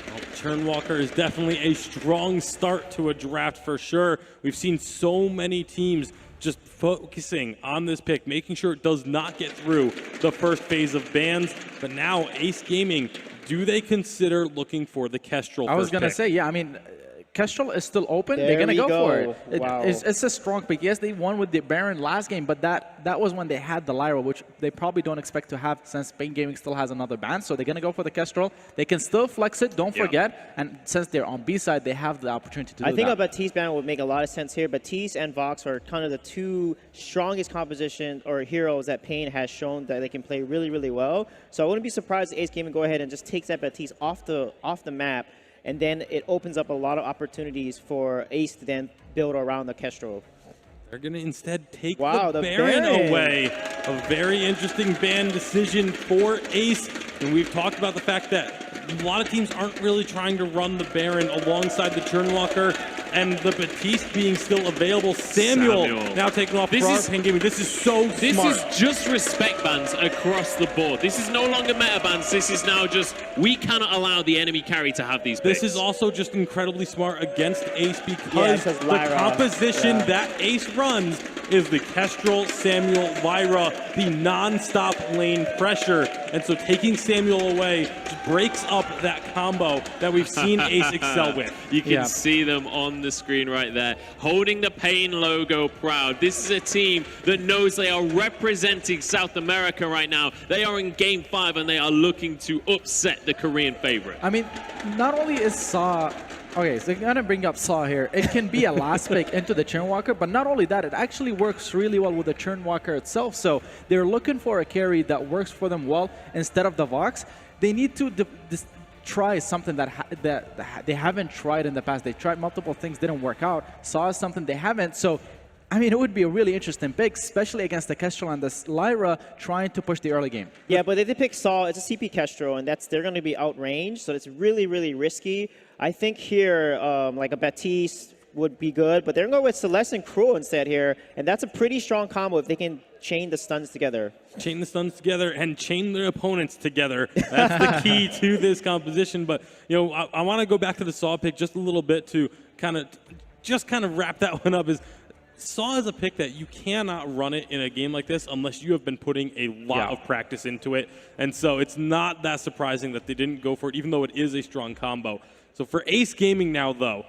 Well, Churnwalker is definitely a strong start to a draft for sure. We've seen so many teams just focusing on this pick, making sure it does not get through the first phase of bans. But now Ace Gaming, do they consider looking for the Kestrel? I was going to say, yeah, I mean, Kestrel is still open. They're going to go for it. Wow. It's a strong pick. Yes, they won with the Baron last game, but that was when they had the Lyra, which they probably don't expect to have since Pain Gaming still has another ban. So they're going to go for the Kestrel. They can still flex it, don't forget. And since they're on B side, they have the opportunity to do that. I think a Baptiste ban would make a lot of sense here. Baptiste and Vox are kind of the two strongest compositions or heroes that Pain has shown that they can play really, really well. So I wouldn't be surprised if Ace Gaming go ahead and just takes that Baptiste off the map, and then it opens up a lot of opportunities for Ace to then build around the Kestrel. They're going to instead take the Baron away. A very interesting ban decision for Ace. And we've talked about the fact that a lot of teams aren't really trying to run the Baron alongside the Churnwalker, and the Baptiste being still available. Samuel now taking off for Pain Gaming. This is so smart. This is just respect bans across the board. This is no longer meta bans. This is now just, we cannot allow the enemy carry to have these picks. This is also just incredibly smart against Ace because the composition that Ace runs is the Kestrel, Samuel, Lyra, the non-stop lane pressure. And so taking Samuel away just breaks up that combo that we've seen Ace excel with. You can see them on the screen right there, holding the Pain logo proud. This is a team that knows they are representing South America right now. They are in Game 5 and they are looking to upset the Korean favorite. I mean, not only is Saw... Okay, so they're going to bring up Saw here. It can be a last pick into the Churnwalker, but not only that, it actually works really well with the Churnwalker itself. So they're looking for a carry that works for them well instead of the Vox. They need to try something that they haven't tried in the past. They tried multiple things, didn't work out. Saw is something they haven't. So, I mean, it would be a really interesting pick, especially against the Kestrel and the Lyra trying to push the early game. Yeah, but if they pick Saw, it's a CP Kestrel, and they're going to be outranged, so it's really, really risky. I think here, like a Baptiste would be good, but they're going to go with Celeste and Cruel instead here, and that's a pretty strong combo if they can chain the stuns together. Chain the stuns together and chain their opponents together. That's the key to this composition. But, you know, I want to go back to the Saw pick just a little bit to kind of wrap that one up. Is Saw is a pick that you cannot run it in a game like this unless you have been putting a lot of practice into it. And so it's not that surprising that they didn't go for it, even though it is a strong combo. So for Ace Gaming now, though,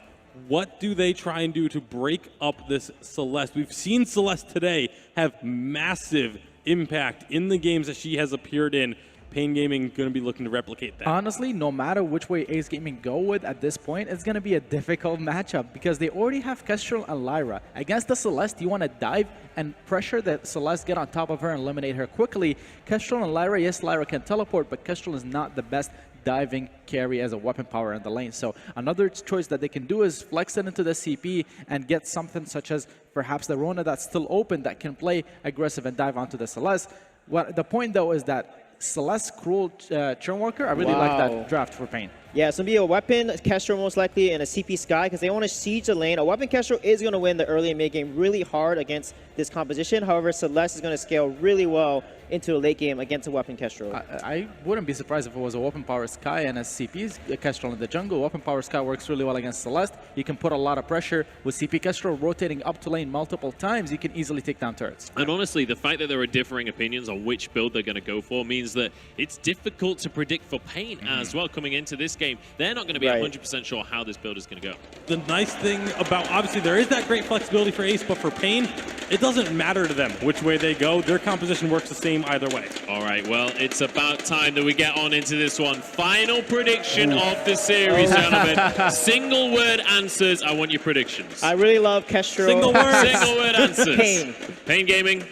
what do they try and do to break up this Celeste? We've seen Celeste today have massive impact in the games that she has appeared in. Pain Gaming going to be looking to replicate that. Honestly, no matter which way Ace Gaming go with at this point, it's going to be a difficult matchup because they already have Kestrel and Lyra. Against the Celeste, you want to dive and pressure the Celeste, get on top of her and eliminate her quickly. Kestrel and Lyra, yes, Lyra can teleport, but Kestrel is not the best diving carry as a weapon power in the lane. So another choice that they can do is flex it into the CP and get something such as perhaps the Rona that's still open that can play aggressive and dive onto the Celeste. The point, though, is that Celeste, Cruel, Churnwalker, I really like that draft for Pain. Yeah, it's going to be a weapon Kestrel most likely and a CP Sky because they want to siege the lane. A weapon Kestrel is going to win the early and mid game really hard against this composition. However, Celeste is going to scale really well into the late game against a weapon Kestrel. I wouldn't be surprised if it was a Weapon Power Sky and a CP's Kestrel in the jungle. Weapon Power Sky works really well against Celeste. You can put a lot of pressure. With CP Kestrel rotating up to lane multiple times, you can easily take down turrets. And honestly, the fact that there are differing opinions on which build they're going to go for means that it's difficult to predict for Pain as well coming into this game. They're not going to be 100% sure how this build is going to go. The nice thing about, obviously, there is that great flexibility for Ace, but for Pain, it doesn't matter to them which way they go. Their composition works the same either way. All right, well, it's about time that we get on into this one. Final prediction of the series, gentlemen. Single word answers. I want your predictions. I really love Kestrel. Single word. Single word answers. Pain. Pain Gaming.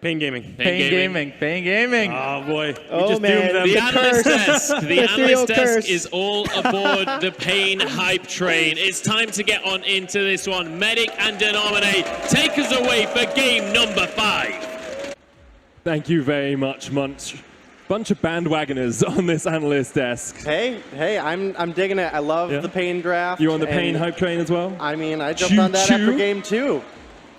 Pain Gaming. Pain Gaming. Pain Gaming. Oh, boy. Oh, just man. doomed them. The analyst desk. The analyst desk curse. is all aboard the Pain hype train. It's time to get on into this one. Medic and Denominate, take us away for game number 5. Thank you very much, Munch. Bunch of bandwagoners on this analyst desk. Hey, I'm digging it. I love the Pain draft. You on the and, Pain hype train as well? I mean, I jumped on that after game 2.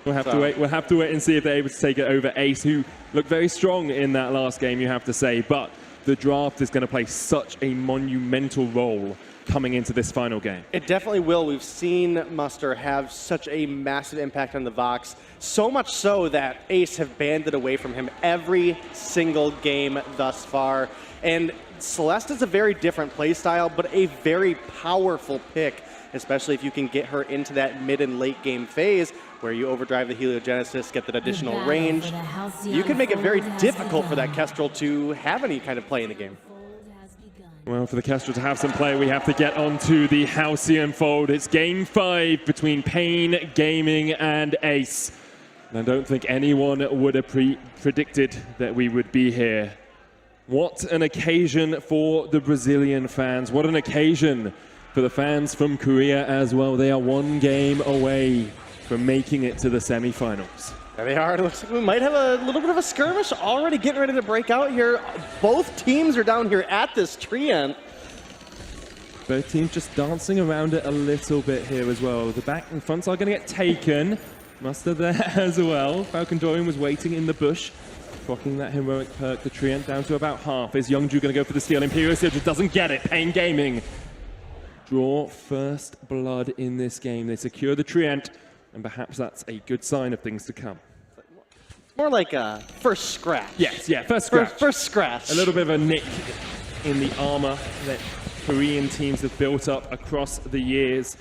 We'll have to wait. We'll have to wait and see if they're able to take it over Ace, who looked very strong in that last game, you have to say. But the draft is going to play such a monumental role coming into this final game. It definitely will. We've seen Muster have such a massive impact on the Vox, so much so that Ace have banded away from him every single game thus far. And Celeste is a very different playstyle, but a very powerful pick, especially if you can get her into that mid and late game phase where you overdrive the Heliogenesis, get that additional range. You can make it very difficult for that Kestrel to have any kind of play in the game. Well, for the Kestrel to have some play, we have to get onto the Halcyon Fold. It's game 5 between Pain Gaming and Ace. And I don't think anyone would have predicted that we would be here. What an occasion for the Brazilian fans. What an occasion for the fans from Korea as well. They are one game away from making it to the semifinals. There they are. It looks like we might have a little bit of a skirmish already getting ready to break out here. Both teams are down here at this treant. Both teams just dancing around it a little bit here as well. The back and fronts are going to get taken. Muster there as well. Falcon Dorian was waiting in the bush, rocking that heroic perk. The treant down to about half. Is Youngju going to go for the steal? Imperial just doesn't get it. Pain Gaming draw first blood in this game. They secure the treant, and perhaps that's a good sign of things to come. More like a first scratch. Yes, yeah, first scratch. First scratch. A little bit of a nick in the armor that Korean teams have built up across the years.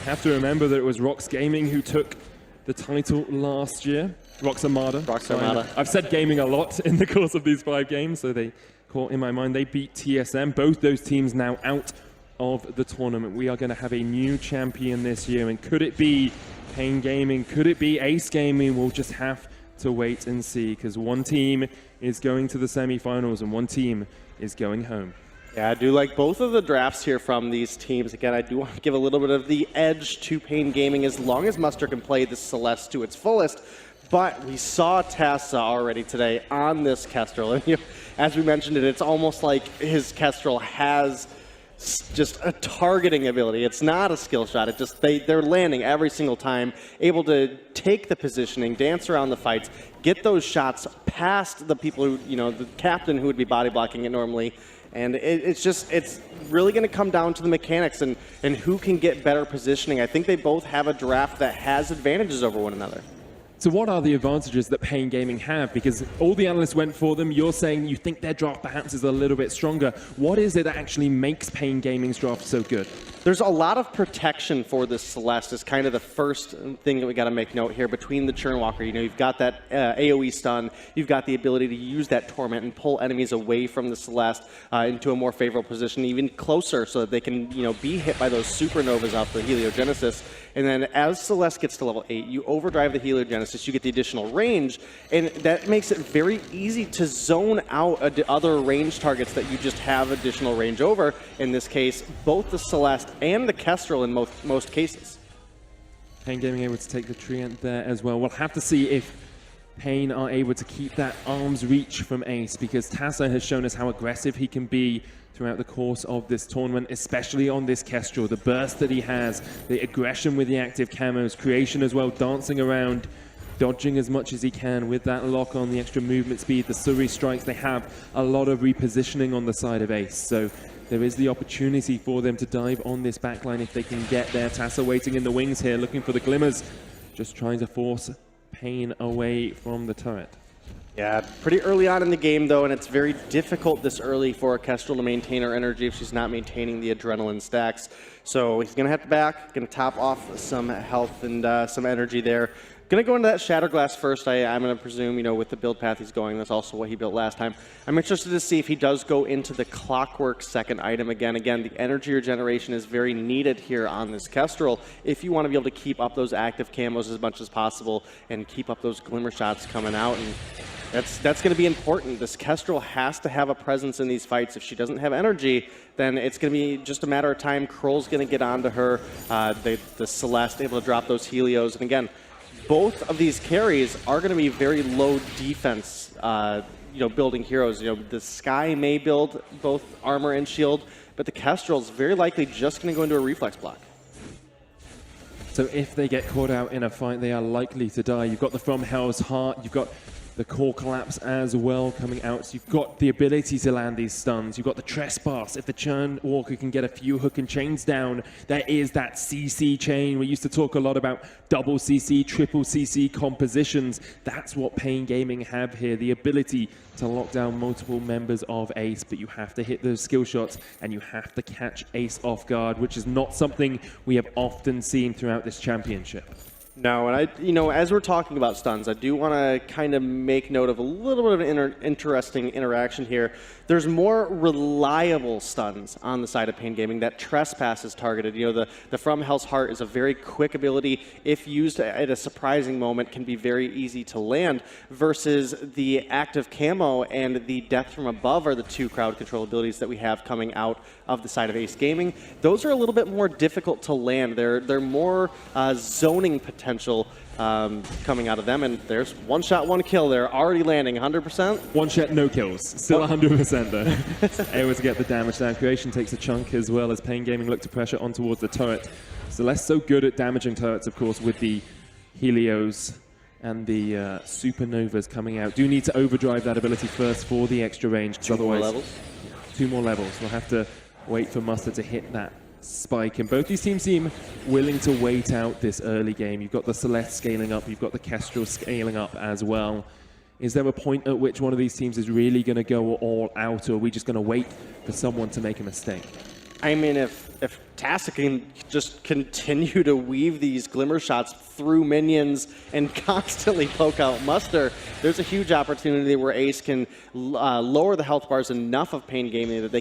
Have to remember that it was Rox Gaming who took the title last year. Rox Armada. Rox Armada. I've said gaming a lot in the course of these 5 games, so they caught in my mind. They beat TSM. Both those teams now out of the tournament. We are going to have a new champion this year, and could it be Pain Gaming? Could it be Ace Gaming? We'll just have to wait and see, because one team is going to the semifinals and one team is going home. Yeah, I do like both of the drafts here from these teams. Again, I do want to give a little bit of the edge to Pain Gaming as long as Muster can play the Celeste to its fullest. But we saw Tassa already today on this Kestrel. And as we mentioned it, it's almost like his Kestrel has just a targeting ability. It's not a skill shot. It just they're landing every single time, able to take the positioning, dance around the fights, get those shots past the people who, the captain who would be body blocking it normally. And it's really going to come down to the mechanics and who can get better positioning. I think they both have a draft that has advantages over one another. So what are the advantages that Pain Gaming have? Because all the analysts went for them. You're saying you think their draft perhaps is a little bit stronger. What is it that actually makes Pain Gaming's draft so good? There's a lot of protection for this Celeste is kind of the first thing that we got to make note here between the Churnwalker. You've got that AoE stun. You've got the ability to use that Torment and pull enemies away from the Celeste into a more favorable position, even closer, so that they can be hit by those supernovas off the Heliogenesis. And then as Celeste gets to level 8, you overdrive the Heliogenesis, you get the additional range, and that makes it very easy to zone out other range targets that you just have additional range over. In this case, both the Celeste and the Kestrel in most cases. Pain Gaming able to take the treant there as well. We'll have to see if Pain are able to keep that arm's reach from Ace, because Tassa has shown us how aggressive he can be throughout the course of this tournament, especially on this Kestrel. The burst that he has, the aggression with the active camos, creation as well, dancing around dodging as much as he can with that lock on, the extra movement speed, the Suri strikes. They have a lot of repositioning on the side of Ace, so there is the opportunity for them to dive on this backline if they can get there. Tassa waiting in the wings here, looking for the glimmers, just trying to force Pain away from the turret. Yeah, pretty early on in the game, though, and it's very difficult this early for Kestrel to maintain her energy if she's not maintaining the adrenaline stacks. So he's going to have to back, going to top off some health and some energy there. Going to go into that Shatterglass first, I'm going to presume, you know, with the build path he's going. That's also what he built last time. I'm interested to see if he does go into the Clockwork second item again. Again, the energy regeneration is very needed here on this Kestrel if you want to be able to keep up those active camos as much as possible and keep up those glimmer shots coming out. And that's going to be important. This Kestrel has to have a presence in these fights. If she doesn't have energy, then it's going to be just a matter of time. Kroll's going to get onto her. The Celeste able to drop those Helios. And again, both of these carries are going to be very low defense, building heroes. The Sky may build both armor and shield, but the Kestrel is very likely just going to go into a reflex block. So if they get caught out in a fight, they are likely to die. You've got the From Hell's Heart, you've got the Core Collapse as well coming out. So you've got the ability to land these stuns. You've got the Trespass. If the Churn Walker can get a few hook and chains down, there is that CC chain. We used to talk a lot about double CC, triple CC compositions. That's what Pain Gaming have here, the ability to lock down multiple members of Ace, but you have to hit those skill shots and you have to catch Ace off guard, which is not something we have often seen throughout this championship. No, and as we're talking about stuns, I do want to kind of make note of a little bit of an interesting interaction here. There's more reliable stuns on the side of Pain Gaming. That Trespass is targeted. The From Hell's Heart is a very quick ability. If used at a surprising moment, can be very easy to land, versus the Active Camo and the Death from Above are the two crowd control abilities that we have coming out of the side of Ace Gaming. Those are a little bit more difficult to land. They're more zoning potential coming out of them, and there's one shot, one kill. They're already landing 100%. One shot, no kills. Still 100% though. Able to get the damage down. Creation takes a chunk as well as Pain Gaming look to pressure on towards the turret. Celeste so good at damaging turrets, of course, with the Helios and the Supernovas coming out. Do need to overdrive that ability first for the extra range, because otherwise, 2 more levels. We'll have to wait for Mustard to hit that spike, and both these teams seem willing to wait out this early game. You've got the Celeste scaling up, you've got the Kestrel scaling up as well. Is there a point at which one of these teams is really going to go all out, or are we just going to wait for someone to make a mistake? I mean, if Tassa can just continue to weave these glimmer shots through minions and constantly poke out Muster, there's a huge opportunity where Ace can lower the health bars enough of Pain Gaming that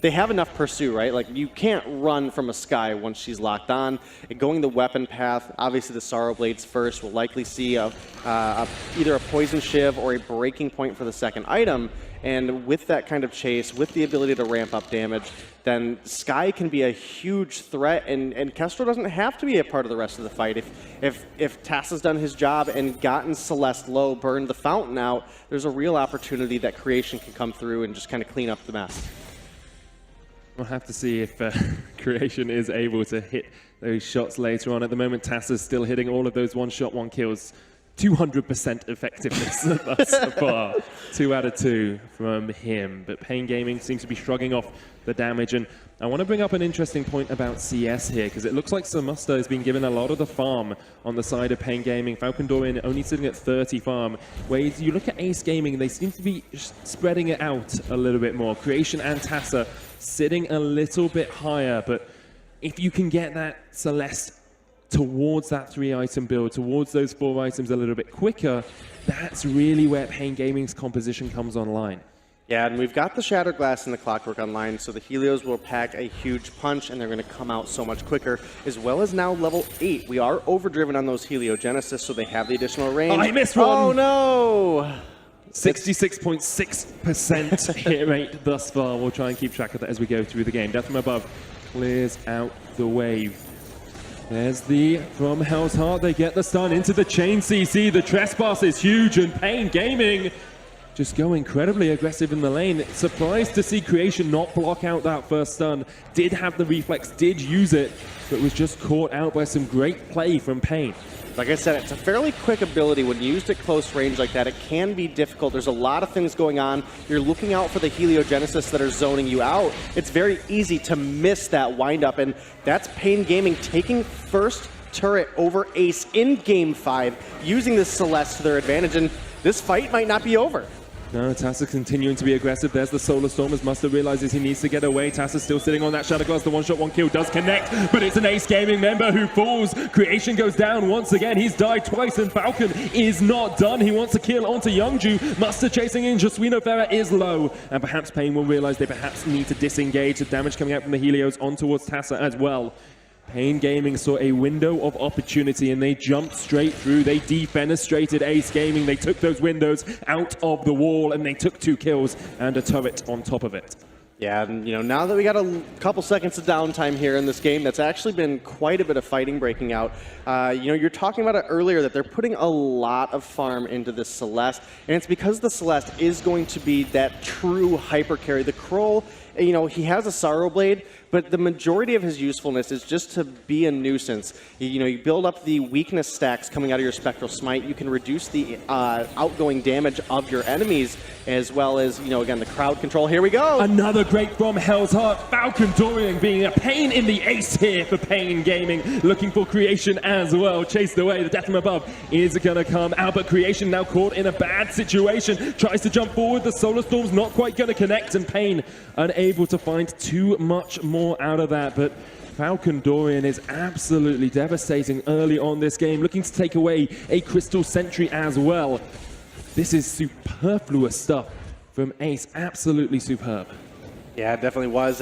they have enough pursue, right? Like, you can't run from a Sky once she's locked on. And going the weapon path, obviously the Sorrow Blades first, we'll likely see either a Poison Shiv or a breaking point for the second item. And with that kind of chase, with the ability to ramp up damage, then Sky can be a huge threat, and Kestrel doesn't have to be a part of the rest of the fight. If Tassa's done his job and gotten Celeste low, burned the fountain out, there's a real opportunity that Creation can come through and just kind of clean up the mess. We'll have to see if Creation is able to hit those shots later on. At the moment, Tassa's still hitting all of those one-shot, one-kills. 200% effectiveness thus far. 2 out of 2 from him. But Pain Gaming seems to be shrugging off the damage. And I want to bring up an interesting point about CS here, because it looks like Samusta has been given a lot of the farm on the side of Pain Gaming. Falcon Dorian only sitting at 30 farm. Where you look at Ace Gaming, they seem to be spreading it out a little bit more. Creation and Tassa sitting a little bit higher. But if you can get that Celeste towards that 3-item build, towards those 4 items a little bit quicker, that's really where Pain Gaming's composition comes online. Yeah, and we've got the Shatterglass and the Clockwork online, so the Helios will pack a huge punch, and they're going to come out so much quicker, as well as now level 8. We are overdriven on those Heliogenesis, so they have the additional range. Oh, I missed one! Oh, no! 66.6% hit rate thus far. We'll try and keep track of that as we go through the game. Death from Above clears out the wave. There's the From Hell's Heart. They get the stun into the chain CC. The Trespass is huge, and Pain Gaming just go incredibly aggressive in the lane. Surprised to see Creation not block out that first stun. Did have the reflex, did use it, but was just caught out by some great play from Pain. Like I said, it's a fairly quick ability. When used at close range like that, it can be difficult. There's a lot of things going on. You're looking out for the heliogenesis that are zoning you out. It's very easy to miss that windup, and that's Pain Gaming taking first turret over Ace in Game 5, using this Celeste to their advantage, and this fight might not be over. No, Tassa continuing to be aggressive. There's the Solar Storm as Muster realizes he needs to get away. Tassa's still sitting on that Shadow Glass. The one-shot, one-kill does connect, but it's an Ace Gaming member who falls. Creation goes down once again. He's died twice, and Falcon is not done. He wants to kill onto Youngju. Muster chasing in. Jesuino Ferrer is low, and perhaps Pain will realize they perhaps need to disengage. The damage coming out from the Helios on towards Tassa as well. Pain Gaming saw a window of opportunity and they jumped straight through. They defenestrated Ace Gaming. They took those windows out of the wall and they took 2 kills and a turret on top of it. Yeah, and now that we got a couple seconds of downtime here in this game, that's actually been quite a bit of fighting breaking out. You're talking about it earlier that they're putting a lot of farm into this Celeste, and it's because the Celeste is going to be that true hyper carry. The Kroll, he has a Sorrow Blade, but the majority of his usefulness is just to be a nuisance. You build up the weakness stacks coming out of your Spectral Smite. You can reduce the outgoing damage of your enemies, as well as, again, the crowd control. Here we go! Another great from Hell's Heart. Falcon Dorian being a pain in the ace here for Pain Gaming. Looking for Creation as well. Chased away. The death from above is going to come out, but Creation now caught in a bad situation. Tries to jump forward. The Solar Storm's not quite going to connect, and Pain unable to find too much more out of that, but Falcon Dorian is absolutely devastating early on this game, looking to take away a Crystal Sentry as well. This is superfluous stuff from Ace, absolutely superb. Yeah, it definitely was.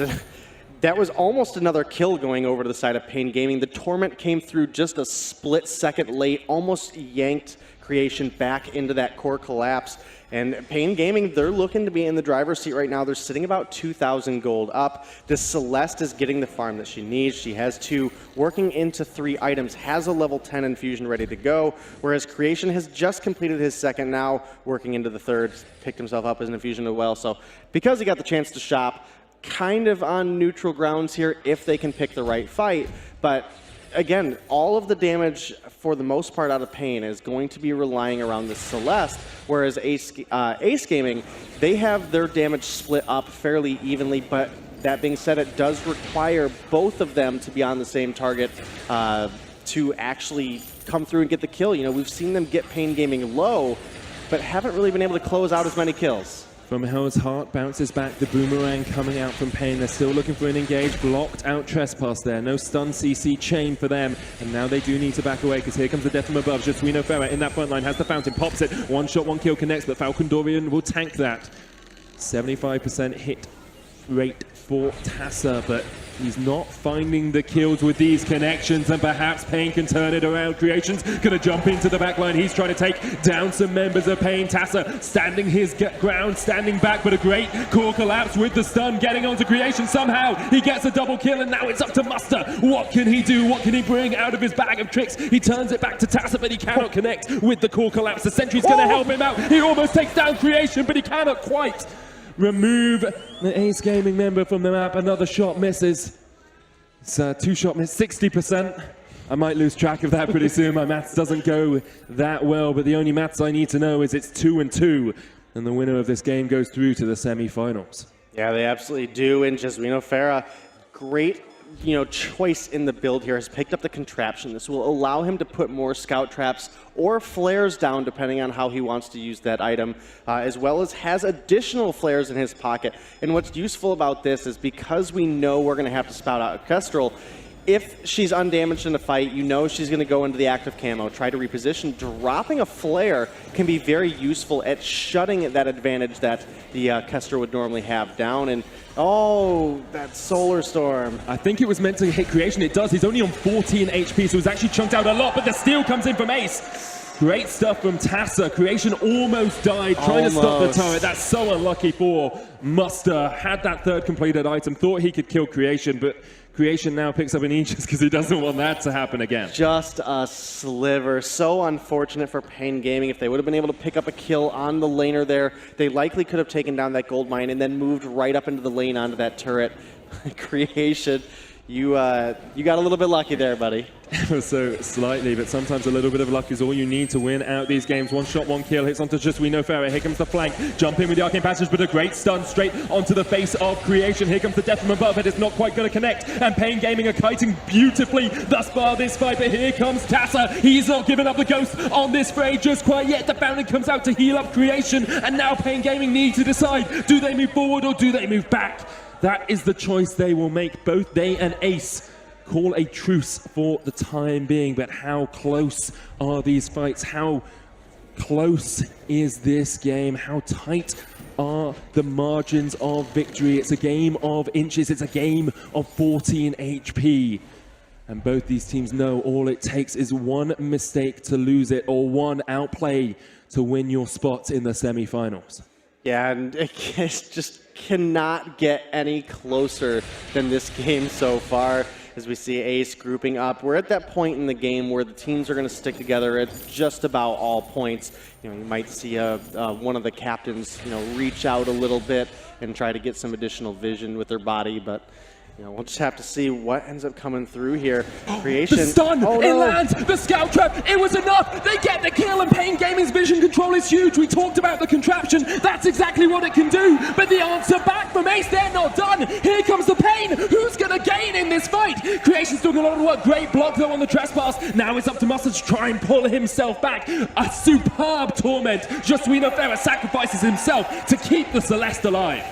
That was almost another kill going over to the side of Pain Gaming. The Torment came through just a split second late, almost yanked Creation back into that core collapse. And Pain Gaming, they're looking to be in the driver's seat right now. They're sitting about 2,000 gold up. This Celeste is getting the farm that she needs. She has 2, working into 3 items, has a level 10 infusion ready to go, whereas Creation has just completed his 2nd now, working into the 3rd, picked himself up as an infusion as well. So because he got the chance to shop, kind of on neutral grounds here if they can pick the right fight, but again, all of the damage for the most part out of Pain is going to be relying around the Celeste, whereas Ace Gaming, they have their damage split up fairly evenly, but that being said, it does require both of them to be on the same target to actually come through and get the kill. We've seen them get Pain Gaming low, but haven't really been able to close out as many kills. From Hell's Heart, bounces back, the boomerang coming out from Pain. They're still looking for an engage, blocked out Trespass there. No stun CC chain for them, and now they do need to back away because here comes the death from above. Jesuino Ferrer in that front line has the fountain, pops it, 1 shot, 1 kill connects, but Falcon Dorian will tank that. 75% hit rate for Tassa, but he's not finding the kills with these connections, and perhaps Pain can turn it around. Creation's gonna jump into the back line. He's trying to take down some members of Pain. Tassa standing his ground, standing back, but a great core collapse with the stun, getting onto Creation somehow. He gets a double kill, and now it's up to Muster. What can he do? What can he bring out of his bag of tricks? He turns it back to Tassa, but he cannot connect with the core collapse. The Sentry's gonna help him out. He almost takes down Creation, but he cannot quite remove the Ace Gaming member from the map. Another shot misses. It's a 2-shot miss, 60%. I might lose track of that pretty soon. My maths doesn't go that well, but the only maths I need to know is it's 2-2, and the winner of this game goes through to the semifinals. Yeah, they absolutely do, and Jesuino Ferrer, great choice in the build here, has picked up the contraption. This will allow him to put more scout traps or flares down depending on how he wants to use that item, as well as has additional flares in his pocket. And what's useful about this is because we know we're going to have to spout out a Kestrel, if she's undamaged in a fight, she's going to go into the active camo, try to reposition. Dropping a flare can be very useful at shutting that advantage that the Kestrel would normally have down. And oh, that Solar Storm. I think it was meant to hit Creation. It does. He's only on 14 HP, so he's actually chunked out a lot, but the steal comes in from Ace. Great stuff from Tassa. Creation almost died trying to stop the turret. That's so unlucky for Muster. Had that third completed item, thought he could kill Creation, but Creation now picks up an Aegis because he doesn't want that to happen again. Just a sliver. So unfortunate for Pain Gaming. If they would have been able to pick up a kill on the laner there, they likely could have taken down that gold mine and then moved right up into the lane onto that turret. Creation, you got a little bit lucky there, buddy. So slightly, but sometimes a little bit of luck is all you need to win out these games. One shot, one kill, hits onto just We Know Farah. Here comes the flank, jump in with the Arcane Passage, but a great stun straight onto the face of Creation. Here comes the death from above, it is not quite going to connect, and Pain Gaming are kiting beautifully thus far this fight, but here comes Tassa. He's not giving up the ghost on this fray just quite yet. The Fountain comes out to heal up Creation, and now Pain Gaming need to decide, do they move forward or do they move back? That is the choice they will make. Both they and Ace call a truce for the time being, but how close are these fights? How close is this game? How tight are the margins of victory? It's a game of inches. It's a game of 14 HP. And both these teams know all it takes is one mistake to lose it, or one outplay to win your spot in the semifinals. Yeah, and it just cannot get any closer than this game so far. As we see Ace grouping up, we're at that point in the game where the teams are going to stick together at just about all points. You might see one of the captains, reach out a little bit and try to get some additional vision with their body, but we'll just have to see what ends up coming through here. Creation. The stun! Oh, it no. lands! The scout trap! It was enough! They get the kill, and Pain Gaming's vision control is huge. We talked about the contraption. That's exactly what it can do. But the answer back from Ace, they're not done. Here comes the Pain. Who's going to gain in this fight? Creation's doing a lot of work. Great block, though, on the trespass. Now it's up to Muster to try and pull himself back. A superb torment. Just We Know Farah sacrifices himself to keep the Celeste alive.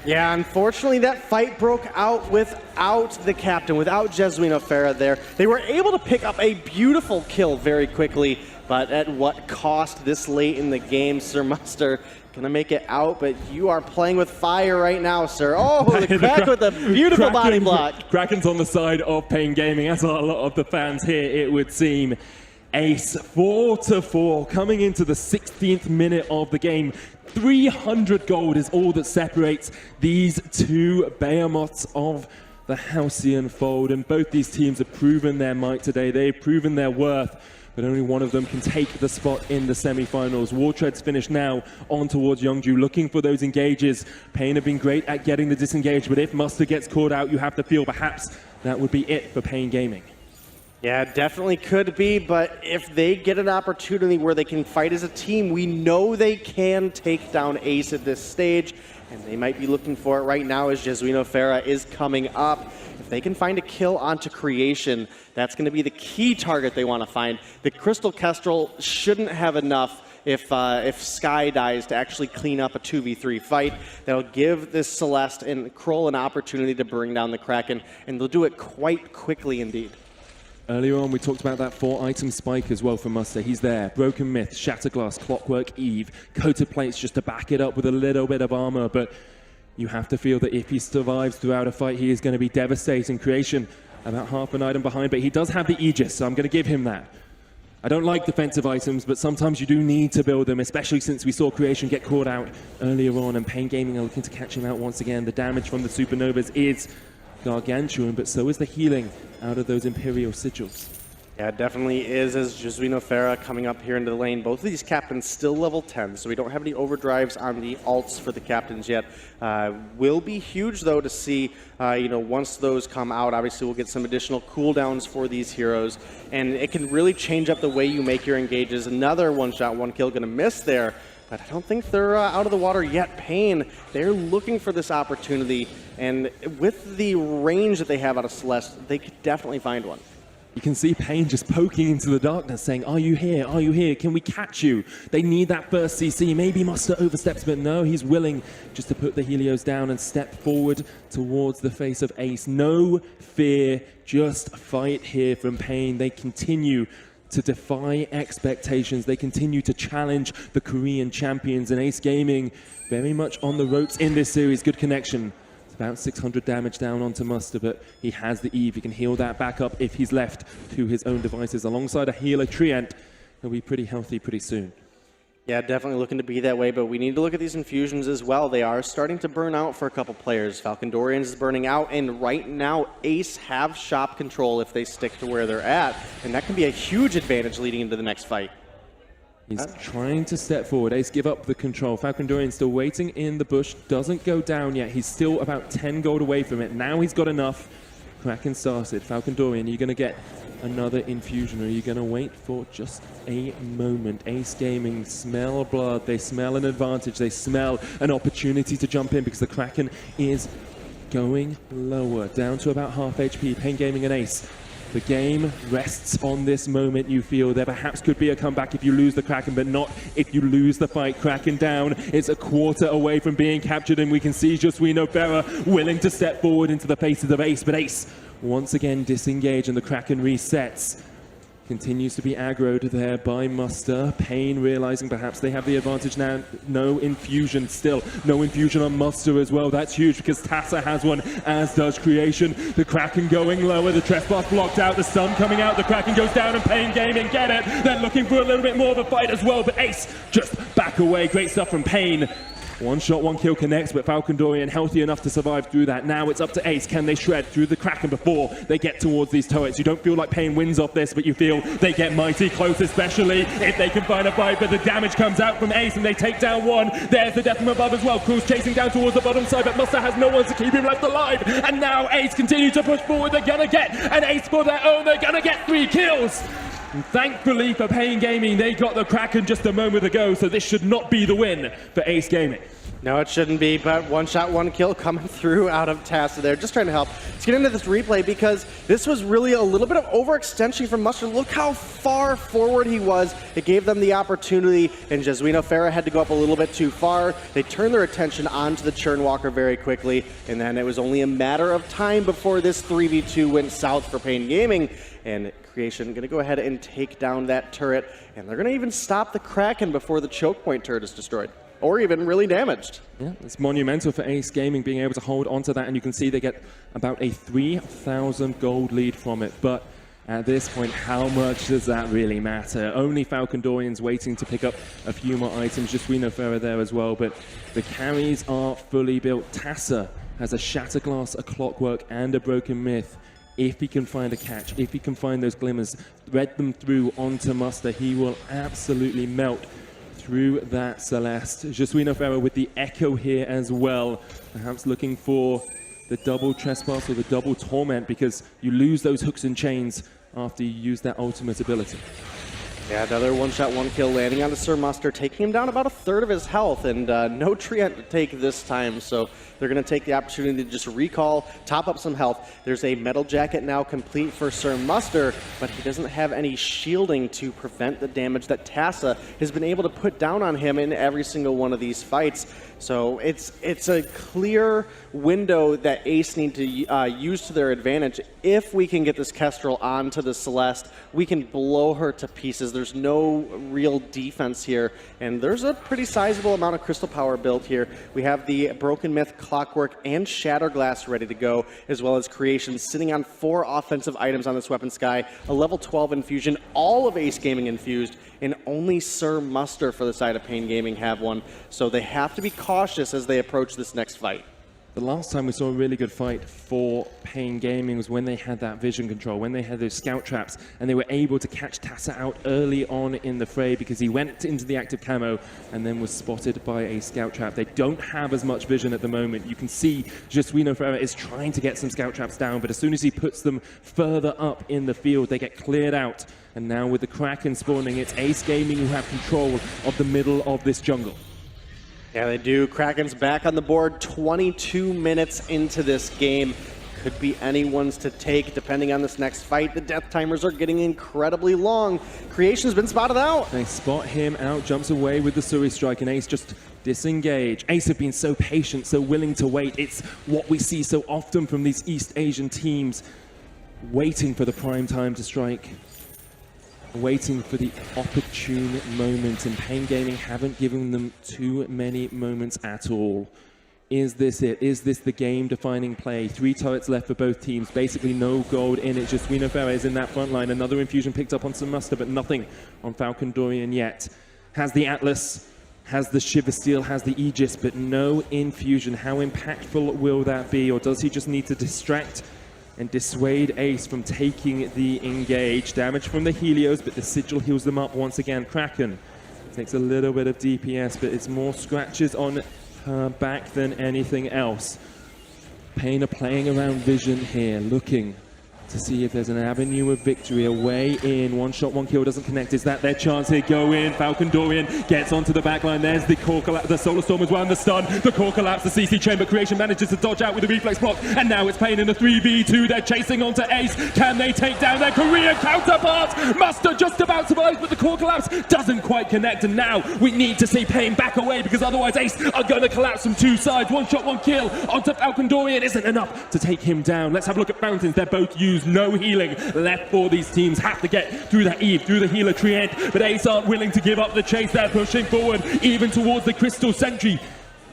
Yeah, unfortunately, that fight broke out without the captain, without Jesuino Farah there. They were able to pick up a beautiful kill very quickly, but at what cost this late in the game? Sir Muster gonna make it out, but you are playing with fire right now, sir. Oh, the crack with a beautiful body block. Kraken's on the side of Pain Gaming, as a lot of the fans here, it would seem. Ace 4-4 coming into the 16th minute of the game. 300 gold is all that separates these two behemoths of the Halcyon fold, and both these teams have proven their might today. They've proven their worth, but only one of them can take the spot in the semi-finals. Wartread's finished now on towards Youngju, looking for those engages. Pain have been great at getting the disengage, but if Muster gets caught out, you have to feel perhaps that would be it for Pain Gaming. Yeah, definitely could be, but if they get an opportunity where they can fight as a team, we know they can take down Ace at this stage, and they might be looking for it right now as Jesuino Farah is coming up. If they can find a kill onto Creation, that's going to be the key target they want to find. The Crystal Kestrel shouldn't have enough if Sky dies to actually clean up a 2v3 fight. That'll give this Celeste and Kroll an opportunity to bring down the Kraken, and they'll do it quite quickly indeed. Earlier on, we talked about that 4-item spike as well for Muster. He's there. Broken Myth, Shatterglass, Clockwork Eve, Coated Plates just to back it up with a little bit of armor, but you have to feel that if he survives throughout a fight, he is going to be devastating. Creation, about half an item behind, but he does have the Aegis, so I'm going to give him that. I don't like defensive items, but sometimes you do need to build them, especially since we saw Creation get caught out earlier on, and Pain Gaming are looking to catch him out once again. The damage from the Supernovas is gargantuan, but so is the healing out of those Imperial Sigils. Yeah, it definitely is, as Jesuino Farah coming up here into the lane. Both of these captains still level 10, so we don't have any overdrives on the alts for the captains yet. Will be huge, though, to see, once those come out. Obviously, we'll get some additional cooldowns for these heroes, and it can really change up the way you make your engages. Another one-shot, one-kill going to miss there, but I don't think they're out of the water yet. Pain, they're looking for this opportunity, and with the range that they have out of Celeste, they could definitely find one. You can see Pain just poking into the darkness, saying, are you here? Are you here? Can we catch you? They need that first CC. Maybe Muster oversteps, but no, he's willing just to put the Helios down and step forward towards the face of Ace. No fear, just fight here from Pain. They continue to defy expectations. They continue to challenge the Korean champions, and Ace Gaming very much on the ropes in this series. Good connection. It's about 600 damage down onto Muster, but he has the Eve. He can heal that back up if he's left to his own devices. Alongside a healer, Treant he'll be pretty healthy pretty soon. Yeah, definitely looking to be that way, but we need to look at these infusions as well. They are starting to burn out for a couple players. Falcon Dorians is burning out, and right now Ace have shop control if they stick to where they're at, and that can be a huge advantage leading into the next fight. He's trying to step forward. Ace give up the control. Falcon Dorian still waiting in the bush. Doesn't go down yet. He's still about 10 gold away from it. Now he's got enough. Kraken started. Falcon Dorian, are you going to get another infusion, or are you going to wait for just a moment? Ace Gaming smell blood. They smell an advantage. They smell an opportunity to jump in because the Kraken is going lower, down to about half HP. Pain Gaming and Ace. The game rests on this moment. You feel there perhaps could be a comeback if you lose the Kraken, but not if you lose the fight. Kraken down. It's a quarter away from being captured, and we can see Jesuino Ferrer willing to step forward into the faces of Ace, but Ace once again disengage, and the Kraken resets. Continues to be aggroed there by Muster. Pain realizing perhaps they have the advantage now. No infusion still. No infusion on Muster as well. That's huge because Tassa has one, as does Creation. The Kraken going lower. The trespass blocked out. The stun coming out. The Kraken goes down, and Pain Gaming get it. They're looking for a little bit more of a fight as well, but Ace just back away. Great stuff from Pain. One shot, one kill connects, but Falcon Dorian healthy enough to survive through that. Now it's up to Ace. Can they shred through the Kraken before they get towards these turrets? You don't feel like Pain wins off this, but you feel they get mighty close, especially if they can find a fight. But the damage comes out from Ace, and they take down one. There's the death from above as well. Cruz chasing down towards the bottom side, but Muster has no one to keep him left alive. And now Ace continues to push forward. They're gonna get an Ace for their own. They're gonna get 3 kills. And thankfully for Pain Gaming, they got the Kraken just a moment ago, so this should not be the win for Ace Gaming. No, it shouldn't be, but one shot, one kill coming through out of Tassa there. Just trying to help. Let's get into this replay because this was really a little bit of overextension from Muster. Look how far forward he was. It gave them the opportunity, and Jesuino Ferrer had to go up a little bit too far. They turned their attention onto the Churn Walker very quickly, and then it was only a matter of time before this 3v2 went south for Pain Gaming. And Creation going to go ahead and take down that turret, and they're going to even stop the Kraken before the choke point turret is destroyed. Or even really damaged. Yeah, it's monumental for Ace Gaming being able to hold onto that, and you can see they get about a 3,000 gold lead from it. But at this point, how much does that really matter? Only Falcon Dorian's waiting to pick up a few more items. Jesuino Ferrer there as well, but the carries are fully built. Tassa has a Shatterglass, a Clockwork, and a Broken Myth. If he can find a catch, if he can find those glimmers, thread them through onto Muster, he will absolutely melt through that Celeste. Jesuino Ferrer with the Echo here as well, perhaps looking for the double trespass or the double torment, because you lose those hooks and chains after you use that ultimate ability. Yeah, another one shot, one kill landing onto Sir Muster, taking him down about a third of his health, and no Treant to take this time, so they're going to take the opportunity to just recall, top up some health. There's a metal jacket now complete for Sir Muster, but he doesn't have any shielding to prevent the damage that Tassa has been able to put down on him in every single one of these fights. So it's a clear window that Ace need to use to their advantage. If we can get this Kestrel onto the Celeste, we can blow her to pieces. There's no real defense here, and there's a pretty sizable amount of crystal power built here. We have the Broken Myth, Clockwork, and Shatterglass ready to go, as well as Creation sitting on 4 offensive items on this weapon sky, a level 12 infusion, all of Ace Gaming infused, and only Sir Muster for the side of Pain Gaming have one. So they have to be cautious as they approach this next fight. The last time we saw a really good fight for Pain Gaming was when they had that vision control, when they had those scout traps, and they were able to catch Tassa out early on in the fray because he went into the active camo and then was spotted by a scout trap. They don't have as much vision at the moment. You can see Jesuino Ferrer is trying to get some scout traps down, but as soon as he puts them further up in the field, they get cleared out. And now with the Kraken spawning, it's Ace Gaming who have control of the middle of this jungle. Yeah, they do. Kraken's back on the board 22 minutes into this game. Could be anyone's to take depending on this next fight. The death timers are getting incredibly long. Creation's been spotted out. They spot him out, jumps away with the Suri strike, and Ace just disengage. Ace have been so patient, so willing to wait. It's what we see so often from these East Asian teams, waiting for the prime time to strike. Waiting for the opportune moment, and Pain Gaming haven't given them too many moments at all. Is this it? Is this the game-defining play? 3 turrets left for both teams. Basically no gold in it. Just Swino Ferres in that front line. Another infusion picked up on some muster, but nothing on Falcon Dorian yet. Has the Atlas, has the Shiver Steel, has the Aegis, but no infusion. How impactful will that be? Or does he just need to distract and dissuade Ace from taking the engage? Damage from the Helios, but the Sigil heals them up once again. Kraken takes a little bit of DPS, but it's more scratches on her back than anything else. Pain are playing around vision here, looking to see if there's an avenue of victory. Away in, 1 shot, 1 kill doesn't connect. Is that their chance here? Go in. Falcon Dorian gets onto the back line. There's the core collapse, the Solar Storm as well, and the stun. The core collapse, the CC Chamber Creation manages to dodge out with the reflex block, and now it's Pain in a 3v2. They're chasing onto Ace. Can they take down their Korean counterparts? Muster just about survives, but the core collapse doesn't quite connect, and now we need to see Pain back away, because otherwise Ace are going to collapse from 2 sides. 1 shot, 1 kill onto Falcon Dorian isn't enough to take him down. Let's have a look at Fountains. They're both used. No healing left for these teams. Have to get through that Eve, through the healer Trient, but Ace aren't willing to give up the chase. They're pushing forward, even towards the Crystal Sentry.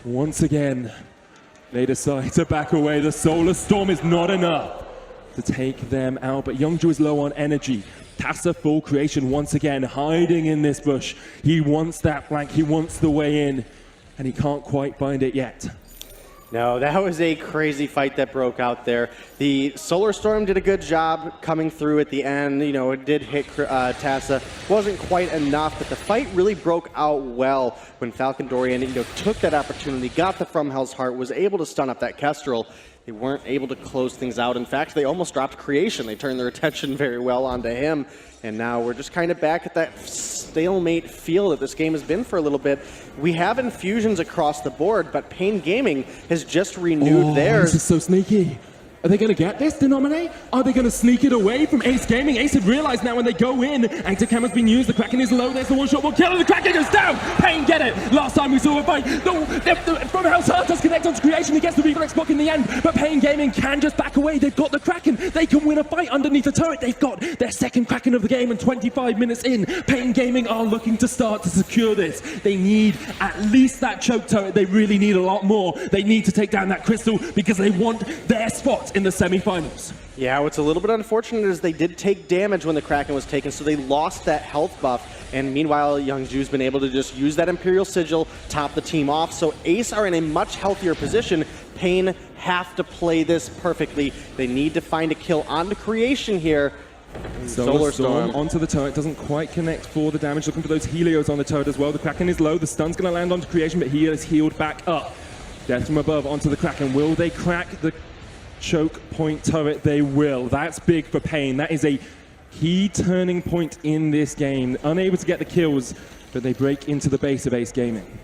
Once again, they decide to back away. The Solar Storm is not enough to take them out, but Youngju is low on energy. Tassa full creation once again, hiding in this bush. He wants that flank, he wants the way in, and he can't quite find it yet. No, that was a crazy fight that broke out there. The Solar Storm did a good job coming through at the end. You know, it did hit Tassa. Wasn't quite enough, but the fight really broke out well when Falcon Dorian, took that opportunity, got the From Hell's Heart, was able to stun up that Kestrel. They weren't able to close things out. In fact, they almost dropped Creation. They turned their attention very well onto him. And now we're just kind of back at that stalemate feel that this game has been for a little bit. We have infusions across the board, but Pain Gaming has just renewed theirs. This is so sneaky. Are they going to get this, Denominate? Are they going to sneak it away from Ace Gaming? Ace had realized now when they go in, Active Camera's been used, the Kraken is low, there's the 1 shot, 1 kill, and the Kraken goes down! Pain get it! Last time we saw a fight, From Hell's Heart does connect onto Creation, he gets the reflex block in the end, but Pain Gaming can just back away. They've got the Kraken, they can win a fight underneath the turret, they've got their second Kraken of the game, and 25 minutes in, Pain Gaming are looking to start to secure this. They need at least that choke turret, they really need a lot more. They need to take down that Crystal, because they want their spot in the semi-finals. Yeah, what's a little bit unfortunate is they did take damage when the Kraken was taken, so they lost that health buff. And meanwhile, Youngju's been able to just use that Imperial Sigil, top the team off. So Ace are in a much healthier position. Pain have to play this perfectly. They need to find a kill onto Creation here. Solar Storm onto the turret, doesn't quite connect for the damage. Looking for those Helios on the turret as well. The Kraken is low, the stun's going to land onto Creation, but he is healed back up. Death from above onto the Kraken. Will they crack the choke point turret? They will. That's big for Pain. That is a key turning point in this game. Unable to get the kills, but they break into the base of Ace Gaming.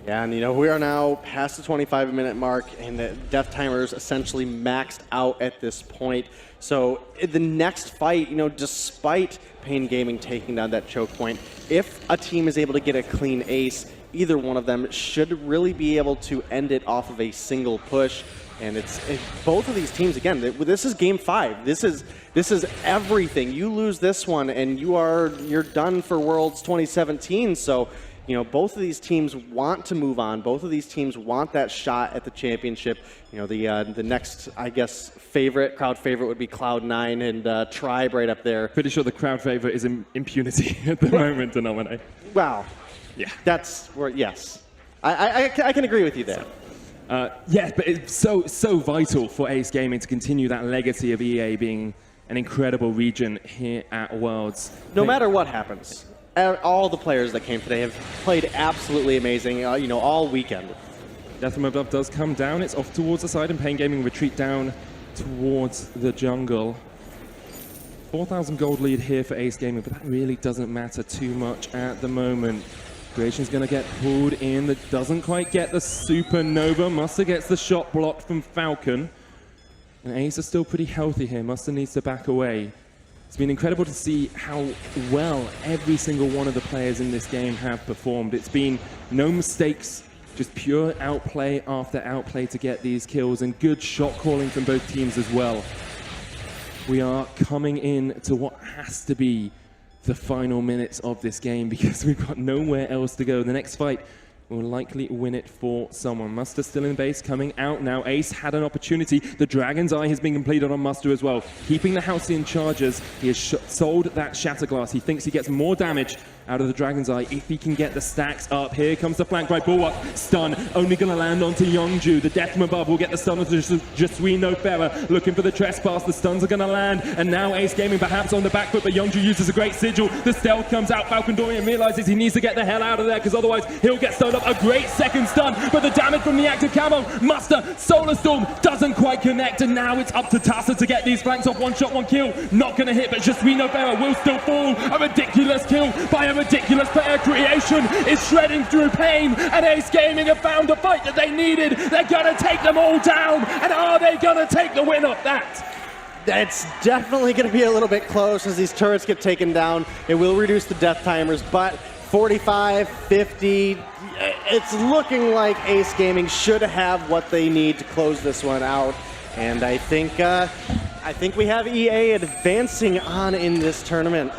Yeah, and we are now past the 25-minute mark, and the death timer is essentially maxed out at this point. So the next fight, despite Pain Gaming taking down that choke point, if a team is able to get a clean ace, either one of them should really be able to end it off of a single push. And it's both of these teams, again, this is game 5. This is everything. You lose this one and you're done for Worlds 2017. So, both of these teams want to move on. Both of these teams want that shot at the championship. The next, I guess, crowd favorite would be Cloud9 and Tribe right up there. Pretty sure the crowd favorite is impunity at the moment, Denominate. Wow. Yeah. That's where, yes. I can agree with you there. Yeah, but it's so vital for Ace Gaming to continue that legacy of EA being an incredible region here at Worlds. No matter what happens, all the players that came today have played absolutely amazing, all weekend. Death from above does come down. It's off towards the side, and Pain Gaming retreat down towards the jungle. 4,000 gold lead here for Ace Gaming, but that really doesn't matter too much at the moment. Creation's going to get pulled in. That doesn't quite get the supernova. Muster gets the shot blocked from Falcon. And Ace are still pretty healthy here. Muster needs to back away. It's been incredible to see how well every single one of the players in this game have performed. It's been no mistakes, just pure outplay after outplay to get these kills, and good shot calling from both teams as well. We are coming in to what has to be the final minutes of this game, because we've got nowhere else to go. The next fight will likely win it for someone. Muster still in the base, coming out now. Ace had an opportunity. The Dragon's Eye has been completed on Muster as well. Keeping the Halcyon charges, he has sold that Shatterglass. He thinks he gets more damage out of the Dragon's Eye if he can get the stacks up. Here comes the flank right Bulwark. Stun only going to land onto Youngju. The death from above will get the stun onto Jesuino Ferrer. Looking for the trespass. The stuns are going to land. And now Ace Gaming perhaps on the back foot, but Youngju uses a great sigil. The stealth comes out. Falcon Dorian realizes he needs to get the hell out of there because otherwise he'll get stunned up. A great second stun, but the damage from the active camo. Muster, Solar Storm doesn't quite connect, and now it's up to Tassa to get these flanks off. One shot, one kill. Not going to hit, but Jesuino Ferrer will still fall. A ridiculous kill by a ridiculous player. Creation is shredding through Pain, and Ace Gaming have found the fight that they needed. They're going to take them all down, and are they going to take the win off that? That's definitely going to be a little bit close as these turrets get taken down. It will reduce the death timers, but 45, 50, it's looking like Ace Gaming should have what they need to close this one out. And I think we have EA advancing on in this tournament.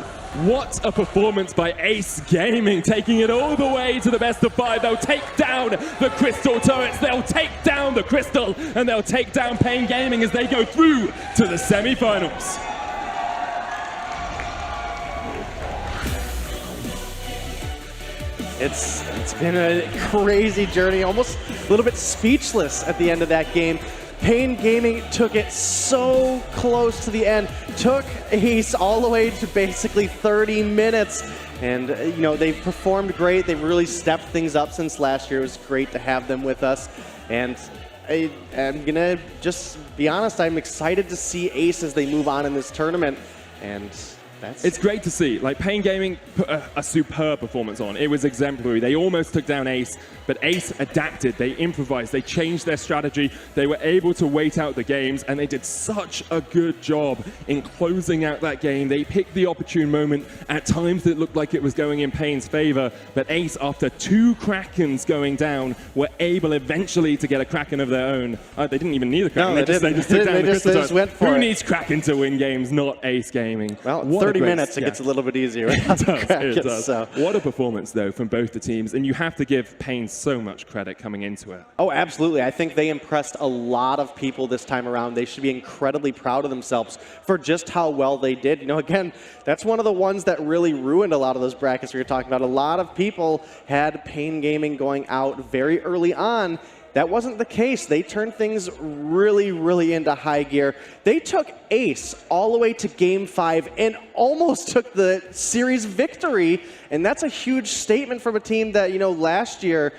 What a performance by Ace Gaming, taking it all the way to the best of 5. They'll take down the Crystal turrets, they'll take down the Crystal, and they'll take down Pain Gaming as they go through to the semi-finals. It's been a crazy journey, almost a little bit speechless at the end of that game. Pain Gaming took it so close to the end, took Ace all the way to basically 30 minutes. And, you know, they've performed great. They've really stepped things up since last year. It was great to have them with us. And I'm going to just be honest, I'm excited to see Ace as they move on in this tournament. And it's great to see. Like, Pain Gaming put a superb performance on. It was exemplary. They almost took down Ace, but Ace adapted. They improvised. They changed their strategy. They were able to wait out the games, and they did such a good job in closing out that game. They picked the opportune moment. At times, it looked like it was going in Pain's favor, but Ace, after 2 Krakens going down, were able eventually to get a Kraken of their own. They didn't even need a Kraken. No, they just took down the Crystal Turrets. went for Who it. needs Kraken to win games? Not Ace Gaming. Well, What a 30 great- minutes, it yeah. gets a little bit easier. It does, it does. So. What a performance, though, from both the teams. And you have to give Pain so much credit coming into it. Oh, absolutely. I think they impressed a lot of people this time around. They should be incredibly proud of themselves for just how well they did. You know, again, that's one of the ones that really ruined a lot of those brackets we were talking about. A lot of people had Pain Gaming going out very early on. That wasn't the case. They turned things really, really into high gear. They took Ace all the way to Game 5 and almost took the series victory. And that's a huge statement from a team that, you know, last year